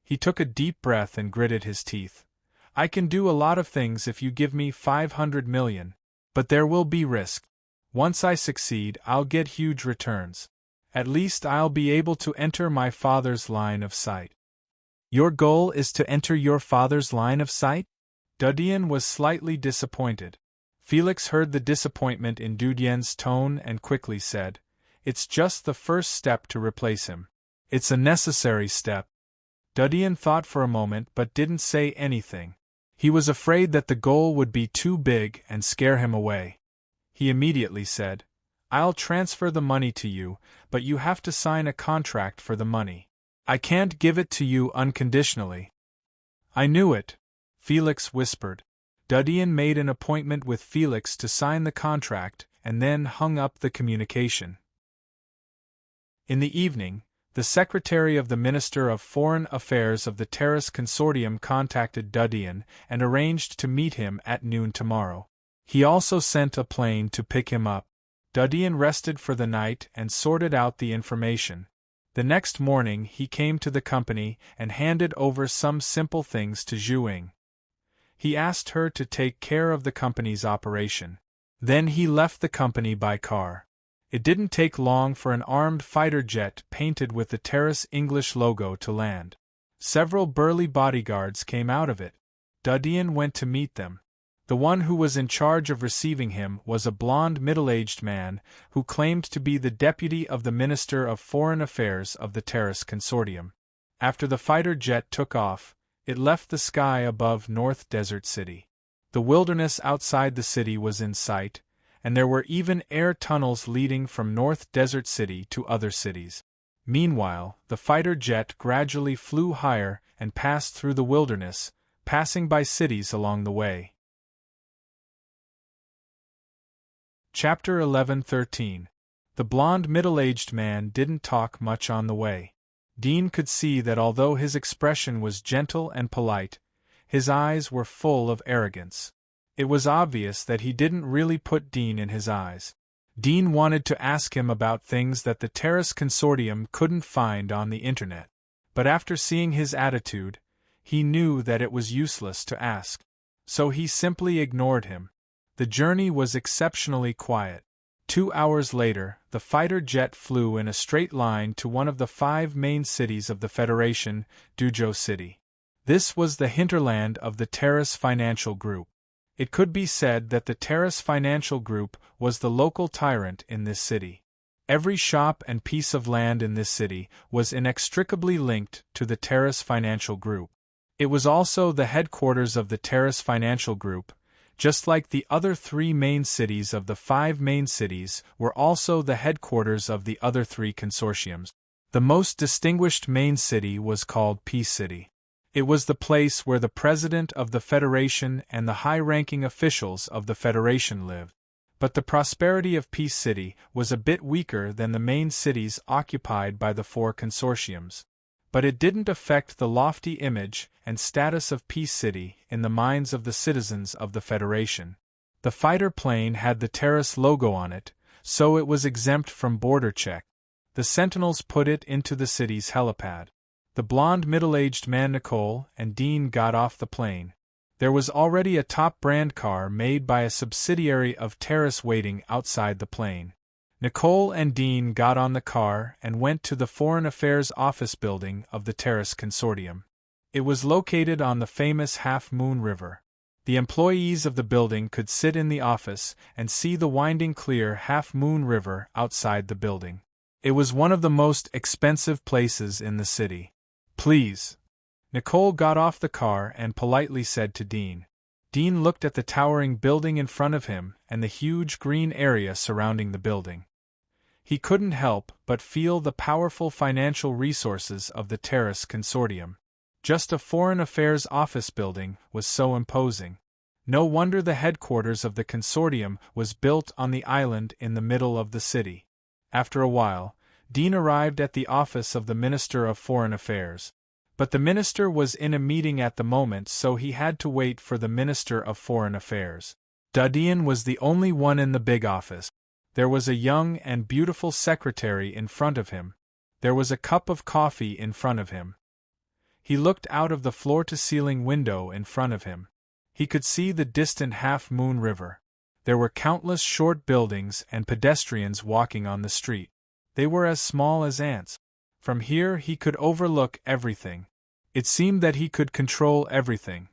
He took a deep breath and gritted his teeth. I can do a lot of things if you give me 500 million. But there will be risk. Once I succeed, I'll get huge returns. At least I'll be able to enter my father's line of sight. Your goal is to enter your father's line of sight? Dudian was slightly disappointed. Felix heard the disappointment in Dudian's tone and quickly said, It's just the first step to replace him. It's a necessary step. Dudian thought for a moment but didn't say anything. He was afraid that the goal would be too big and scare him away. He immediately said, I'll transfer the money to you, but you have to sign a contract for the money. I can't give it to you unconditionally. I knew it, Felix whispered. Dudian made an appointment with Felix to sign the contract and then hung up the communication. In the evening, the secretary of the Minister of Foreign Affairs of the Terrace Consortium contacted Dudian and arranged to meet him at noon tomorrow. He also sent a plane to pick him up. Dudian rested for the night and sorted out the information. The next morning he came to the company and handed over some simple things to Zhuing. He asked her to take care of the company's operation. Then he left the company by car. It didn't take long for an armed fighter jet painted with the Terrace English logo to land. Several burly bodyguards came out of it. Dudian went to meet them. The one who was in charge of receiving him was a blond middle-aged man who claimed to be the deputy of the Minister of Foreign Affairs of the Terrace Consortium. After the fighter jet took off, it left the sky above North Desert City. The wilderness outside the city was in sight, and there were even air tunnels leading from North Desert City to other cities. Meanwhile, the fighter jet gradually flew higher and passed through the wilderness, passing by cities along the way. Chapter 11:13. The blond middle-aged man didn't talk much on the way. Dean could see that although his expression was gentle and polite, his eyes were full of arrogance. It was obvious that he didn't really put Dean in his eyes. Dean wanted to ask him about things that the Terrace Consortium couldn't find on the internet. But after seeing his attitude, he knew that it was useless to ask. So he simply ignored him. The journey was exceptionally quiet. 2 hours later, the fighter jet flew in a straight line to one of the 5 main cities of the Federation, Duzhou City. This was the hinterland of the Terrace Financial Group. It could be said that the Terrace Financial Group was the local tyrant in this city. Every shop and piece of land in this city was inextricably linked to the Terrace Financial Group. It was also the headquarters of the Terrace Financial Group, just like the other 3 main cities of the 5 main cities were also the headquarters of the other 3 consortiums. The most distinguished main city was called Peace City. It was the place where the president of the Federation and the high-ranking officials of the Federation lived. But the prosperity of Peace City was a bit weaker than the main cities occupied by the 4 consortiums. But it didn't affect the lofty image and status of Peace City in the minds of the citizens of the Federation. The fighter plane had the Terrace logo on it, so it was exempt from border check. The sentinels put it into the city's helipad. The blond middle-aged man Nicole and Dean got off the plane. There was already a top-brand car made by a subsidiary of Terrace waiting outside the plane. Nicole and Dean got on the car and went to the Foreign Affairs office building of the Terrace Consortium. It was located on the famous Half Moon River. The employees of the building could sit in the office and see the winding clear half-moon river outside the building. It was one of the most expensive places in the city. "Please." Nicole got off the car and politely said to Dean. Dean looked at the towering building in front of him and the huge green area surrounding the building. He couldn't help but feel the powerful financial resources of the Terrace Consortium. Just a foreign affairs office building was so imposing. No wonder the headquarters of the consortium was built on the island in the middle of the city. After a while, Dean arrived at the office of the Minister of Foreign Affairs. But the minister was in a meeting at the moment, so he had to wait for the Minister of Foreign Affairs. Dean was the only one in the big office. There was a young and beautiful secretary in front of him. There was a cup of coffee in front of him. He looked out of the floor-to-ceiling window in front of him. He could see the distant half-moon river. There were countless short buildings and pedestrians walking on the street. They were as small as ants. From here he could overlook everything. It seemed that he could control everything.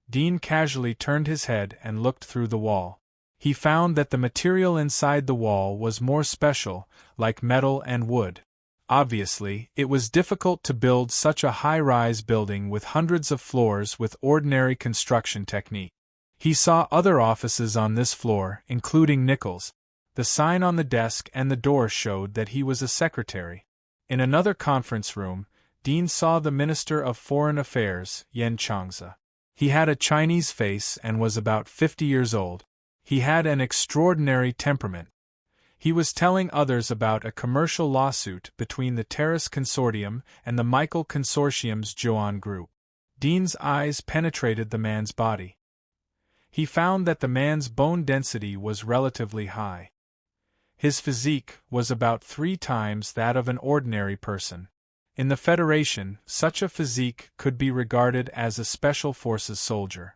Dean casually turned his head and looked through the wall. He found that the material inside the wall was more special, like metal and wood. Obviously, it was difficult to build such a high-rise building with hundreds of floors with ordinary construction technique. He saw other offices on this floor, including Nichols. The sign on the desk and the door showed that he was a secretary. In another conference room, Dean saw the Minister of Foreign Affairs, Yen Changze. He had a Chinese face and was about 50 years old. He had an extraordinary temperament. He was telling others about a commercial lawsuit between the Terrace Consortium and the Michael Consortium's Joan Group. Dean's eyes penetrated the man's body. He found that the man's bone density was relatively high. His physique was about 3 times that of an ordinary person. In the Federation, such a physique could be regarded as a special forces soldier.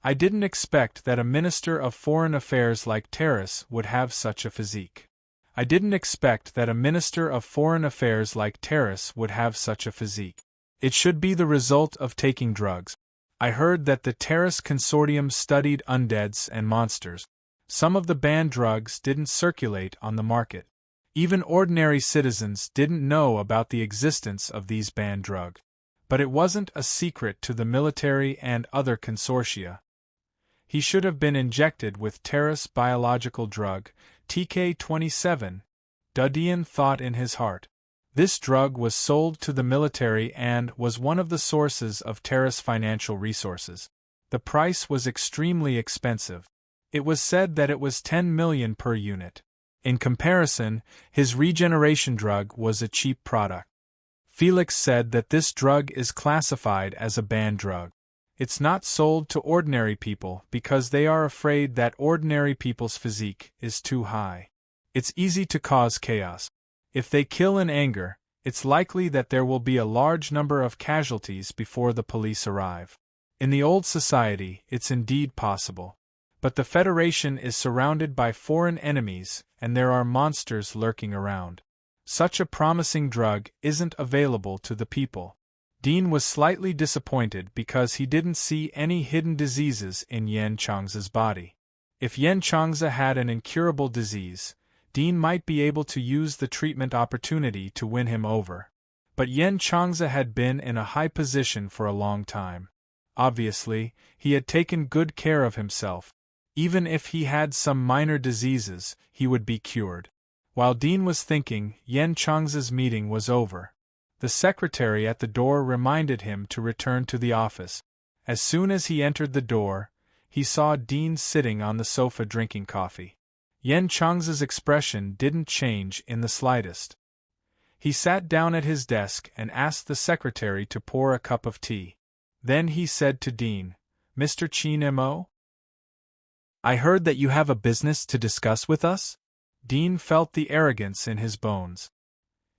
I didn't expect that a Minister of Foreign Affairs like Terrace would have such a physique. I didn't expect that a Minister of Foreign Affairs like Terrace would have such a physique. It should be the result of taking drugs. I heard that the Terrace Consortium studied undeads and monsters. Some of the banned drugs didn't circulate on the market. Even ordinary citizens didn't know about the existence of these banned drugs. But it wasn't a secret to the military and other consortia. He should have been injected with Terrace biological drug, TK-27, Dean thought in his heart. This drug was sold to the military and was one of the sources of Terrace financial resources. The price was extremely expensive. It was said that it was 10 million per unit. In comparison, his regeneration drug was a cheap product. Felix said that this drug is classified as a banned drug. It's not sold to ordinary people because they are afraid that ordinary people's physique is too high. It's easy to cause chaos. If they kill in anger, it's likely that there will be a large number of casualties before the police arrive. In the old society, it's indeed possible. But the Federation is surrounded by foreign enemies, and there are monsters lurking around. Such a promising drug isn't available to the people. Dean was slightly disappointed because he didn't see any hidden diseases in Yen Changze's body. If Yen Changze had an incurable disease, Dean might be able to use the treatment opportunity to win him over. But Yen Changze had been in a high position for a long time. Obviously, he had taken good care of himself. Even if he had some minor diseases, he would be cured. While Dean was thinking, Yen Changze's meeting was over. The secretary at the door reminded him to return to the office. As soon as he entered the door, he saw Dean sitting on the sofa drinking coffee. Yen Changze's expression didn't change in the slightest. He sat down at his desk and asked the secretary to pour a cup of tea. Then he said to Dean, "Mr. Chin Mo? I heard that you have a business to discuss with us?" Dean felt the arrogance in his bones.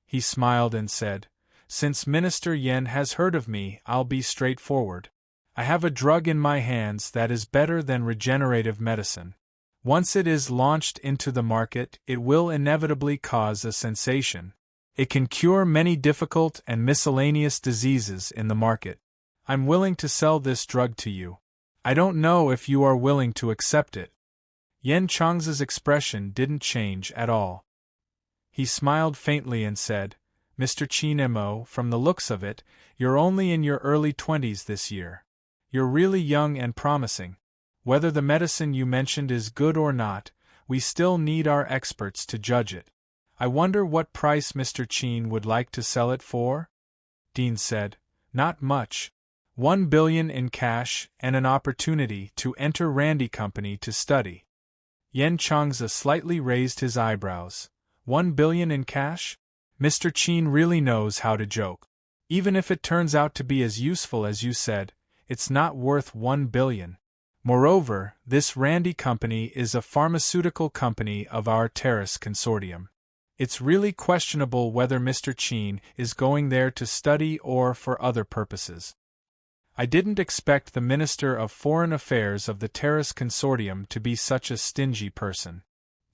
He smiled and said, "Since Minister Yen has heard of me, I'll be straightforward. I have a drug in my hands that is better than regenerative medicine. Once it is launched into the market, it will inevitably cause a sensation. It can cure many difficult and miscellaneous diseases in the market. I'm willing to sell this drug to you. I don't know if you are willing to accept it. Yen Chang's expression didn't change at all. He smiled faintly and said, Mr. Qin Mo, from the looks of it, you're only in your early 20s this year. You're really young and promising. Whether the medicine you mentioned is good or not, we still need our experts to judge it. I wonder what price Mr. Qin would like to sell it for? Dean said, Not much. 1 billion in cash and an opportunity to enter Randy Company to study. Yen Changza slightly raised his eyebrows. 1 billion in cash? Mr. Qin really knows how to joke. Even if it turns out to be as useful as you said, it's not worth 1 billion. Moreover, this Randy Company is a pharmaceutical company of our Terrace Consortium. It's really questionable whether Mr. Qin is going there to study or for other purposes. I didn't expect the Minister of Foreign Affairs of the Terrace Consortium to be such a stingy person.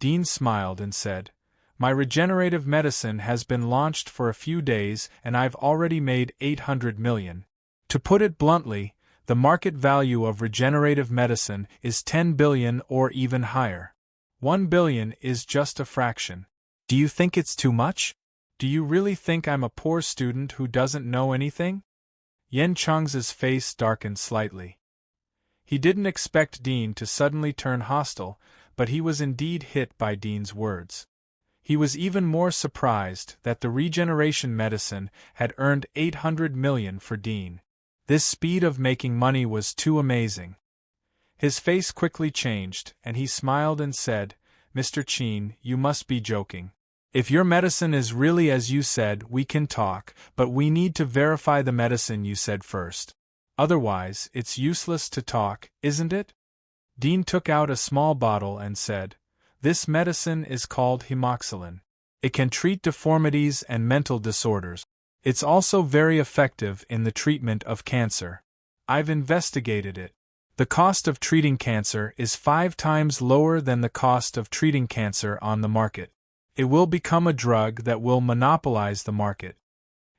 Dean smiled and said, My regenerative medicine has been launched for a few days and I've already made 800 million. To put it bluntly, the market value of regenerative medicine is 10 billion or even higher. 1 billion is just a fraction. Do you think it's too much? Do you really think I'm a poor student who doesn't know anything? Yen Chang's face darkened slightly. He didn't expect Dean to suddenly turn hostile, but he was indeed hit by Dean's words. He was even more surprised that the regeneration medicine had earned 800 million for Dean. This speed of making money was too amazing. His face quickly changed, and he smiled and said, Mr. Qin, you must be joking. If your medicine is really as you said, we can talk, but we need to verify the medicine you said first. Otherwise, it's useless to talk, isn't it? Dean took out a small bottle and said, This medicine is called hemoxilin. It can treat deformities and mental disorders. It's also very effective in the treatment of cancer. I've investigated it. The cost of treating cancer is 5 times lower than the cost of treating cancer on the market. It will become a drug that will monopolize the market.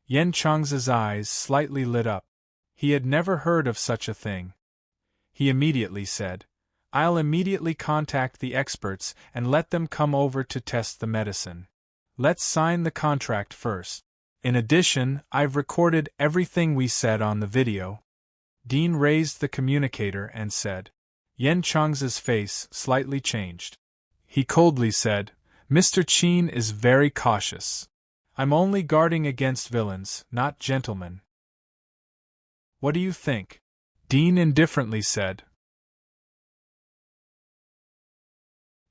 Yen Chang's eyes slightly lit up. He had never heard of such a thing. He immediately said, I'll immediately contact the experts and let them come over to test the medicine. Let's sign the contract first. In addition, I've recorded everything we said on the video. Dean raised the communicator and said. Yen Chang's face slightly changed. He coldly said, Mr. Qin is very cautious. I'm only guarding against villains, not gentlemen. What do you think? Dean indifferently said.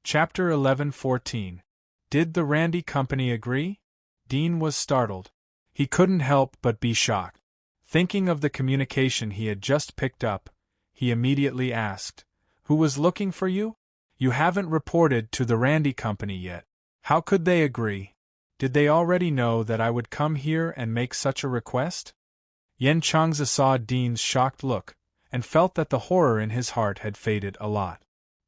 Chapter 11:14. Did the Randy Company agree? Dean was startled. He couldn't help but be shocked. Thinking of the communication he had just picked up, he immediately asked, Who was looking for you? You haven't reported to the Randy Company yet. How could they agree? Did they already know that I would come here and make such a request? Yen Changza saw Dean's shocked look, and felt that the horror in his heart had faded a lot.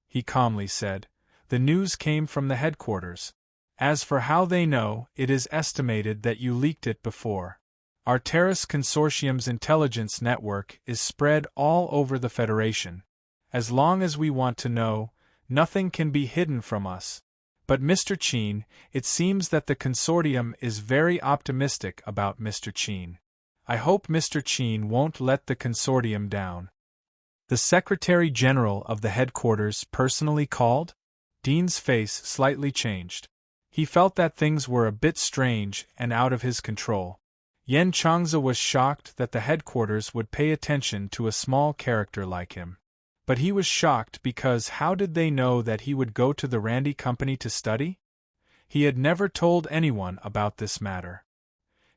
He calmly said, The news came from the headquarters. As for how they know, it is estimated that you leaked it before. Our Terrace Consortium's intelligence network is spread all over the Federation. As long as we want to know, nothing can be hidden from us. But Mr. Qin, it seems that the consortium is very optimistic about Mr. Qin. I hope Mr. Qin won't let the consortium down. The Secretary General of the headquarters personally called? Dean's face slightly changed. He felt that things were a bit strange and out of his control. Yen Changza was shocked that the headquarters would pay attention to a small character like him. But he was shocked because how did they know that he would go to the Randy Company to study? He had never told anyone about this matter.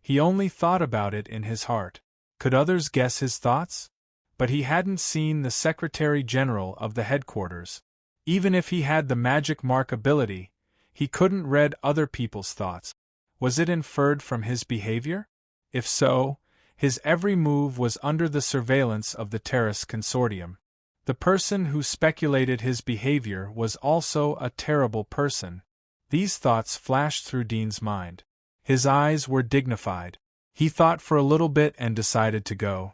He only thought about it in his heart. Could others guess his thoughts? But he hadn't seen the Secretary General of the headquarters. Even if he had the magic mark ability, he couldn't read other people's thoughts. Was it inferred from his behavior? If so, his every move was under the surveillance of the Terrace Consortium. The person who speculated his behavior was also a terrible person. These thoughts flashed through Dean's mind. His eyes were dignified. He thought for a little bit and decided to go.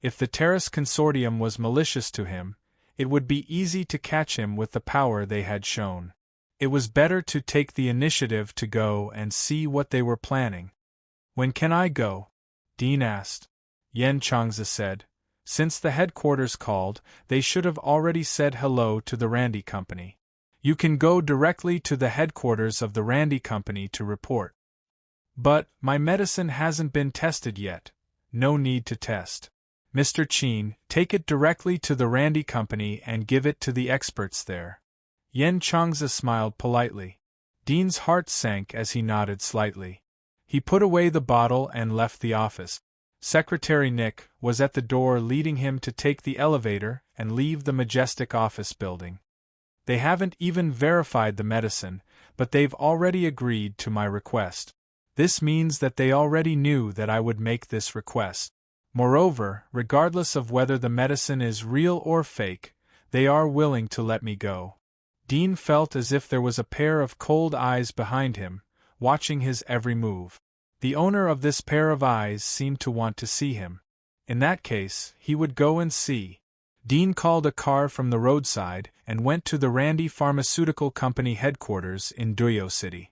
If the Terrace Consortium was malicious to him, it would be easy to catch him with the power they had shown. It was better to take the initiative to go and see what they were planning. "When can I go?" Dean asked. Yen Changza said, "Since the headquarters called, they should have already said hello to the Randy Company. You can go directly to the headquarters of the Randy Company to report." "But, my medicine hasn't been tested yet." "No need to test. Mr. Chin, take it directly to the Randy Company and give it to the experts there." Yen Changza smiled politely. Dean's heart sank as he nodded slightly. He put away the bottle and left the office. Secretary Nick was at the door leading him to take the elevator and leave the majestic office building. "They haven't even verified the medicine, but they've already agreed to my request. This means that they already knew that I would make this request. Moreover, regardless of whether the medicine is real or fake, they are willing to let me go." Dean felt as if there was a pair of cold eyes behind him, watching his every move. The owner of this pair of eyes seemed to want to see him. In that case, he would go and see. Dean called a car from the roadside and went to the Randy Pharmaceutical Company headquarters in Duyo City.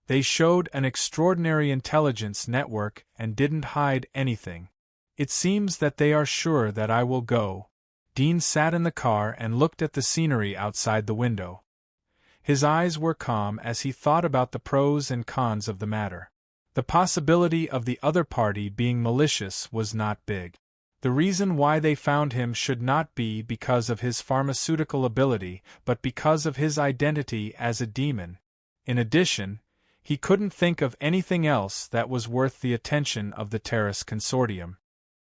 They showed an extraordinary intelligence network and didn't hide anything. "It seems that they are sure that I will go." Dean sat in the car and looked at the scenery outside the window. His eyes were calm as he thought about the pros and cons of the matter. The possibility of the other party being malicious was not big. The reason why they found him should not be because of his pharmaceutical ability, but because of his identity as a demon. In addition, he couldn't think of anything else that was worth the attention of the Terrace Consortium.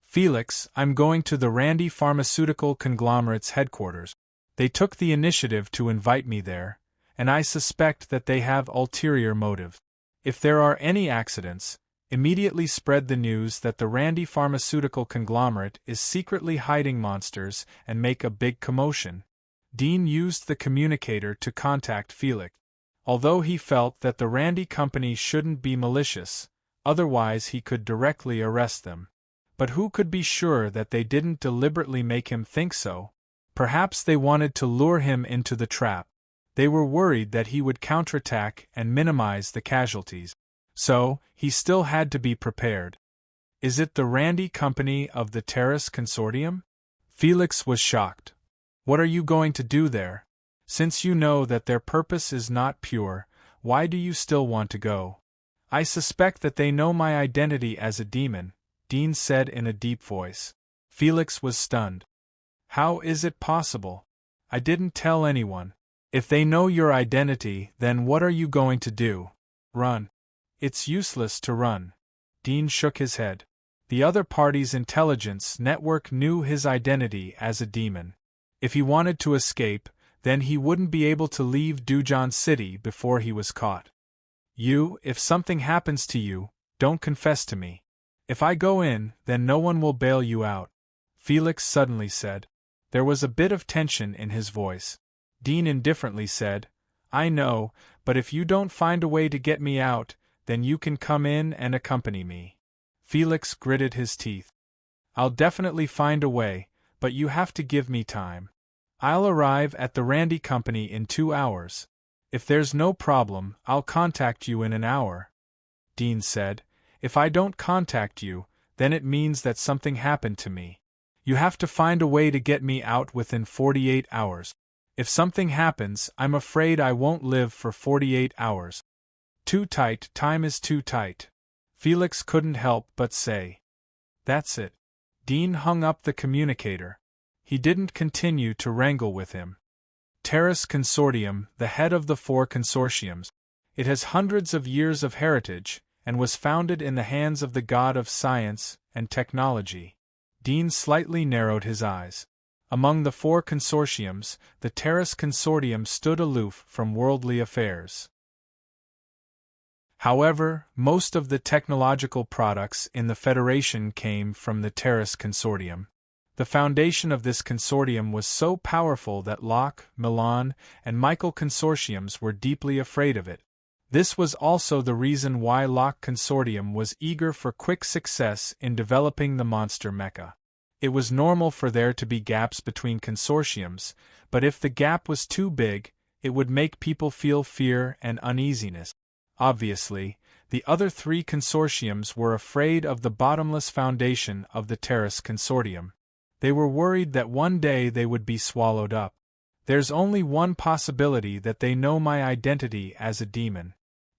"Felix, I'm going to the Randy Pharmaceutical Conglomerate's headquarters. They took the initiative to invite me there, and I suspect that they have ulterior motives. If there are any accidents, immediately spread the news that the Randy Pharmaceutical Conglomerate is secretly hiding monsters and make a big commotion." Dean used the communicator to contact Felix. Although he felt that the Randy Company shouldn't be malicious, otherwise he could directly arrest them. But who could be sure that they didn't deliberately make him think so? Perhaps they wanted to lure him into the trap. They were worried that he would counterattack and minimize the casualties. So, he still had to be prepared. "Is it the Randy Company of the Terrace Consortium?" Felix was shocked. "What are you going to do there? Since you know that their purpose is not pure, why do you still want to go?" "I suspect that they know my identity as a demon," Dean said in a deep voice. Felix was stunned. "How is it possible? I didn't tell anyone." "If they know your identity, then what are you going to do? Run?" "It's useless to run." Dean shook his head. The other party's intelligence network knew his identity as a demon. If he wanted to escape, then he wouldn't be able to leave Dujan City before he was caught. If something happens to you, don't confess to me. If I go in, then no one will bail you out," Felix suddenly said. There was a bit of tension in his voice. Dean indifferently said, "I know, but if you don't find a way to get me out, then you can come in and accompany me." Felix gritted his teeth. "I'll definitely find a way, but you have to give me time. I'll arrive at the Randy Company in 2 hours. If there's no problem, I'll contact you in an hour." Dean said, "If I don't contact you, then it means that something happened to me. You have to find a way to get me out within 48 hours. If something happens, I'm afraid I won't live for 48 hours. Too tight, time is too tight." Felix couldn't help but say. "That's it." Dean hung up the communicator. He didn't continue to wrangle with him. Terrace Consortium, the head of the 4 consortiums. It has hundreds of years of heritage, and was founded in the hands of the god of science and technology. Dean slightly narrowed his eyes. Among the 4 consortiums, the Terrace Consortium stood aloof from worldly affairs. However, most of the technological products in the Federation came from the Terrace Consortium. The foundation of this consortium was so powerful that Locke, Milan, and Michael consortiums were deeply afraid of it. This was also the reason why Locke Consortium was eager for quick success in developing the monster mecha. It was normal for there to be gaps between consortiums, but if the gap was too big, it would make people feel fear and uneasiness. Obviously, the other three consortiums were afraid of the bottomless foundation of the Terrace Consortium. They were worried that one day they would be swallowed up. There's only one possibility that they know my identity as a demon.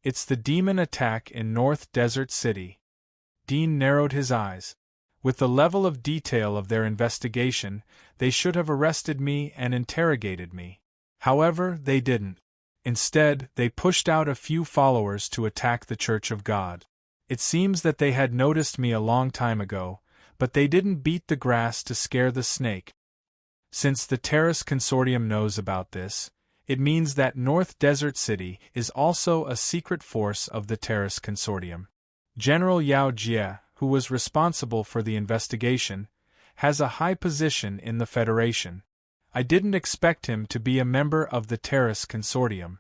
It's the demon attack in North Desert City. Dean narrowed his eyes. With the level of detail of their investigation, they should have arrested me and interrogated me. However, they didn't. Instead, they pushed out a few followers to attack the Church of God. It seems that they had noticed me a long time ago, but they didn't beat the grass to scare the snake. Since the Terrace Consortium knows about this, it means that North Desert City is also a secret force of the Terrace Consortium. General Yao Jie, who was responsible for the investigation, has a high position in the Federation. I didn't expect him to be a member of the Terrace Consortium.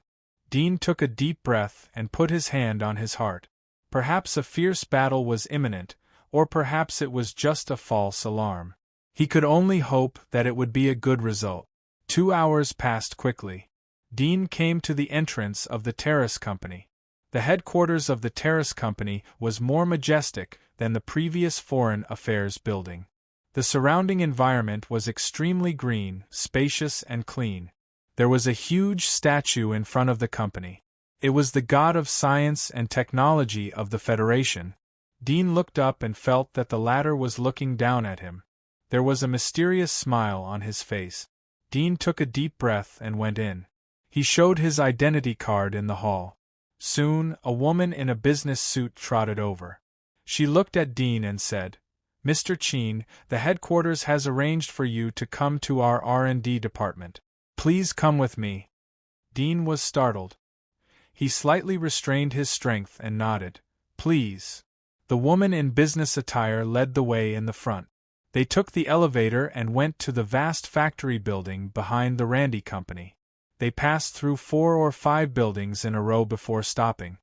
Dean took a deep breath and put his hand on his heart. Perhaps a fierce battle was imminent, or perhaps it was just a false alarm. He could only hope that it would be a good result. 2 hours passed quickly. Dean came to the entrance of the Terrace Company. The headquarters of the Terrace Company was more majestic than the previous Foreign Affairs building. The surrounding environment was extremely green, spacious and clean. There was a huge statue in front of the company. It was the god of science and technology of the Federation. Dean looked up and felt that the latter was looking down at him. There was a mysterious smile on his face. Dean took a deep breath and went in. He showed his identity card in the hall. Soon, a woman in a business suit trotted over. She looked at Dean and said, "Mr. Cheen, the headquarters has arranged for you to come to our R&D department. Please come with me." Dean was startled. He slightly restrained his strength and nodded. "Please." The woman in business attire led the way in the front. They took the elevator and went to the vast factory building behind the Randy Company. They passed through 4 or 5 buildings in a row before stopping.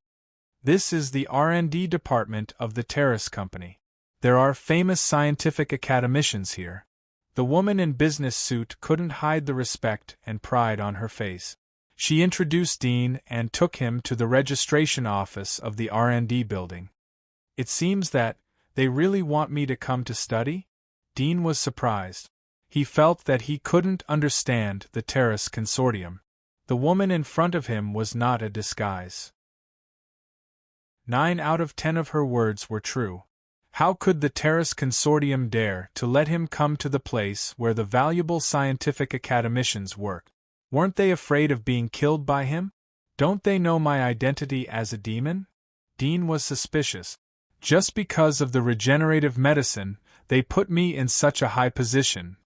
This is the R&D department of the Terrace Company. There are famous scientific academicians here. The woman in business suit couldn't hide the respect and pride on her face. She introduced Dean and took him to the registration office of the R&D building. "It seems that they really want me to come to study?" Dean was surprised. He felt that he couldn't understand the Terrace Consortium. The woman in front of him was not a disguise. 9 out of 10 of her words were true. How could the Terrace Consortium dare to let him come to the place where the valuable scientific academicians work? Weren't they afraid of being killed by him? Don't they know my identity as a demon? Dean was suspicious. Just because of the regenerative medicine, they put me in such a high position.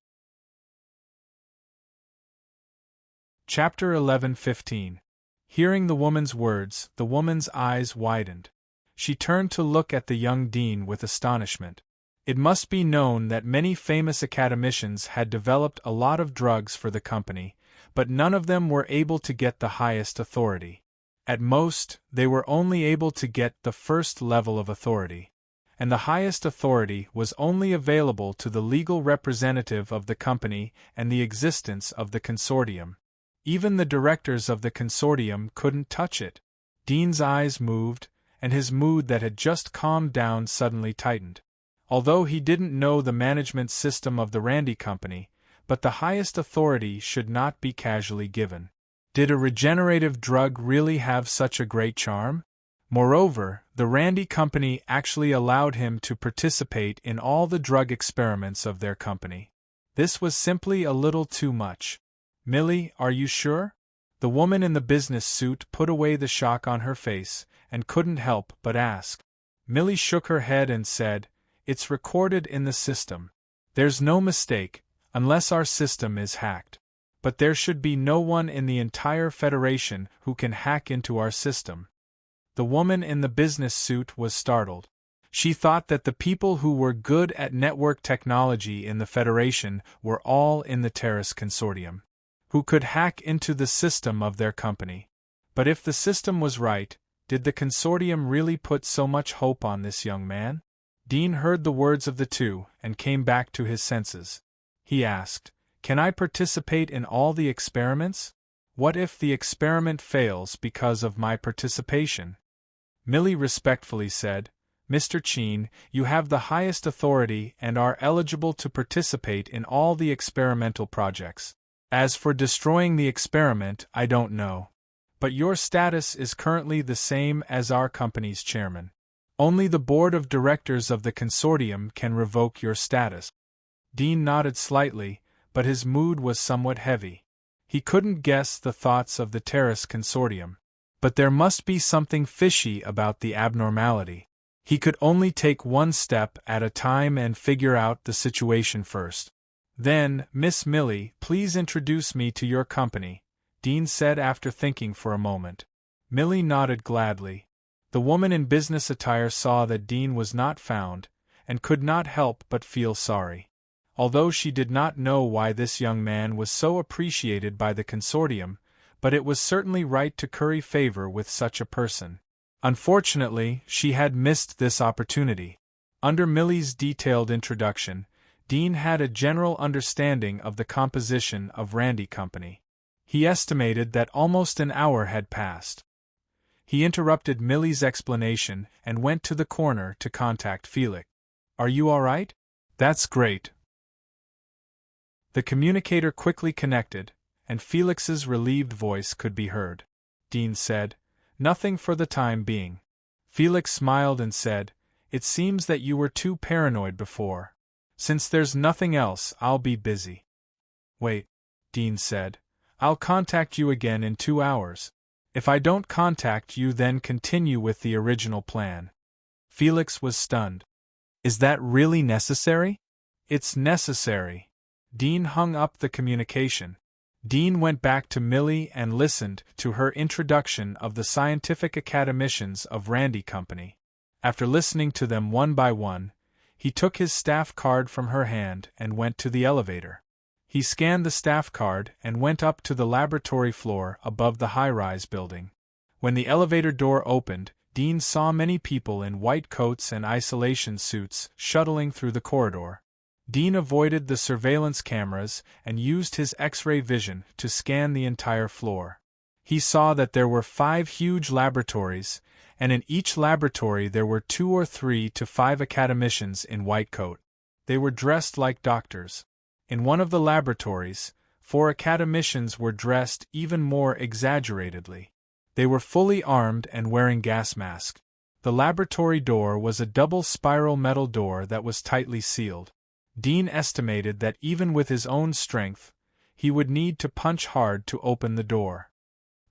Chapter 11:15. Hearing the woman's words, the woman's eyes widened. She turned to look at the young Dean with astonishment. It must be known that many famous academicians had developed a lot of drugs for the company, but none of them were able to get the highest authority. At most, they were only able to get the first level of authority. And the highest authority was only available to the legal representative of the company and the existence of the consortium. Even the directors of the consortium couldn't touch it. Dean's eyes moved, and his mood that had just calmed down suddenly tightened. Although he didn't know the management system of the Randy Company, but the highest authority should not be casually given. Did a regenerative drug really have such a great charm? Moreover, the Randy Company actually allowed him to participate in all the drug experiments of their company. This was simply a little too much. "Millie, are you sure?" The woman in the business suit put away the shock on her face, and couldn't help but ask. Millie shook her head and said, "It's recorded in the system. There's no mistake, unless our system is hacked. But there should be no one in the entire Federation who can hack into our system." The woman in the business suit was startled. She thought that the people who were good at network technology in the Federation were all in the Terrace Consortium, who could hack into the system of their company. But if the system was right, Did the consortium really put so much hope on this young man? Dean heard the words of the two and came back to his senses. He asked, "Can I participate in all the experiments? What if the experiment fails because of my participation?" Millie respectfully said, "Mr. Cheen, you have the highest authority and are eligible to participate in all the experimental projects. As for destroying the experiment, I don't know. But your status is currently the same as our company's chairman. Only the board of directors of the consortium can revoke your status." Dean nodded slightly, but his mood was somewhat heavy. He couldn't guess the thoughts of the Terrace consortium. But there must be something fishy about the abnormality. He could only take one step at a time and figure out the situation first. "Then, Miss Millie, please introduce me to your company," Dean said after thinking for a moment. Millie nodded gladly. The woman in business attire saw that Dean was not found, and could not help but feel sorry. Although she did not know why this young man was so appreciated by the consortium, but it was certainly right to curry favor with such a person. Unfortunately, she had missed this opportunity. Under Millie's detailed introduction, Dean had a general understanding of the composition of Randy Company. He estimated that almost an hour had passed. He interrupted Millie's explanation and went to the corner to contact Felix. "Are you all right?" "That's great." The communicator quickly connected, and Felix's relieved voice could be heard. Dean said, "Nothing for the time being." Felix smiled and said, "It seems that you were too paranoid before. Since there's nothing else, I'll be busy." "Wait," Dean said. "I'll contact you again in 2 hours. If I don't contact you, then continue with the original plan." Felix was stunned. "Is that really necessary?" "It's necessary." Dean hung up the communication. Dean went back to Millie and listened to her introduction of the scientific academicians of Randy Company. After listening to them one by one, he took his staff card from her hand and went to the elevator. He scanned the staff card and went up to the laboratory floor above the high-rise building. When the elevator door opened, Dean saw many people in white coats and isolation suits shuttling through the corridor. Dean avoided the surveillance cameras and used his X-ray vision to scan the entire floor. He saw that there were 5 huge laboratories, and in each laboratory there were 2 or 3 to 5 academicians in white coat. They were dressed like doctors. In one of the laboratories, 4 academicians were dressed even more exaggeratedly. They were fully armed and wearing gas masks. The laboratory door was a double spiral metal door that was tightly sealed. Dean estimated that even with his own strength, he would need to punch hard to open the door.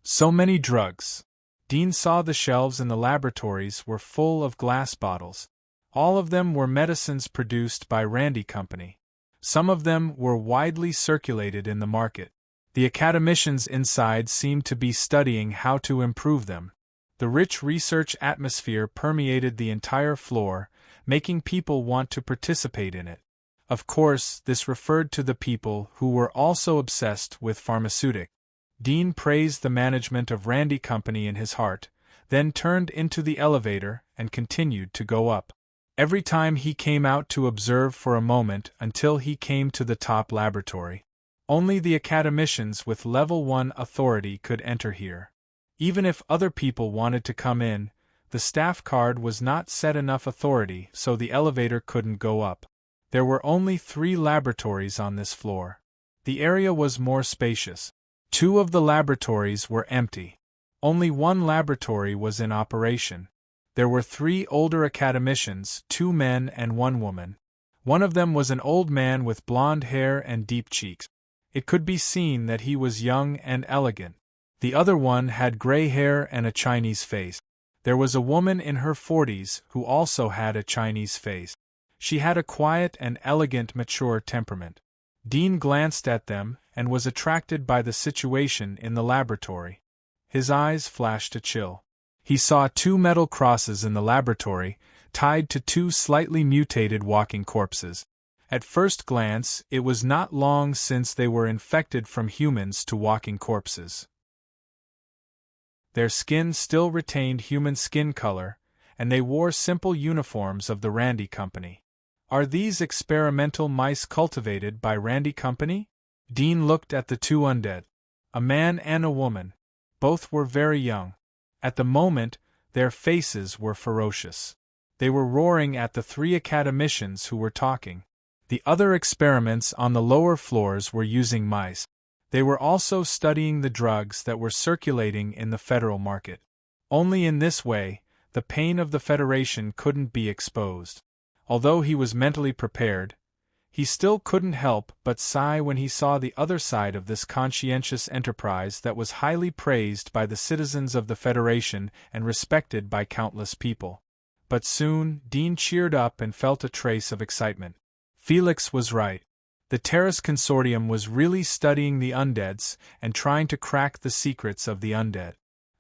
So many drugs. Dean saw the shelves in the laboratories were full of glass bottles. All of them were medicines produced by Randy Company. Some of them were widely circulated in the market. The academicians inside seemed to be studying how to improve them. The rich research atmosphere permeated the entire floor, making people want to participate in it. Of course, this referred to the people who were also obsessed with pharmaceutics. Dean praised the management of Randy Company in his heart, then turned into the elevator and continued to go up. Every time he came out to observe for a moment until he came to the top laboratory. Only the academicians with Level 1 authority could enter here. Even if other people wanted to come in, the staff card was not set enough authority, so the elevator couldn't go up. There were only 3 laboratories on this floor. The area was more spacious. 2 of the laboratories were empty. Only 1 laboratory was in operation. There were 3 older academicians, 2 men and 1 woman. One of them was an old man with blonde hair and deep cheeks. It could be seen that he was young and elegant. The other one had gray hair and a Chinese face. There was a woman in her 40s who also had a Chinese face. She had a quiet and elegant, mature temperament. Dean glanced at them and was attracted by the situation in the laboratory. His eyes flashed a chill. He saw 2 metal crosses in the laboratory, tied to 2 slightly mutated walking corpses. At first glance, it was not long since they were infected from humans to walking corpses. Their skin still retained human skin color, and they wore simple uniforms of the Randy Company. Are these experimental mice cultivated by Randy Company? Dean looked at the two undead. A man and a woman. Both were very young. At the moment, their faces were ferocious. They were roaring at the three academicians who were talking. The other experiments on the lower floors were using mice. They were also studying the drugs that were circulating in the federal market. Only in this way, the pain of the Federation couldn't be exposed. Although he was mentally prepared, he still couldn't help but sigh when he saw the other side of this conscientious enterprise that was highly praised by the citizens of the Federation and respected by countless people. But soon, Dean cheered up and felt a trace of excitement. Felix was right. The Terrace Consortium was really studying the undeads and trying to crack the secrets of the undead.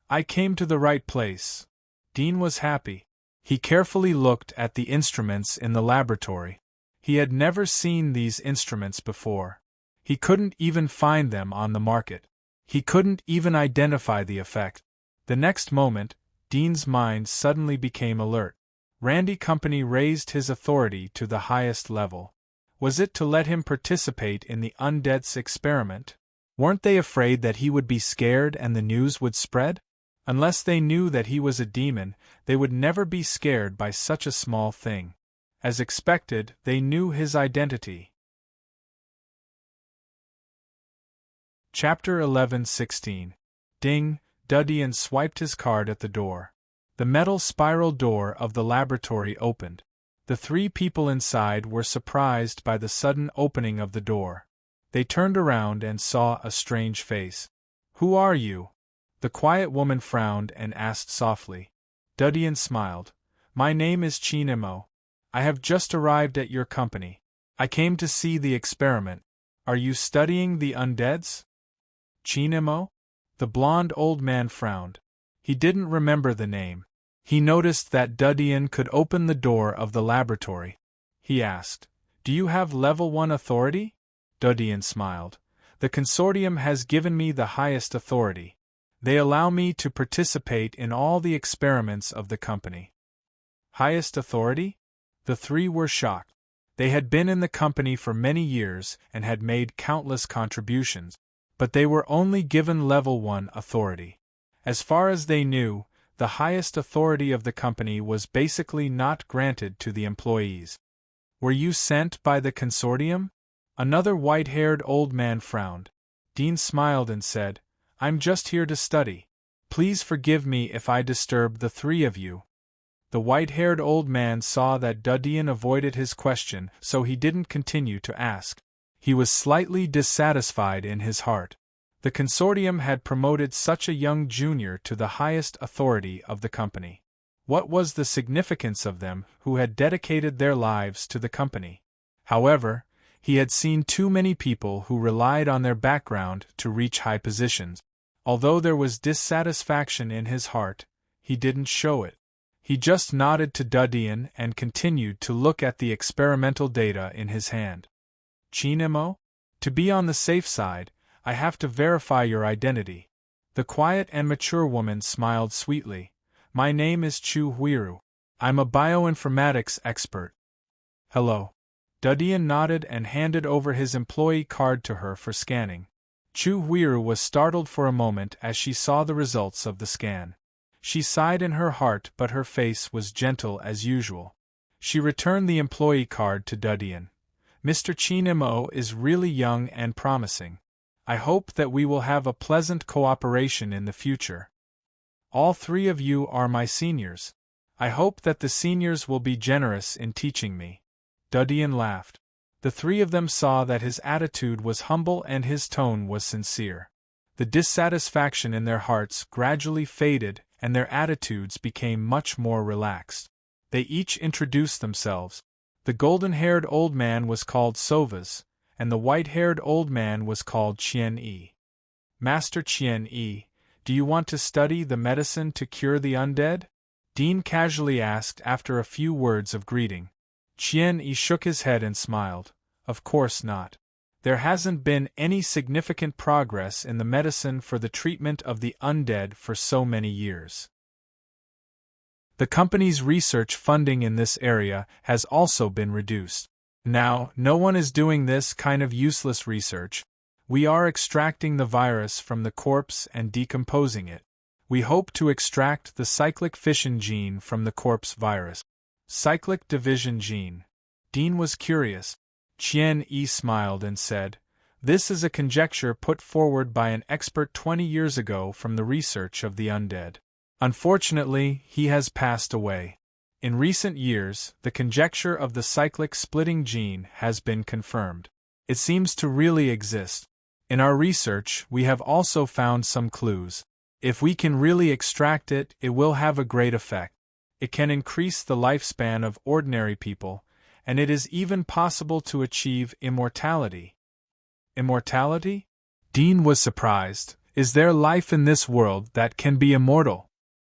I came to the right place. Dean was happy. He carefully looked at the instruments in the laboratory. He had never seen these instruments before. He couldn't even find them on the market. He couldn't even identify the effect. The next moment, Dean's mind suddenly became alert. Randy Company raised his authority to the highest level. Was it to let him participate in the undead's experiment? Weren't they afraid that he would be scared and the news would spread? Unless they knew that he was a demon, they would never be scared by such a small thing. As expected, they knew his identity. Chapter 11:16. Ding, Dudian swiped his card at the door. The metal spiral door of the laboratory opened. The three people inside were surprised by the sudden opening of the door. They turned around and saw a strange face. "Who are you?" The quiet woman frowned and asked softly. Dudian smiled. "My name is Chinemo. I have just arrived at your company. I came to see the experiment. Are you studying the undeads?" Chinemo? The blond old man frowned. He didn't remember the name. He noticed that Dudian could open the door of the laboratory. He asked, "Do you have level 1 authority?" Dudian smiled. "The consortium has given me the highest authority. They allow me to participate in all the experiments of the company." Highest authority? The three were shocked. They had been in the company for many years and had made countless contributions, but they were only given level 1 authority. As far as they knew, the highest authority of the company was basically not granted to the employees. "Were you sent by the consortium?" Another white-haired old man frowned. Dean smiled and said, "I'm just here to study. Please forgive me if I disturb the three of you." The white-haired old man saw that Dudian avoided his question, so he didn't continue to ask. He was slightly dissatisfied in his heart. The consortium had promoted such a young junior to the highest authority of the company. What was the significance of them who had dedicated their lives to the company? However, he had seen too many people who relied on their background to reach high positions. Although there was dissatisfaction in his heart, he didn't show it. He just nodded to Dudian and continued to look at the experimental data in his hand. "Chinemo? To be on the safe side, I have to verify your identity." The quiet and mature woman smiled sweetly. "My name is Chu Huiru. I'm a bioinformatics expert." "Hello." Dudian nodded and handed over his employee card to her for scanning. Chu Huiru was startled for a moment as she saw the results of the scan. She sighed in her heart, but her face was gentle as usual. She returned the employee card to Dudian. "Mr. Chinemo is really young and promising. I hope that we will have a pleasant cooperation in the future. All three of you are my seniors. I hope that the seniors will be generous in teaching me." Dudian laughed. The three of them saw that his attitude was humble and his tone was sincere. The dissatisfaction in their hearts gradually faded and their attitudes became much more relaxed. They each introduced themselves. The golden-haired old man was called Sovas, and the white-haired old man was called Chien-Yi. "Master Chien-Yi, do you want to study the medicine to cure the undead?" Dean casually asked after a few words of greeting. Chien-Yi shook his head and smiled. "Of course not. There hasn't been any significant progress in the medicine for the treatment of the undead for so many years. The company's research funding in this area has also been reduced. Now, no one is doing this kind of useless research. We are extracting the virus from the corpse and decomposing it. We hope to extract the cyclic fission gene from the corpse virus. Cyclic division gene. Dean was curious. Qian Yi smiled and said, "This is a conjecture put forward by an expert 20 years ago from the research of the undead. Unfortunately, he has passed away. In recent years, the conjecture of the cyclic splitting gene has been confirmed. It seems to really exist. In our research, we have also found some clues. If we can really extract it, it will have a great effect. It can increase the lifespan of ordinary people, and it is even possible to achieve immortality." Immortality? Dean was surprised. Is there life in this world that can be immortal?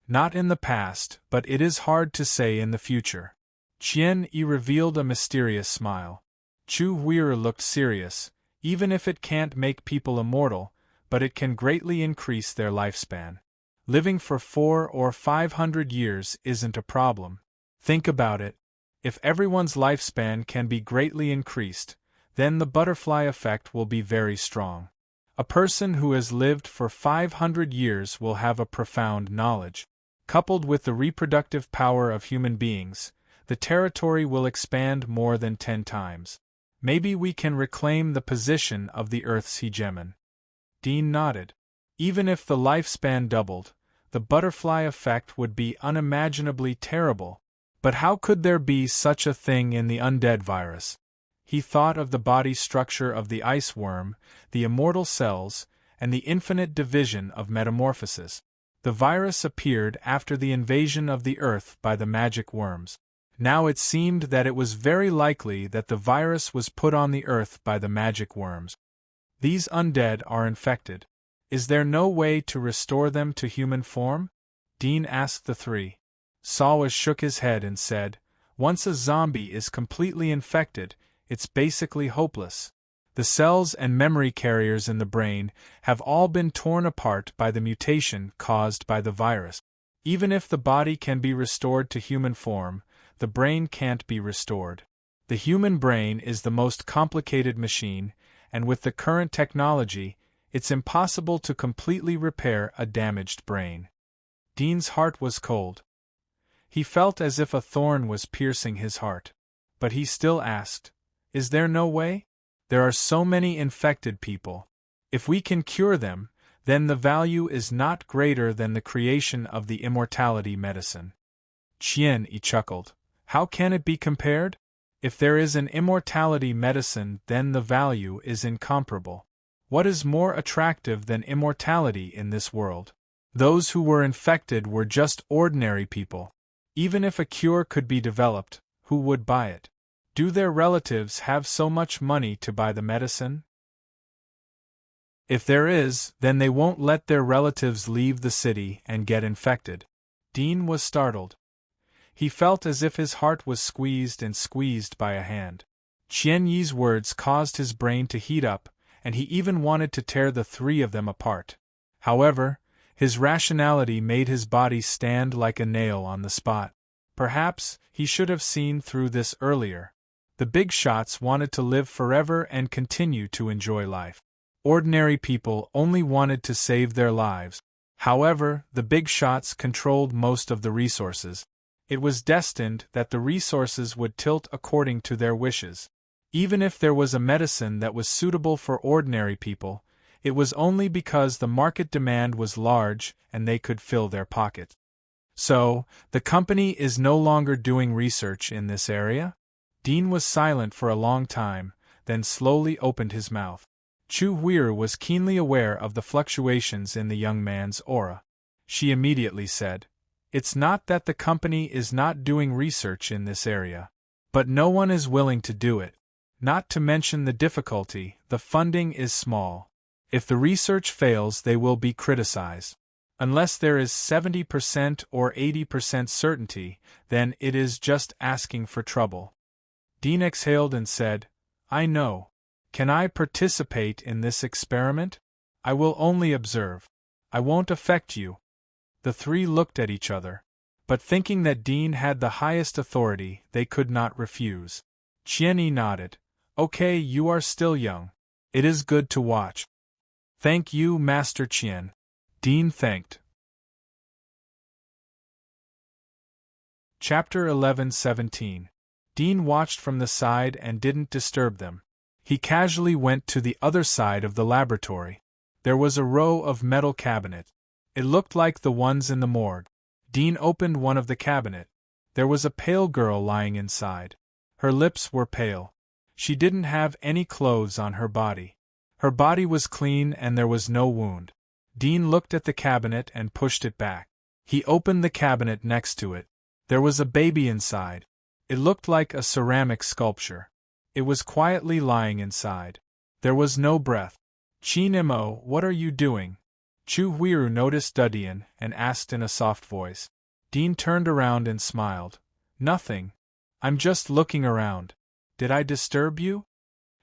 Not in the past, but it is hard to say in the future. Qian Yi revealed a mysterious smile. Chu Huir looked serious. Even if it can't make people immortal, but it can greatly increase their lifespan. Living for 400 or 500 years isn't a problem. Think about it. If everyone's lifespan can be greatly increased, then the butterfly effect will be very strong. A person who has lived for 500 years will have a profound knowledge. Coupled with the reproductive power of human beings, the territory will expand more than 10 times. Maybe we can reclaim the position of the Earth's hegemon. Dean nodded. Even if the lifespan doubled, the butterfly effect would be unimaginably terrible. But how could there be such a thing in the undead virus? He thought of the body structure of the ice worm, the immortal cells, and the infinite division of metamorphosis. The virus appeared after the invasion of the Earth by the magic worms. Now it seemed that it was very likely that the virus was put on the Earth by the magic worms. These undead are infected. Is there no way to restore them to human form? Dean asked the three. Sawa shook his head and said, "Once a zombie is completely infected, it's basically hopeless. The cells and memory carriers in the brain have all been torn apart by the mutation caused by the virus. Even if the body can be restored to human form, the brain can't be restored. The human brain is the most complicated machine, and with the current technology, it's impossible to completely repair a damaged brain." Dean's heart was cold. He felt as if a thorn was piercing his heart. But he still asked, "Is there no way? There are so many infected people. If we can cure them, then the value is not greater than the creation of the immortality medicine." Qian Yi chuckled. "How can it be compared? If there is an immortality medicine, then the value is incomparable. What is more attractive than immortality in this world? Those who were infected were just ordinary people. Even if a cure could be developed, who would buy it? Do their relatives have so much money to buy the medicine? If there is, then they won't let their relatives leave the city and get infected." Dean was startled. He felt as if his heart was squeezed and squeezed by a hand. Qian Yi's words caused his brain to heat up, and he even wanted to tear the three of them apart. However, his rationality made his body stand like a nail on the spot. Perhaps he should have seen through this earlier. The big shots wanted to live forever and continue to enjoy life. Ordinary people only wanted to save their lives. However, the big shots controlled most of the resources. It was destined that the resources would tilt according to their wishes. Even if there was a medicine that was suitable for ordinary people, it was only because the market demand was large and they could fill their pockets. So, the company is no longer doing research in this area? Dean was silent for a long time, then slowly opened his mouth. Chu Huir was keenly aware of the fluctuations in the young man's aura. She immediately said, "It's not that the company is not doing research in this area. But no one is willing to do it. Not to mention the difficulty, the funding is small. If the research fails, they will be criticized. Unless there is 70% or 80% certainty, then it is just asking for trouble." Dean exhaled and said, "I know. Can I participate in this experiment? I will only observe. I won't affect you. The three looked at each other, but thinking that Dean had the highest authority, they could not refuse. Qian nodded. Okay, you are still young. It is good to watch. Thank you, Master Qian. Dean thanked. Chapter 11-17. Dean watched from the side and didn't disturb them. He casually went to the other side of the laboratory. There was a row of metal cabinets. It looked like the ones in the morgue. Dean opened one of the cabinet. There was a pale girl lying inside. Her lips were pale. She didn't have any clothes on her body. Her body was clean and there was no wound. Dean looked at the cabinet and pushed it back. He opened the cabinet next to it. There was a baby inside. It looked like a ceramic sculpture. It was quietly lying inside. There was no breath. Chin-mo, what are you doing? Chu Huiru noticed Dudian and asked in a soft voice. Dean turned around and smiled. Nothing. I'm just looking around. Did I disturb you?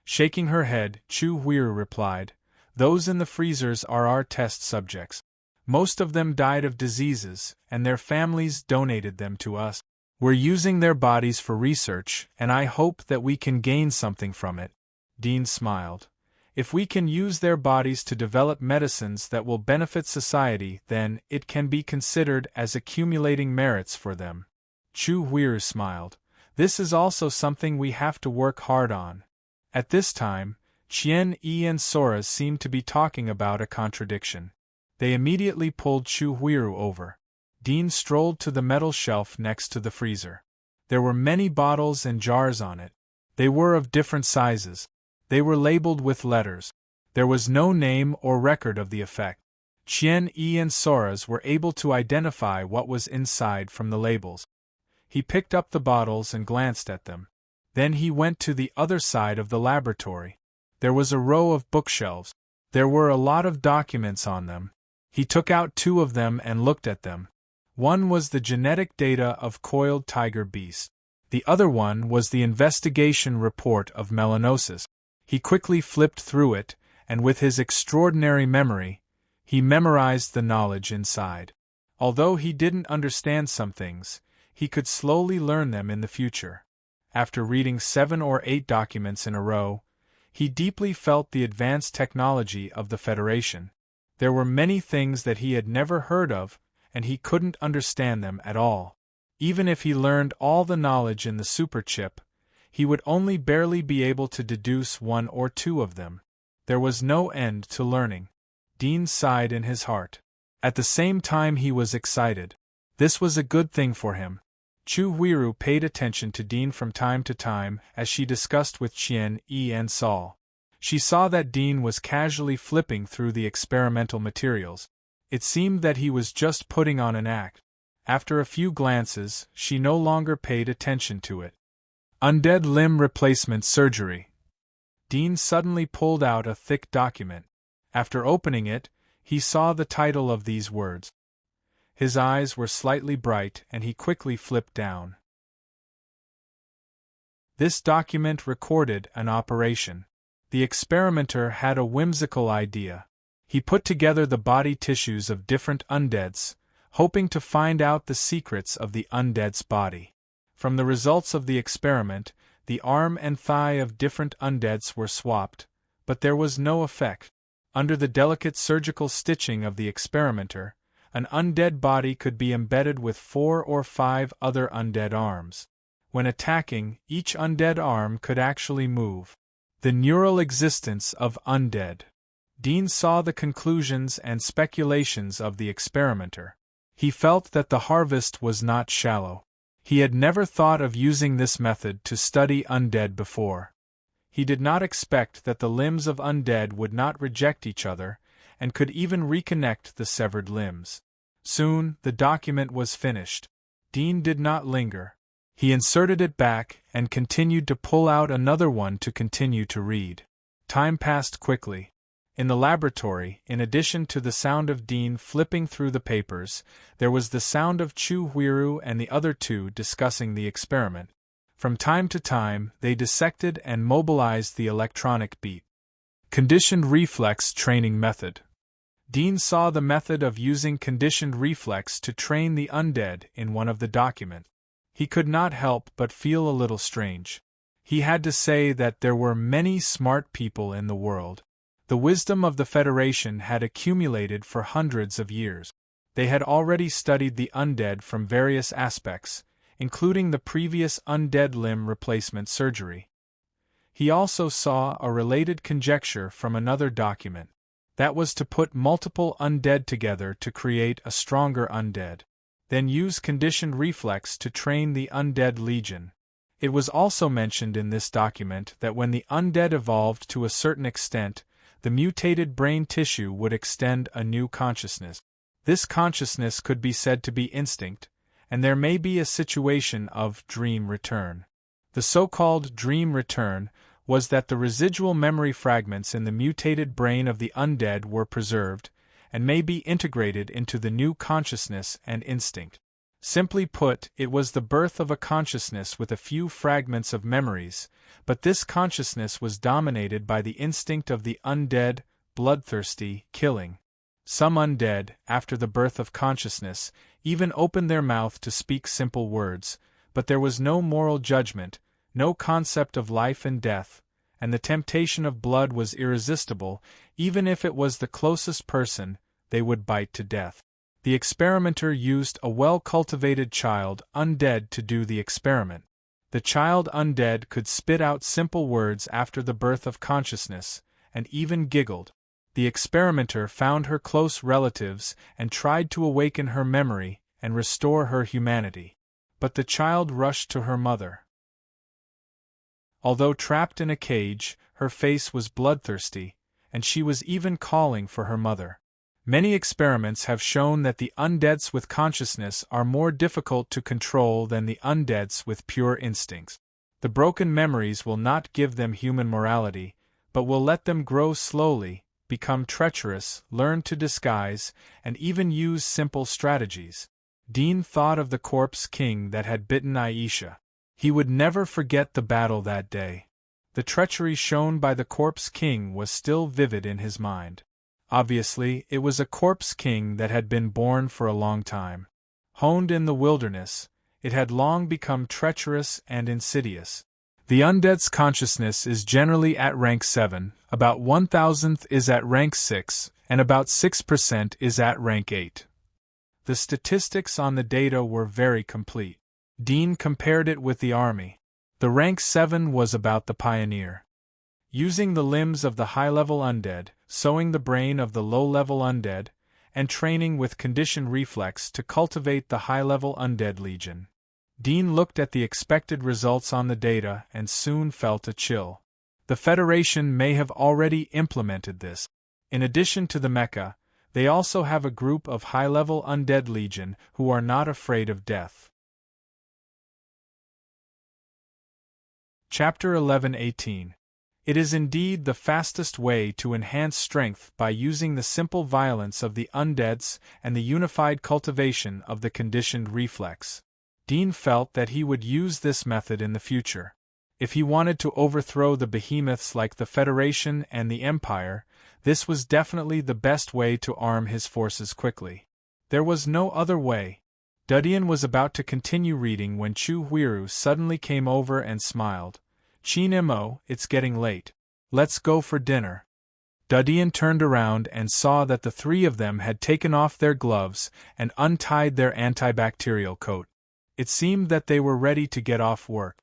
Shaking her head, Chu Huiru replied, Those in the freezers are our test subjects. Most of them died of diseases, and their families donated them to us. We're using their bodies for research, and I hope that we can gain something from it. Dean smiled. If we can use their bodies to develop medicines that will benefit society, then it can be considered as accumulating merits for them. Chu Huiru smiled. This is also something we have to work hard on. At this time, Qian and Sora seemed to be talking about a contradiction. They immediately pulled Chu Huiru over. Dean strolled to the metal shelf next to the freezer. There were many bottles and jars on it. They were of different sizes. They were labeled with letters. There was no name or record of the effect. Qian and Soras were able to identify what was inside from the labels. He picked up the bottles and glanced at them. Then he went to the other side of the laboratory. There was a row of bookshelves. There were a lot of documents on them. He took out two of them and looked at them. One was the genetic data of coiled tiger beast. The other one was the investigation report of melanosis. He quickly flipped through it, and with his extraordinary memory, he memorized the knowledge inside. Although he didn't understand some things, he could slowly learn them in the future. After reading 7 or 8 documents in a row, he deeply felt the advanced technology of the Federation. There were many things that he had never heard of, and he couldn't understand them at all. Even if he learned all the knowledge in the superchip, he would only barely be able to deduce 1 or 2 of them. There was no end to learning. Dean sighed in his heart. At the same time he was excited. This was a good thing for him. Chu Huiru paid attention to Dean from time to time as she discussed with Qian and Saul. She saw that Dean was casually flipping through the experimental materials. It seemed that he was just putting on an act. After a few glances, she no longer paid attention to it. Undead limb replacement surgery. Dean suddenly pulled out a thick document. After opening it, he saw the title of these words. His eyes were slightly bright and he quickly flipped down. This document recorded an operation. The experimenter had a whimsical idea. He put together the body tissues of different undeads, hoping to find out the secrets of the undead's body. From the results of the experiment, the arm and thigh of different undeads were swapped, but there was no effect. Under the delicate surgical stitching of the experimenter, an undead body could be embedded with 4 or 5 other undead arms. When attacking, each undead arm could actually move. The neural existence of undead. Dean saw the conclusions and speculations of the experimenter. He felt that the harvest was not shallow. He had never thought of using this method to study undead before. He did not expect that the limbs of undead would not reject each other, and could even reconnect the severed limbs. Soon, the document was finished. Dean did not linger. He inserted it back and continued to pull out another one to continue to read. Time passed quickly. In the laboratory, in addition to the sound of Dean flipping through the papers, there was the sound of Chu Huiru and the other two discussing the experiment. From time to time, they dissected and mobilized the electronic beat. Conditioned reflex training method. Dean saw the method of using conditioned reflex to train the undead in one of the documents. He could not help but feel a little strange. He had to say that there were many smart people in the world. The wisdom of the Federation had accumulated for hundreds of years. They had already studied the undead from various aspects, including the previous undead limb replacement surgery. He also saw a related conjecture from another document. That was to put multiple undead together to create a stronger undead. Then use conditioned reflex to train the undead legion. It was also mentioned in this document that when the undead evolved to a certain extent, the mutated brain tissue would extend a new consciousness. This consciousness could be said to be instinct, and there may be a situation of dream return. The so-called dream return was that the residual memory fragments in the mutated brain of the undead were preserved, and may be integrated into the new consciousness and instinct. Simply put, it was the birth of a consciousness with a few fragments of memories, but this consciousness was dominated by the instinct of the undead, bloodthirsty, killing. Some undead, after the birth of consciousness, even opened their mouth to speak simple words, but there was no moral judgment, no concept of life and death, and the temptation of blood was irresistible. Even if it was the closest person, they would bite to death. The experimenter used a well-cultivated child undead to do the experiment. The child undead could spit out simple words after the birth of consciousness, and even giggled. The experimenter found her close relatives and tried to awaken her memory and restore her humanity. But the child rushed to her mother. Although trapped in a cage, her face was bloodthirsty, and she was even calling for her mother. Many experiments have shown that the undeads with consciousness are more difficult to control than the undeads with pure instincts. The broken memories will not give them human morality, but will let them grow slowly, become treacherous, learn to disguise, and even use simple strategies. Dean thought of the corpse king that had bitten Aisha. He would never forget the battle that day. The treachery shown by the corpse king was still vivid in his mind. Obviously, it was a corpse king that had been born for a long time. Honed in the wilderness, it had long become treacherous and insidious. The undead's consciousness is generally at rank 7, about 1,000th is at rank 6, and about 6% is at rank 8. The statistics on the data were very complete. Dean compared it with the army. The rank 7 was about the pioneer. Using the limbs of the high-level undead, sowing the brain of the low-level undead, and training with conditioned reflex to cultivate the high-level undead legion. Dean looked at the expected results on the data and soon felt a chill. The Federation may have already implemented this. In addition to the mecha, they also have a group of high-level undead legion who are not afraid of death. Chapter 11:18. It is indeed the fastest way to enhance strength by using the simple violence of the undeads and the unified cultivation of the conditioned reflex. Dean felt that he would use this method in the future. If he wanted to overthrow the behemoths like the Federation and the Empire, this was definitely the best way to arm his forces quickly. There was no other way. Dudian was about to continue reading when Chu Huiru suddenly came over and smiled. "Chin Mo, it's getting late. Let's go for dinner." Dudian turned around and saw that the three of them had taken off their gloves and untied their antibacterial coat. It seemed that they were ready to get off work.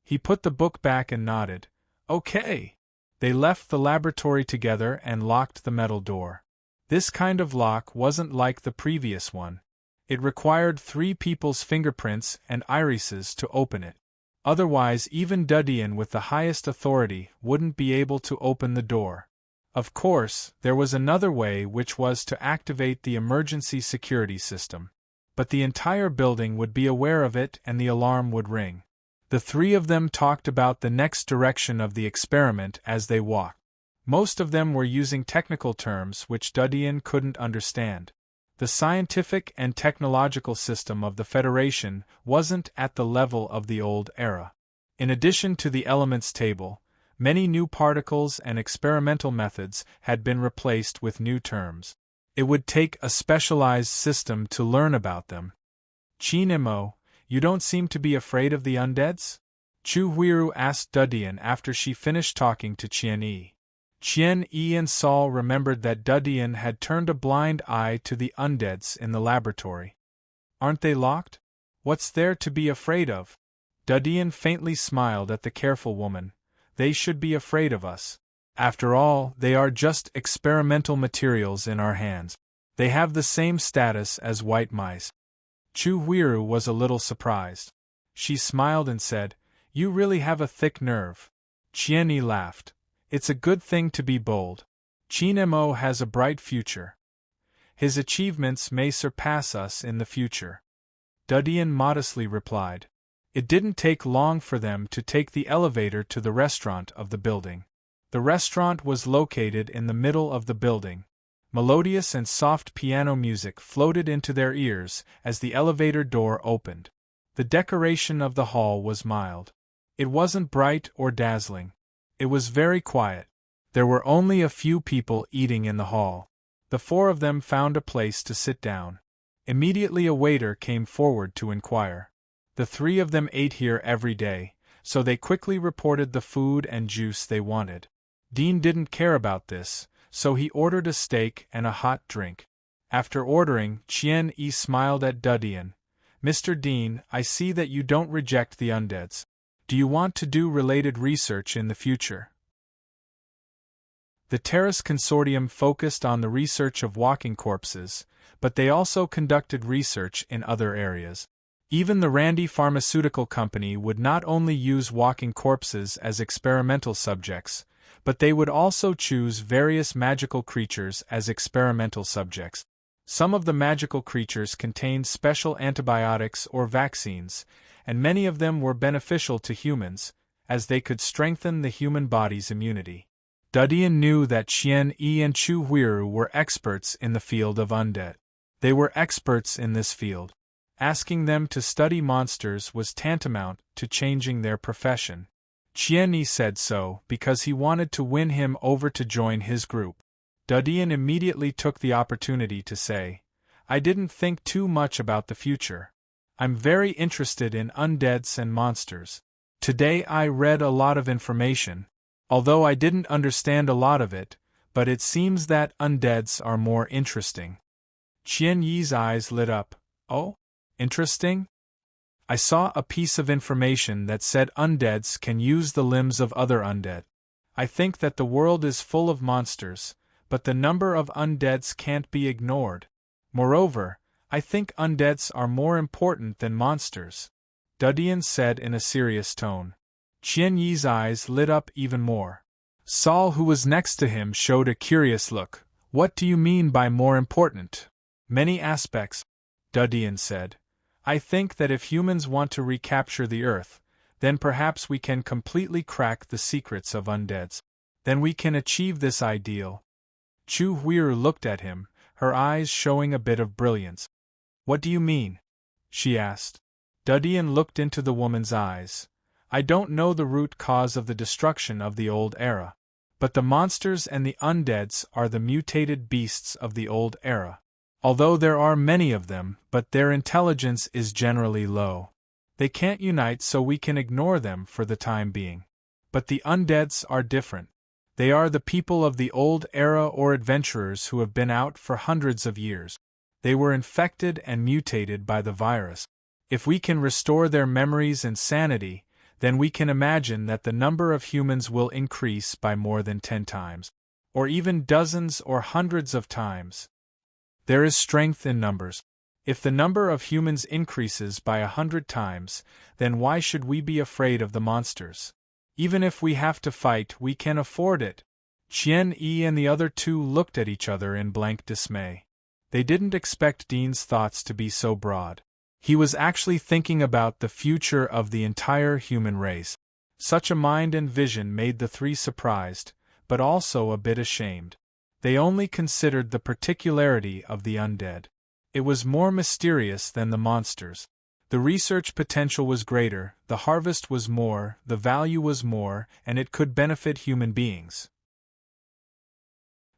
He put the book back and nodded. "Okay." They left the laboratory together and locked the metal door. This kind of lock wasn't like the previous one. It required 3 people's fingerprints and irises to open it. Otherwise, even Dudian with the highest authority wouldn't be able to open the door. Of course, there was another way, which was to activate the emergency security system. But the entire building would be aware of it and the alarm would ring. The three of them talked about the next direction of the experiment as they walked. Most of them were using technical terms which Dudian couldn't understand. The scientific and technological system of the Federation wasn't at the level of the old era. In addition to the elements table, many new particles and experimental methods had been replaced with new terms. It would take a specialized system to learn about them. Chinemo, you don't seem to be afraid of the undeads? Chu Huiru asked Dudian after she finished talking to Qian Yi. Qian Yi and Saul remembered that Dudian had turned a blind eye to the undeads in the laboratory. Aren't they locked? What's there to be afraid of? Dudian faintly smiled at the careful woman. They should be afraid of us. After all, they are just experimental materials in our hands. They have the same status as white mice. Chu Huiru was a little surprised. She smiled and said, "You really have a thick nerve." Qian Yi laughed. "It's a good thing to be bold. Chinemo has a bright future. His achievements may surpass us in the future." Dudian modestly replied. It didn't take long for them to take the elevator to the restaurant of the building. The restaurant was located in the middle of the building. Melodious and soft piano music floated into their ears as the elevator door opened. The decoration of the hall was mild. It wasn't bright or dazzling. It was very quiet. There were only a few people eating in the hall. The four of them found a place to sit down. Immediately a waiter came forward to inquire. The three of them ate here every day, so they quickly reported the food and juice they wanted. Dean didn't care about this, so he ordered a steak and a hot drink. After ordering, Qian Yi smiled at Dudian. "Mr. Dean, I see that you don't reject the undeads. Do you want to do related research in the future?" The Terrace Consortium focused on the research of walking corpses, but they also conducted research in other areas. Even the Randy Pharmaceutical Company would not only use walking corpses as experimental subjects, but they would also choose various magical creatures as experimental subjects. Some of the magical creatures contained special antibiotics or vaccines, and many of them were beneficial to humans, as they could strengthen the human body's immunity. Dudian knew that Qian Yi and Chu Huiru were experts in the field of undead. They were experts in this field. Asking them to study monsters was tantamount to changing their profession. Qian Yi said so because he wanted to win him over to join his group. Dudian immediately took the opportunity to say, "I didn't think too much about the future. I'm very interested in undeads and monsters. Today I read a lot of information, although I didn't understand a lot of it, but it seems that undeads are more interesting." Qian Yi's eyes lit up. "Oh? Interesting? I saw a piece of information that said undeads can use the limbs of other undead. I think that the world is full of monsters, but the number of undeads can't be ignored. Moreover, I think undeads are more important than monsters," Dudian said in a serious tone. Qian Yi's eyes lit up even more. Saul, who was next to him, showed a curious look. "What do you mean by more important?" "Many aspects," Dudian said. "I think that if humans want to recapture the Earth, then perhaps we can completely crack the secrets of undeads. Then we can achieve this ideal." Chu Huiru looked at him, her eyes showing a bit of brilliance. "What do you mean?" she asked. Dudian looked into the woman's eyes. "I don't know the root cause of the destruction of the old era. But the monsters and the undeads are the mutated beasts of the old era. Although there are many of them, but their intelligence is generally low. They can't unite, so we can ignore them for the time being. But the undeads are different. They are the people of the old era or adventurers who have been out for hundreds of years. They were infected and mutated by the virus. If we can restore their memories and sanity, then we can imagine that the number of humans will increase by more than 10 times. Or even dozens or hundreds of times. There is strength in numbers. If the number of humans increases by 100 times, then why should we be afraid of the monsters? Even if we have to fight, we can afford it." Qian Yi and the other two looked at each other in blank dismay. They didn't expect Dean's thoughts to be so broad. He was actually thinking about the future of the entire human race. Such a mind and vision made the three surprised, but also a bit ashamed. They only considered the particularity of the undead. It was more mysterious than the monsters. The research potential was greater, the harvest was more, the value was more, and it could benefit human beings.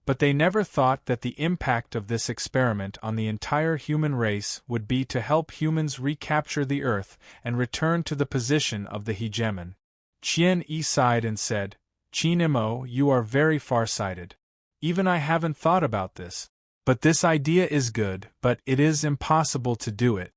But they never thought that the impact of this experiment on the entire human race would be to help humans recapture the Earth and return to the position of the hegemon. Qian sighed and said, "Qin, you are very far-sighted. Even I haven't thought about this. But this idea is good, but it is impossible to do it."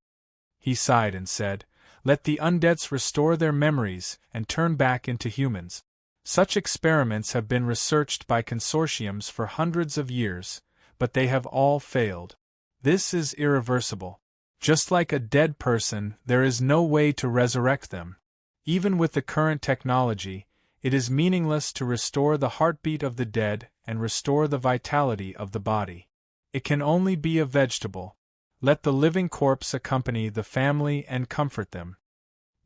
He sighed and said, "Let the undeads restore their memories and turn back into humans. Such experiments have been researched by consortiums for hundreds of years, but they have all failed. This is irreversible. Just like a dead person, there is no way to resurrect them. Even with the current technology, it is meaningless to restore the heartbeat of the dead and restore the vitality of the body. It can only be a vegetable. Let the living corpse accompany the family and comfort them."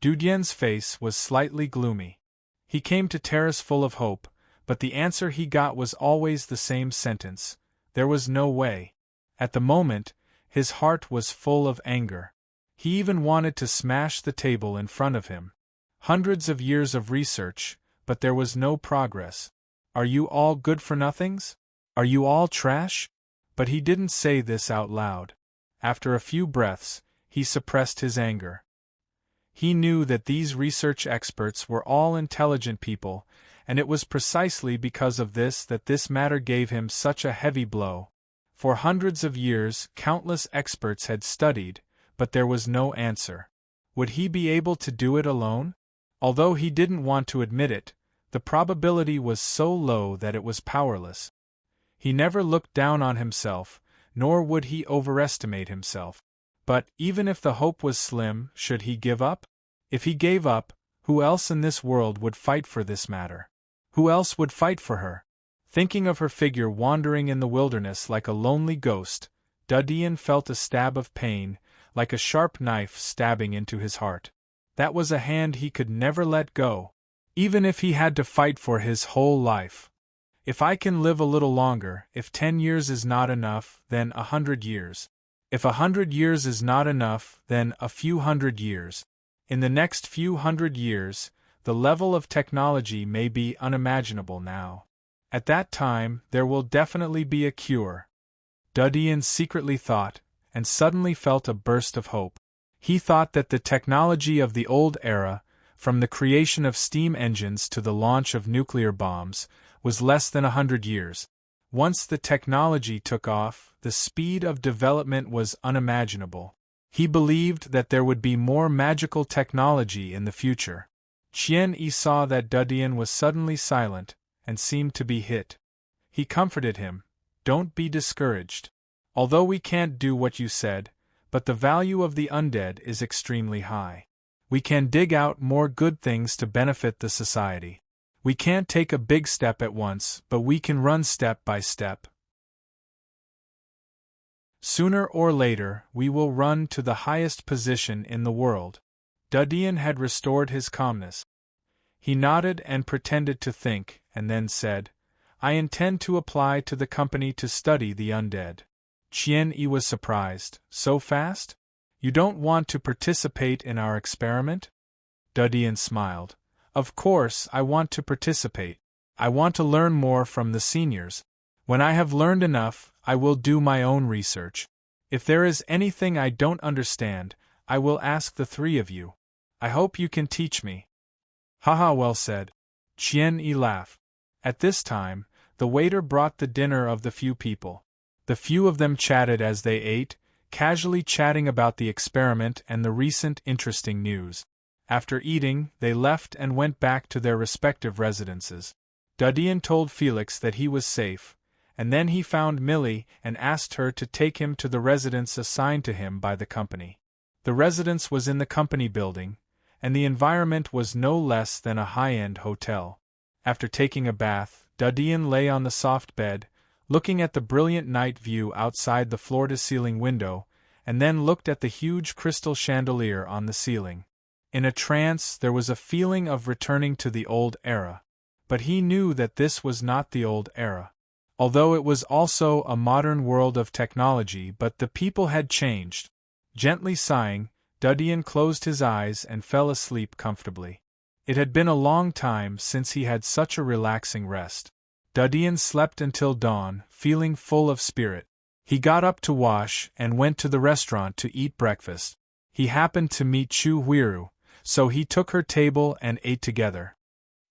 Dudien's face was slightly gloomy. He came to Terrace full of hope, but the answer he got was always the same sentence: there was no way. At the moment, his heart was full of anger. He even wanted to smash the table in front of him. Hundreds of years of research, but there was no progress. Are you all good-for-nothings? Are you all trash? But he didn't say this out loud. After a few breaths, he suppressed his anger. He knew that these research experts were all intelligent people, and it was precisely because of this that this matter gave him such a heavy blow. For hundreds of years, countless experts had studied, but there was no answer. Would he be able to do it alone? Although he didn't want to admit it, the probability was so low that it was powerless. He never looked down on himself, nor would he overestimate himself. But, even if the hope was slim, should he give up? If he gave up, who else in this world would fight for this matter? Who else would fight for her? Thinking of her figure wandering in the wilderness like a lonely ghost, Dudien felt a stab of pain, like a sharp knife stabbing into his heart. That was a hand he could never let go, even if he had to fight for his whole life. If I can live a little longer, if 10 years is not enough, then 100 years. If 100 years is not enough, then a few hundred years. In the next few hundred years, the level of technology may be unimaginable now. At that time, there will definitely be a cure. Dudien secretly thought, and suddenly felt a burst of hope. He thought that the technology of the old era, from the creation of steam engines to the launch of nuclear bombs, was less than 100 years. Once the technology took off, the speed of development was unimaginable. He believed that there would be more magical technology in the future. Qian saw that Dudien was suddenly silent, and seemed to be hit. He comforted him. "Don't be discouraged. Although we can't do what you said, but the value of the undead is extremely high. We can dig out more good things to benefit the society. We can't take a big step at once, but we can run step by step. Sooner or later, we will run to the highest position in the world." Dudien had restored his calmness. He nodded and pretended to think, and then said, "I intend to apply to the company to study the undead." Qian was surprised. "So fast? You don't want to participate in our experiment?" Dudien smiled. "Of course I want to participate. I want to learn more from the seniors. When I have learned enough, I will do my own research. If there is anything I don't understand, I will ask the three of you. I hope you can teach me." "Haha, well said." Qian laughed. At this time, the waiter brought the dinner of the few people. The few of them chatted as they ate, casually chatting about the experiment and the recent interesting news. After eating, they left and went back to their respective residences. Dudien told Felix that he was safe, and then he found Millie and asked her to take him to the residence assigned to him by the company. The residence was in the company building, and the environment was no less than a high-end hotel. After taking a bath, Dudien lay on the soft bed, looking at the brilliant night view outside the floor-to-ceiling window, and then looked at the huge crystal chandelier on the ceiling. In a trance, there was a feeling of returning to the old era. But he knew that this was not the old era. Although it was also a modern world of technology, but the people had changed. Gently sighing, Dudyan closed his eyes and fell asleep comfortably. It had been a long time since he had such a relaxing rest. Dudyan slept until dawn, feeling full of spirit. He got up to wash and went to the restaurant to eat breakfast. He happened to meet Chu Huiru, so he took her table and ate together.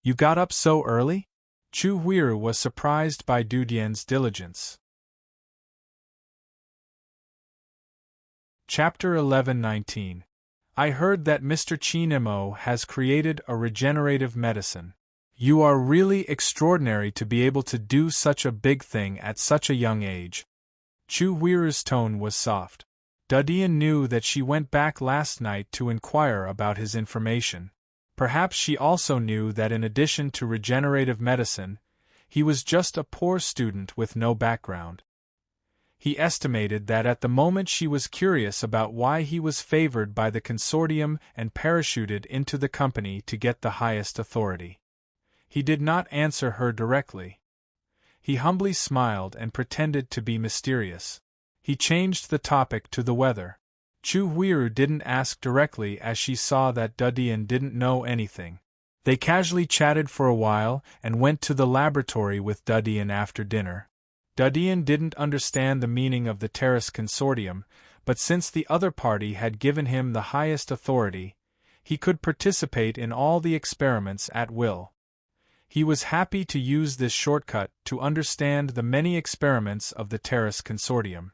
"You got up so early?" Chu Huiru was surprised by Dudyan's diligence. Chapter 11:19. I heard that Mr. Chinemo has created a regenerative medicine. You are really extraordinary to be able to do such a big thing at such a young age. Chu Huiru's tone was soft. Dudyan knew that she went back last night to inquire about his information. Perhaps she also knew that in addition to regenerative medicine, he was just a poor student with no background. He estimated that at the moment she was curious about why he was favored by the consortium and parachuted into the company to get the highest authority. He did not answer her directly. He humbly smiled and pretended to be mysterious. He changed the topic to the weather. Chu Huiru didn't ask directly as she saw that Dudyan didn't know anything. They casually chatted for a while and went to the laboratory with Dudyan after dinner. Dudyan didn't understand the meaning of the Terrace Consortium, but since the other party had given him the highest authority, he could participate in all the experiments at will. He was happy to use this shortcut to understand the many experiments of the Terrace Consortium.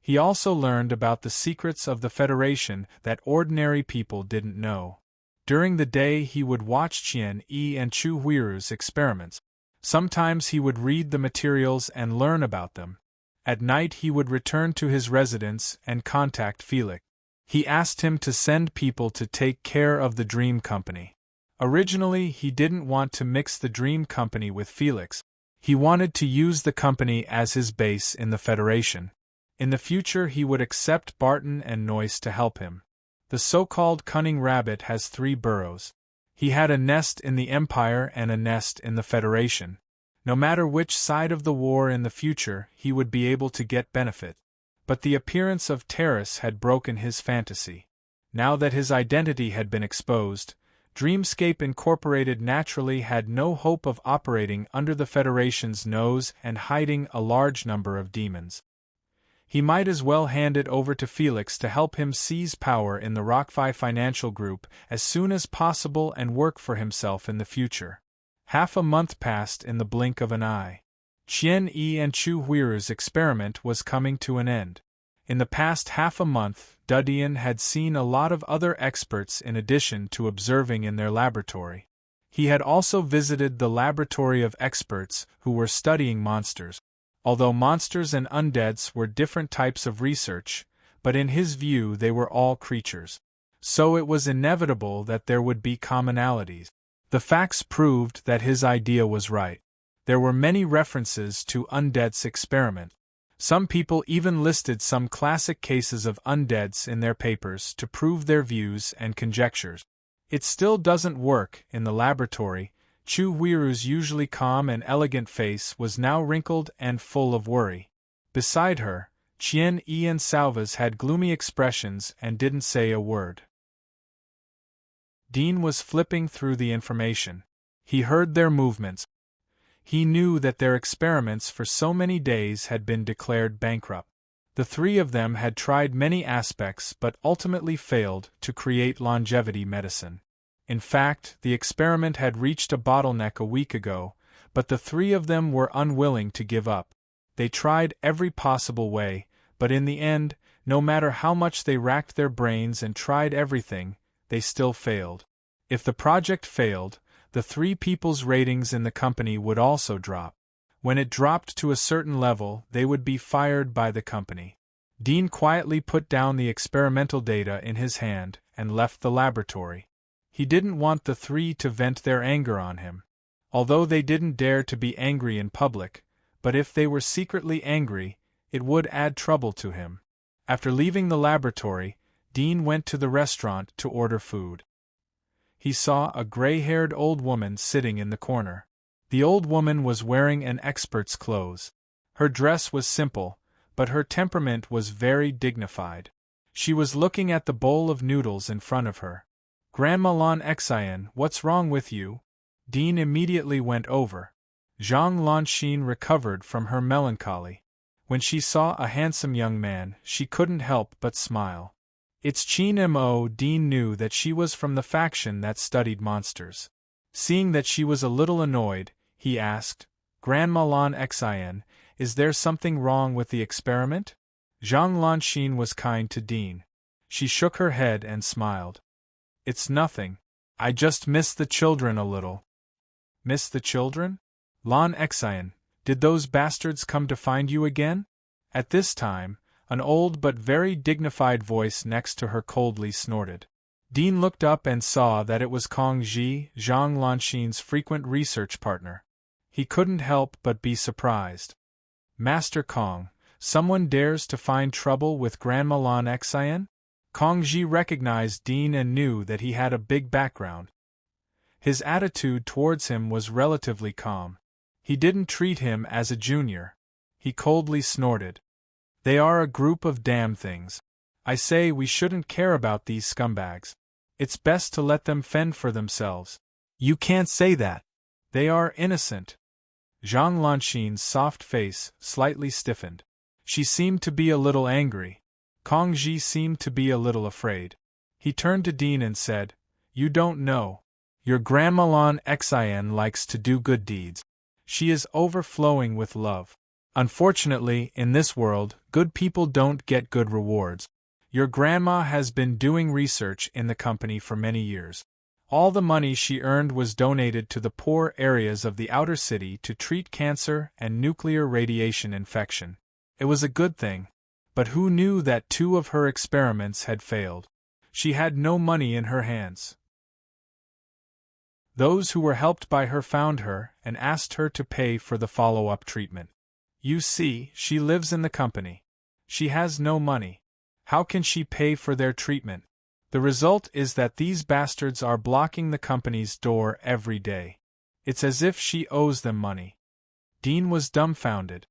He also learned about the secrets of the Federation that ordinary people didn't know. During the day he would watch Qian Yi and Chu Huiru's experiments. Sometimes he would read the materials and learn about them. At night he would return to his residence and contact Felix. He asked him to send people to take care of the Dream Company. Originally he didn't want to mix the Dream Company with Felix. He wanted to use the company as his base in the Federation. In the future he would accept Barton and Noyce to help him. The so-called cunning rabbit has 3 burrows. He had a nest in the Empire and a nest in the Federation. No matter which side of the war in the future, he would be able to get benefit. But the appearance of Terrace had broken his fantasy. Now that his identity had been exposed, Dreamscape Incorporated naturally had no hope of operating under the Federation's nose and hiding a large number of demons. He might as well hand it over to Felix to help him seize power in the Rockfi Financial Group as soon as possible and work for himself in the future. Half a month passed in the blink of an eye. Qian Yi and Chu Huiru's experiment was coming to an end. In the past half a month, Dudyan had seen a lot of other experts in addition to observing in their laboratory. He had also visited the laboratory of experts who were studying monsters. Although monsters and undeads were different types of research, but in his view they were all creatures. So it was inevitable that there would be commonalities. The facts proved that his idea was right. There were many references to undeads' experiment. Some people even listed some classic cases of undeads in their papers to prove their views and conjectures. It still doesn't work in the laboratory. Chu Huiru's usually calm and elegant face was now wrinkled and full of worry. Beside her, Qian Yi and Salvas had gloomy expressions and didn't say a word. Dean was flipping through the information. He heard their movements. He knew that their experiments for so many days had been declared bankrupt. The 3 of them had tried many aspects but ultimately failed to create longevity medicine. In fact, the experiment had reached a bottleneck a week ago, but the 3 of them were unwilling to give up. They tried every possible way, but in the end, no matter how much they racked their brains and tried everything, they still failed. If the project failed, the 3 people's ratings in the company would also drop. When it dropped to a certain level, they would be fired by the company. Dean quietly put down the experimental data in his hand and left the laboratory. He didn't want the 3 to vent their anger on him. Although they didn't dare to be angry in public, but if they were secretly angry, it would add trouble to him. After leaving the laboratory, Dean went to the restaurant to order food. He saw a gray-haired old woman sitting in the corner. The old woman was wearing an expert's clothes. Her dress was simple, but her temperament was very dignified. She was looking at the bowl of noodles in front of her. Grandma Lan Xian, what's wrong with you? Dean immediately went over. Zhang Lanxin recovered from her melancholy. When she saw a handsome young man, she couldn't help but smile. It's Qin Mo. Dean knew that she was from the faction that studied monsters. Seeing that she was a little annoyed, he asked, Grandma Lan Xian, is there something wrong with the experiment? Zhang Lanxin was kind to Dean. She shook her head and smiled. It's nothing. I just miss the children a little. Miss the children? Lan Xian, did those bastards come to find you again? At this time, an old but very dignified voice next to her coldly snorted. Dean looked up and saw that it was Kong Ji, Zhang Lanxin's frequent research partner. He couldn't help but be surprised. Master Kong, someone dares to find trouble with Grandma Lan Xian? Kong Ji recognized Dean and knew that he had a big background. His attitude towards him was relatively calm. He didn't treat him as a junior. He coldly snorted. They are a group of damn things. I say we shouldn't care about these scumbags. It's best to let them fend for themselves. You can't say that. They are innocent. Zhang Lanxin's soft face slightly stiffened. She seemed to be a little angry. Kong Ji seemed to be a little afraid. He turned to Dean and said, You don't know. Your Grandma Lan Xian likes to do good deeds. She is overflowing with love. Unfortunately, in this world, good people don't get good rewards. Your grandma has been doing research in the company for many years. All the money she earned was donated to the poor areas of the outer city to treat cancer and nuclear radiation infection. It was a good thing. But who knew that 2 of her experiments had failed? She had no money in her hands. Those who were helped by her found her and asked her to pay for the follow-up treatment. You see, she lives in the company. She has no money. How can she pay for their treatment? The result is that these bastards are blocking the company's door every day. It's as if she owes them money. Dean was dumbfounded.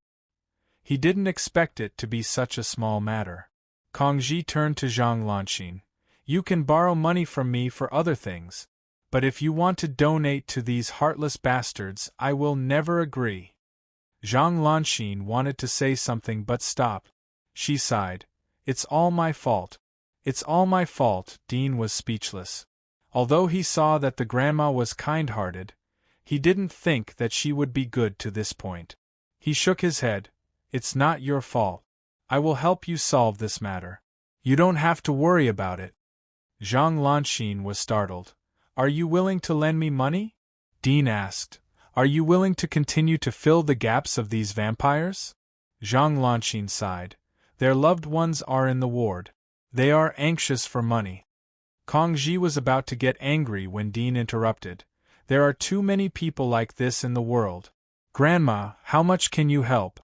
He didn't expect it to be such a small matter. Kong Ji turned to Zhang Lanxin. You can borrow money from me for other things. But if you want to donate to these heartless bastards, I will never agree. Zhang Lanxin wanted to say something but stopped. She sighed. It's all my fault. It's all my fault. Dean was speechless. Although he saw that the grandma was kind-hearted, he didn't think that she would be good to this point. He shook his head. It's not your fault. I will help you solve this matter. You don't have to worry about it. Zhang Lanxin was startled. Are you willing to lend me money? Dean asked. Are you willing to continue to fill the gaps of these vampires? Zhang Lanxin sighed. Their loved ones are in the ward. They are anxious for money. Kong Ji was about to get angry when Dean interrupted. There are too many people like this in the world. Grandma, how much can you help?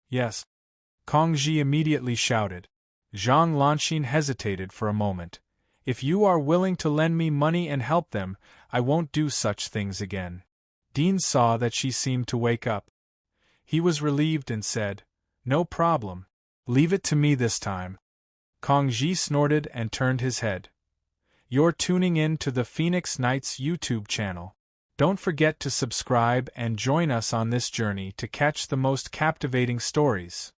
Yes. Kong Ji immediately shouted. Zhang Lanxin hesitated for a moment. If you are willing to lend me money and help them, I won't do such things again. Dean saw that she seemed to wake up. He was relieved and said, No problem. Leave it to me this time. Kong Ji snorted and turned his head. You're tuning in to the Phoenix Knights YouTube channel. Don't forget to subscribe and join us on this journey to catch the most captivating stories.